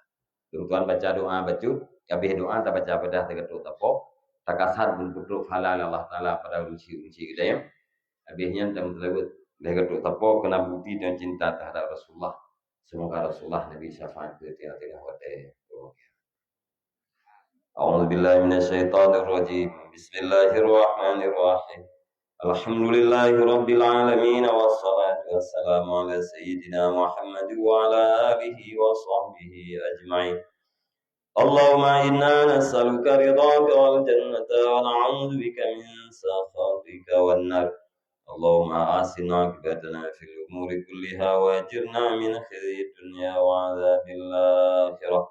[SPEAKER 1] Tuan baca doa baca, habis doa tak baca pada tegetuk tapo, takasat bentuk halal Allah taala pada uci-uci kita. Habisnya tem tersebut tegetuk tapo kena bukti dan cinta terhadap Rasulullah. Semoga Rasulullah Nabi syafaat ke tiada wate. A'udzu billahi minasyaitonir rajim. Bismillahirrahmanirrahim. Alhamdulillahi Rabbil Alamin wassalatu wassalamu ala Sayyidina Muhammad wa ala alihi wa sahbihi ajma'in. Allahumma inna nas'aluka ridhaka wal jannata wa na'udzu bika min sakhatika wan nar. Allahumma asina aqibatana fil umuri kulliha wa ajirna min khizyi dunya wa 'adzabil akhirah.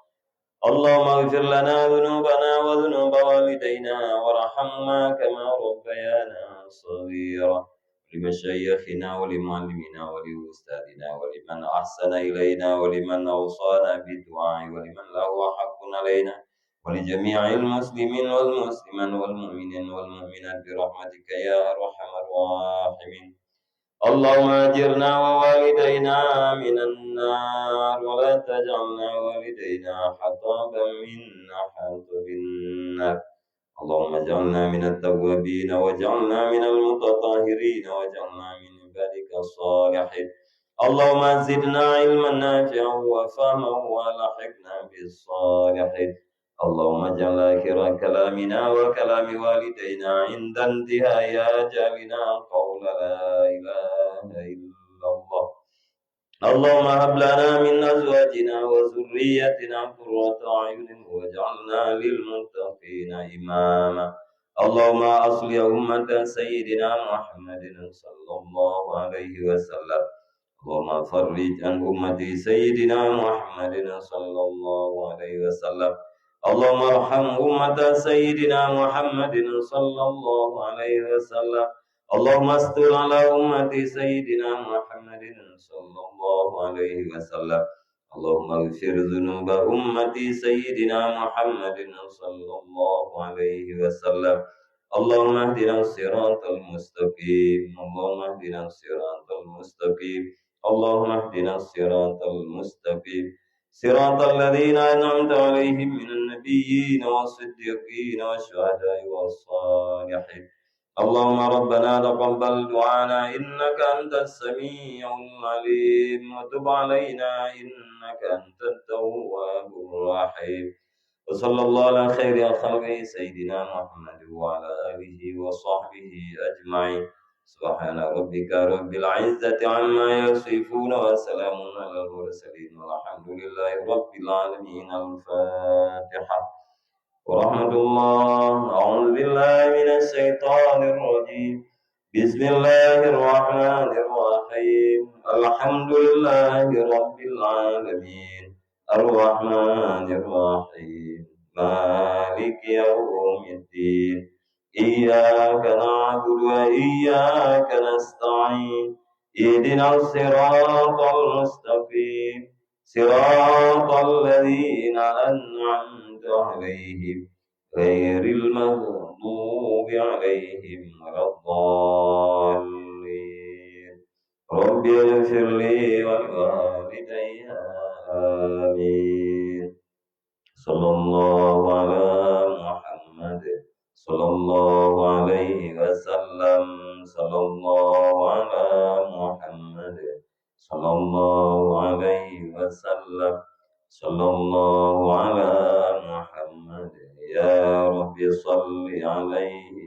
[SPEAKER 1] Allahumma ighfir lana dhunubana wa dhunuba walidayna warhamna kama rabbayana صغيرا لمشايخنا ولمعلمنا ولأستاذنا ولمن أحسن إلينا ولمن أوصانا بالدعاء ولمن له حق علينا ولجميع المسلمين والمسلمات والمؤمنين والمؤمنات برحمتك يا أرحم الراحمين. اللهم أجرنا ووالدينا من النار ولا تجعلنا والدينا حطابا من حطب النار. اللهم اجعلنا من التوابين واجعلنا من المتطهرين واجعلنا من عبادك الصالحين. اللهم زدنا علما نافعا وفهما والحقنا بالصالحين. اللهم اجعل آخر كلامنا وكلام والدينا عند انتهاء أجلنا قول لا إله إلا الله. اللهم هب لنا من أزواجنا وذريتنا قرة أعين واجعلنا للمتقين إماما. اللهم أصلح أمة سيدنا محمد صلى الله عليه وسلم. اللهم فرج عن أمة سيدنا محمد صلى الله عليه وسلم. اللهم ارحم أمة سيدنا محمد صلى الله عليه وسلم. اللهم استر على أمة سيدنا محمد صلى الله عليه وسلم. اللهم اغفر ذنوب أمة سيدنا محمد صلى الله عليه وسلم. اللهم اهدنا الصراط المستقيم. اللهم اهدنا الصراط المستقيم. اللهم اهدنا الصراط المستقيم صراط الذين أنعمت عليهم من النبيين والصديقين والشهداء والصالحين. اللهم ربنا تقبل دعانا إنك أنت السميع العليم وتب علينا إنك أنت التواب الرحيم. وصلى الله على خير خلقه سيدنا محمد وعلى آله وصحبه أجمعين. سبحان ربك رب العزة عما يصفون وسلام على المرسلين والحمد لله رب العالمين. الفاتحة. ورحمة الله. أعوذ بالله من الشيطان الرجيم. بسم الله الرحمن الرحيم. الحمد لله رب العالمين الرحمن الرحيم مالك يوم الدين. إياك نعبد وإياك نستعين. اهدنا الصراط المستقيم صراط الذين أنعمت عليهم غير المغضوب عليهم ولا الضالين. رب اغفر لي ولوالدي آمين. صلى الله على محمد صلى الله عليه وسلم. صلى الله على محمد صلى الله عليه وسلم. صلى الله على محمد. يا رب صل عليه